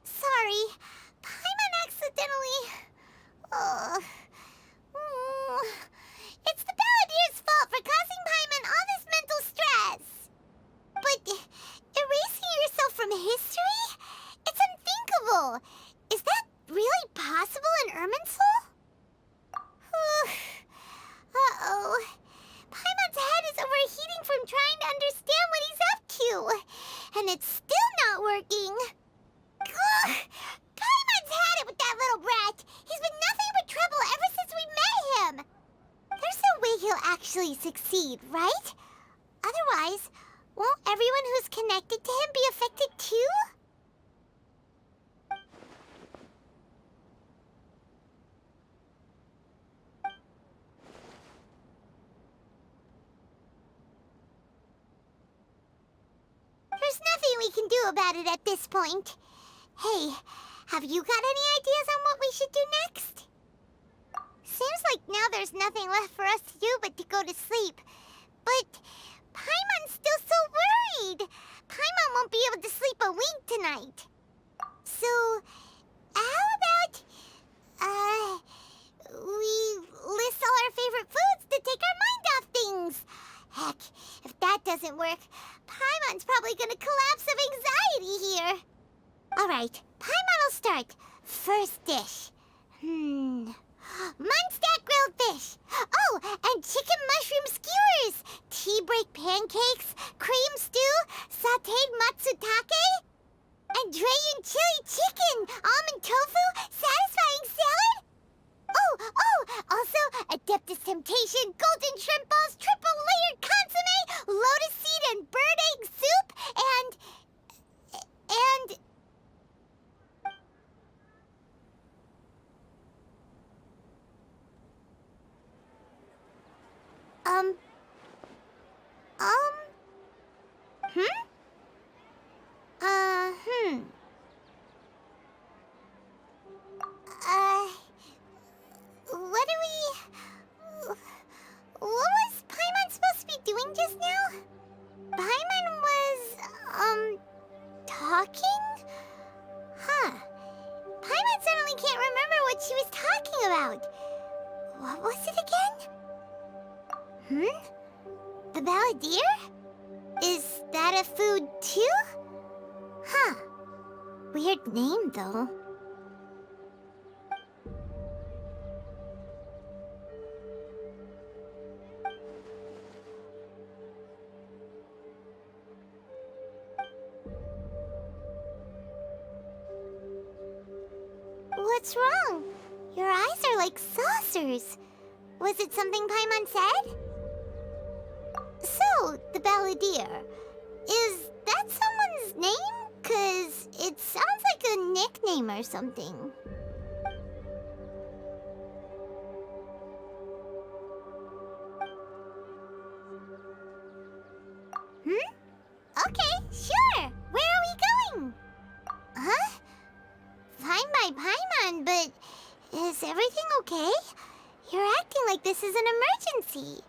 A: Sorry, Paimon accidentally... It's the Balladeer's fault for causing Paimon all this mental stress. But erasing yourself from history? It's unthinkable! Is that really possible in Irminsul? Uh-oh. Paimon's head is overheating from trying to understand what he's up to. And it's still not working. Ugh! Paimon's had it with that little brat. He's been nothing but trouble ever since we met him. There's no way he'll actually succeed, right? Otherwise, won't everyone who's connected to him be affected too? There's nothing we can do about it at this point. Hey, have you got any ideas on what we should do next? Seems like now there's nothing left for us to do but to go to sleep. But Paimon's still so worried. Paimon won't be able to sleep a wink tonight. So, how about, we list all our favorite foods to take our mind off things? Heck, if that doesn't work, Paimon's probably gonna collapse of anxiety here. Alright, Paimon will start. First dish. Munstack grilled fish. Oh, and chicken mushroom skewers. Tea break pancakes. Cream stew. Sauteed matsutake. And Drayan chili chicken. Almond tofu. Satisfying salad. Also, Adeptus Temptation, golden shrimp balls, triple layered consomme, lotus seed and bird egg soup, and... What was Paimon supposed to be doing just now? Paimon was, talking? Huh. Paimon suddenly can't remember what she was talking about. What was it again? The Balladeer? Is that a food too? Huh. Weird name, though. What's wrong? Your eyes are like saucers. Was it something Paimon said? So, the Balladeer. Is that someone's name? 'Cause it sounds like a nickname or something. Okay, sure. Where are we going? Huh? Fine by Paimon, but is everything okay? You're acting like this is an emergency.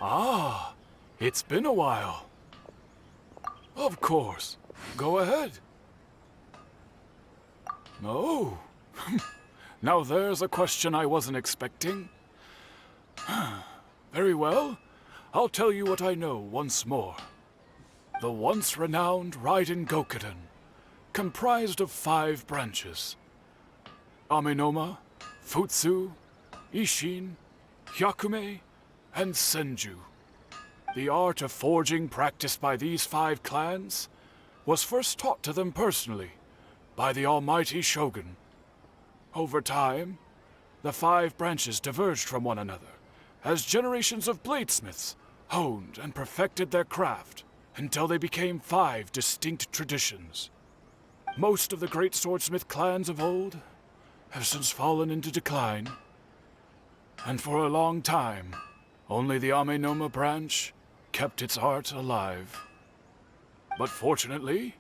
D: Ah, it's been a while. Of course. Go ahead. Oh. Now there's a question I wasn't expecting. Very well. I'll tell you what I know once more. The once renowned Raiden Gokuden, comprised of 5 branches. Amenoma, Futsu, Ishin, Hyakume, and Senju. The art of forging practiced by these 5 clans was first taught to them personally by the almighty Shogun. Over time, the 5 branches diverged from one another as generations of bladesmiths honed and perfected their craft until they became 5 distinct traditions. Most of the great swordsmith clans of old have since fallen into decline, and for a long time, only the Amenoma branch kept its art alive. But fortunately,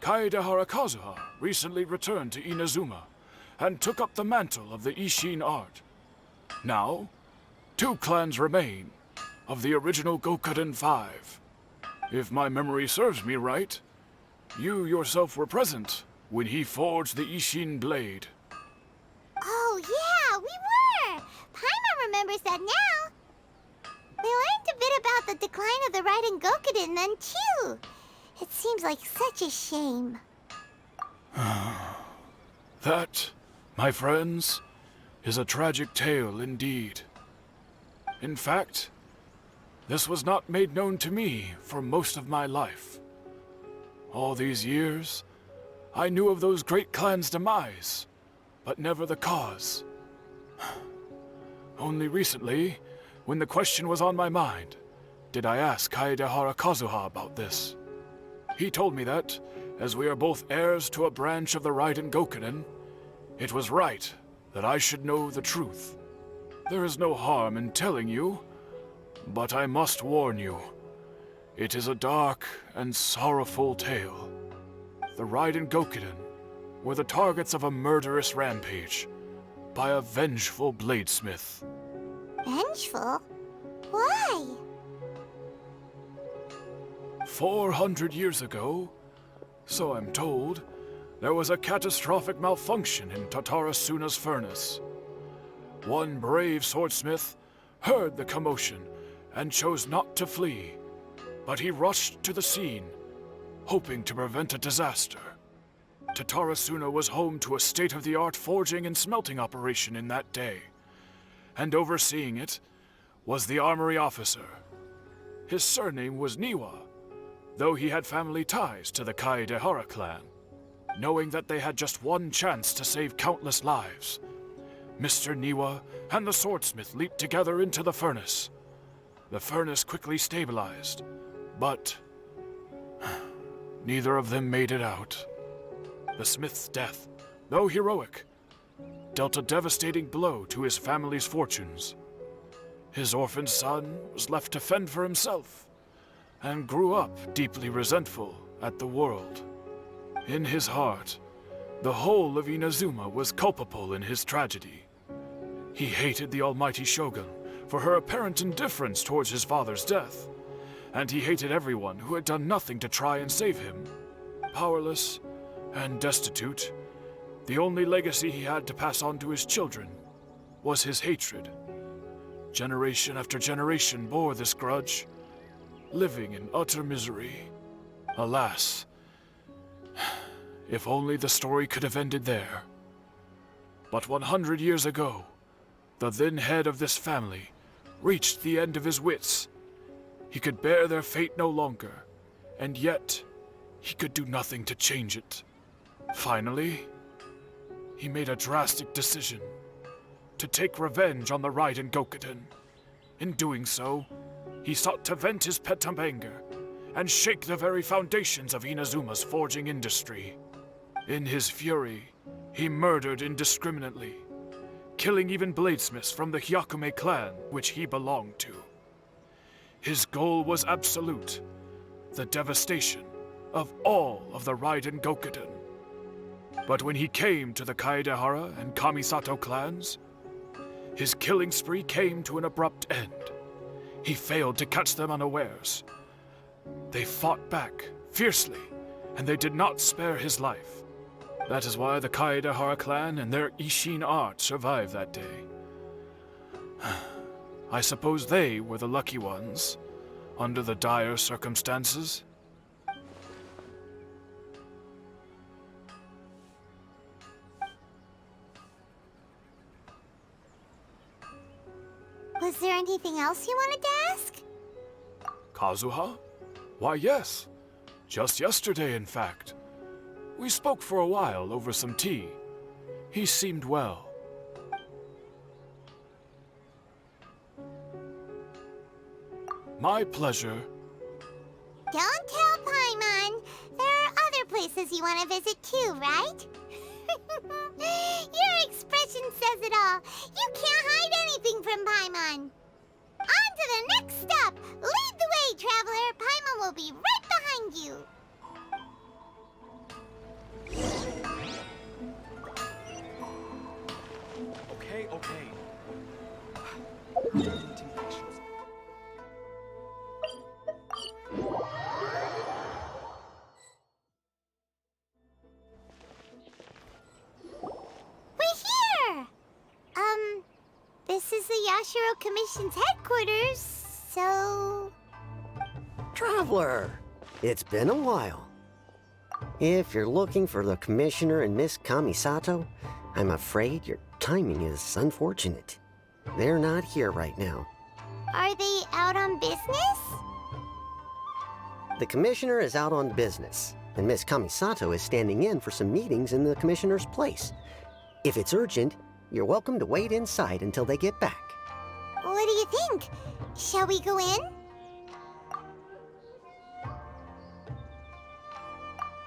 D: Kaedehara Kazuha recently returned to Inazuma and took up the mantle of the Ishin art. Now, 2 clans remain of the original Gokuden 5. If my memory serves me right, you yourself were present when he forged the Ishin blade.
A: Oh yeah, we were! Paimon remembers that now. We learned a bit about the decline of the Raiden Gokuden then, too. It seems like such a shame.
D: That, my friends, is a tragic tale indeed. In fact, this was not made known to me for most of my life. All these years, I knew of those great clans' demise, but never the cause. Only recently, when the question was on my mind, did I ask Kaedehara Kazuha about this. He told me that, As we are both heirs to a branch of the Raiden Gokunin, it was right that I should know the truth. There is no harm in telling you, but I must warn you. It is a dark and sorrowful tale. The Raiden Gokunin were the targets of a murderous rampage by a vengeful bladesmith.
A: Vengeful? Why?
D: 400 years ago, so I'm told, there was a catastrophic malfunction in Tatara Suna's furnace. One brave swordsmith heard the commotion and chose not to flee, but he rushed to the scene, hoping to prevent a disaster. Tatara Suna was home to a state-of-the-art forging and smelting operation in that day, and overseeing it was the armory officer. His surname was Niwa, though he had family ties to the Kaedehara clan. Knowing that they had just one chance to save countless lives, Mr. Niwa and the swordsmith leaped together into the furnace. The furnace quickly stabilized, but neither of them made it out. The smith's death, though heroic, dealt a devastating blow to his family's fortunes. His orphaned son was left to fend for himself, and grew up deeply resentful at the world. In his heart, the whole of Inazuma was culpable in his tragedy. He hated the almighty Shogun for her apparent indifference towards his father's death, and he hated everyone who had done nothing to try and save him. Powerless and destitute, the only legacy he had to pass on to his children was his hatred. Generation after generation bore this grudge, living in utter misery. Alas, if only the story could have ended there. But 100 years ago, the then head of this family reached the end of his wits. He could bear their fate no longer, and yet he could do nothing to change it. Finally, he made a drastic decision to take revenge on the Raiden Gokunin. In doing so, he sought to vent his pent up anger and shake the very foundations of Inazuma's forging industry. In his fury, he murdered indiscriminately, killing even bladesmiths from the Hyakume clan which he belonged to. His goal was absolute, the devastation of all of the Raiden Gokunin. But when he came to the Kaedehara and Kamisato clans, his killing spree came to an abrupt end. He failed to catch them unawares. They fought back fiercely, and they did not spare his life. That is why the Kaedehara clan and their Ishin art survived that day. I suppose they were the lucky ones, under the dire circumstances.
A: Was there anything else you wanted to ask?
D: Kazuha? Why, yes. Just yesterday, in fact. We spoke for a while over some tea. He seemed well. My pleasure.
A: Don't tell Paimon. There are other places you want to visit too, right? Your expression says it all. You can't hide anything from Paimon. On to the next stop. Lead the way, traveler. Paimon will be right behind you.
J: Okay.
A: We're here! This is the Yashiro Commission's headquarters, so...
Q: Traveler, it's been a while. If you're looking for the Commissioner and Miss Kamisato, I'm afraid your timing is unfortunate. They're not here right now.
A: Are they out on business?
Q: The Commissioner is out on business, and Miss Kamisato is standing in for some meetings in the Commissioner's place. If it's urgent, you're welcome to wait inside until they get back.
A: What do you think? Shall we go in?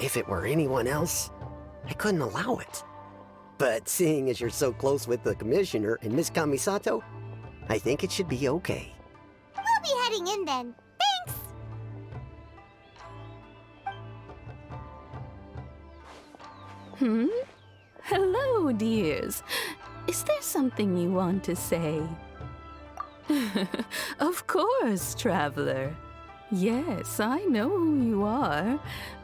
Q: If it were anyone else, I couldn't allow it. But seeing as you're so close with the Commissioner and Miss Kamisato, I think it should be okay.
A: We'll be heading in then. Thanks!
R: Hello, dears. Is there something you want to say? Of course, traveler. Yes, I know who you are.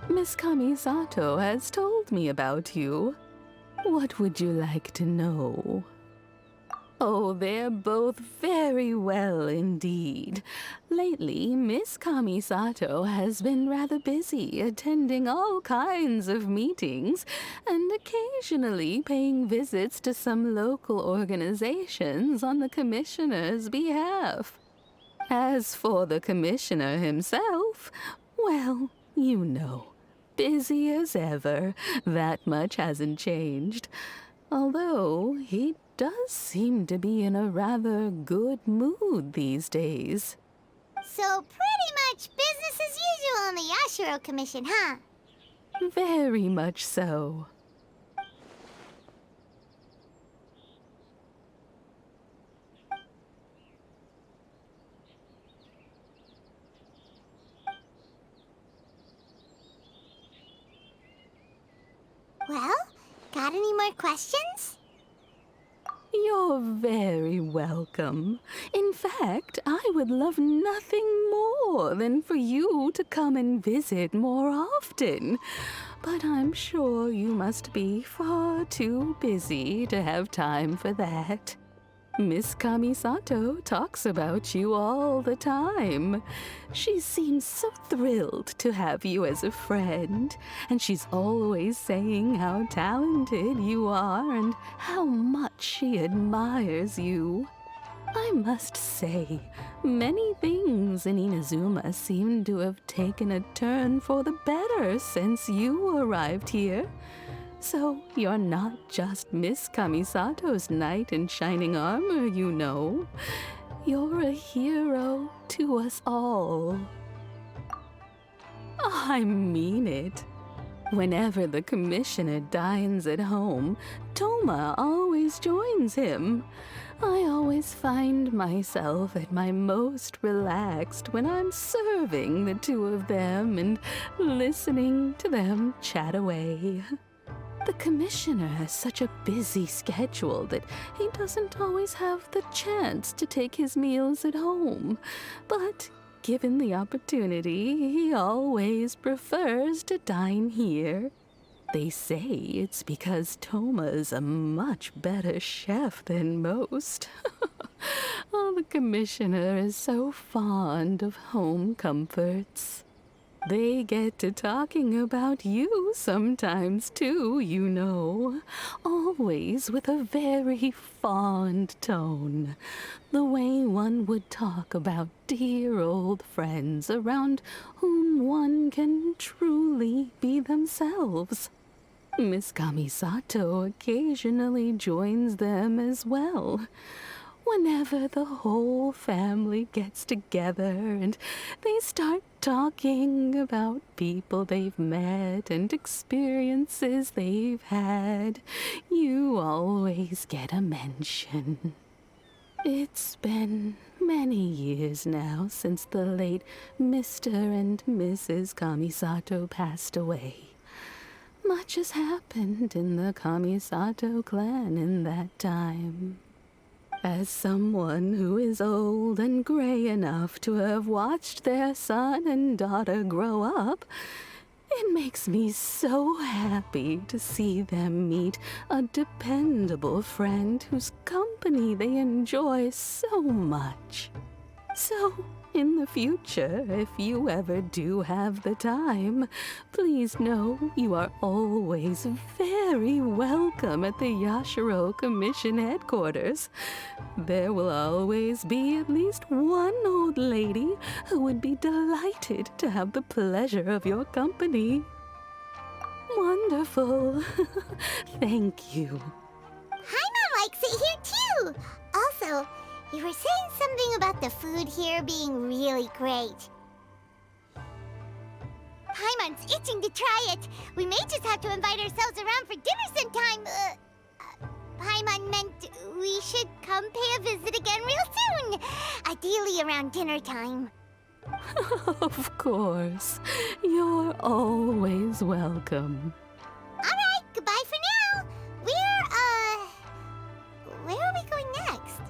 R: Miss Kamisato has told me about you. What would you like to know? Oh, they're both very well indeed. Lately, Miss Kamisato has been rather busy attending all kinds of meetings and occasionally paying visits to some local organizations on the Commissioner's behalf. As for the Commissioner himself, well, you know, busy as ever. That much hasn't changed. Although he does seem to be in a rather good mood these days.
A: So pretty much business as usual on the Yashiro Commission, huh?
R: Very much so.
A: Well, got any more questions?
R: You're very welcome. In fact, I would love nothing more than for you to come and visit more often. But I'm sure you must be far too busy to have time for that. Miss Kamisato talks about you all the time. She seems so thrilled to have you as a friend, and she's always saying how talented you are and how much she admires you. I must say, many things in Inazuma seem to have taken a turn for the better since you arrived here. So you're not just Miss Kamisato's knight in shining armor, you know. You're a hero to us all. I mean it. Whenever the Commissioner dines at home, Toma always joins him. I always find myself at my most relaxed when I'm serving the two of them and listening to them chat away. The Commissioner has such a busy schedule that he doesn't always have the chance to take his meals at home. But given the opportunity, he always prefers to dine here. They say it's because Toma's a much better chef than most. Oh, the Commissioner is so fond of home comforts. They get to talking about you sometimes, too, you know. Always with a very fond tone. The way one would talk about dear old friends around whom one can truly be themselves. Miss Kamisato occasionally joins them as well. Whenever the whole family gets together and they start talking about people they've met and experiences they've had, you always get a mention. It's been many years now since the late Mr. and Mrs. Kamisato passed away. Much has happened in the Kamisato clan in that time. As someone who is old and gray enough to have watched their son and daughter grow up, it makes me so happy to see them meet a dependable friend whose company they enjoy so much. So, in the future, if you ever do have the time, please know you are always very welcome at the Yashiro Commission headquarters. There will always be at least one old lady who would be delighted to have the pleasure of your company. Wonderful. Thank you.
A: Paimon likes it here too. Also, you were saying something about the food here being really great. Paimon everyone's itching to try it. We may just have to invite ourselves around for dinner sometime. Paimon meant we should come pay a visit again real soon. Ideally around dinner time.
R: Of course. You're always welcome.
A: Alright, goodbye for now. Where are we going next?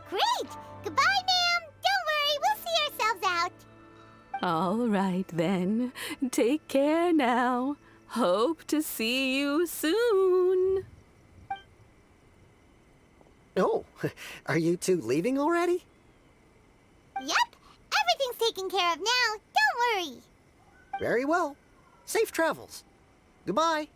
A: Great! Goodbye, ma'am! Don't worry, we'll see ourselves out.
R: All right, then. Take care now. Hope to see you soon.
Q: Oh, are you two leaving already?
A: Yep, everything's taken care of now. Don't worry.
Q: Very well. Safe travels. Goodbye.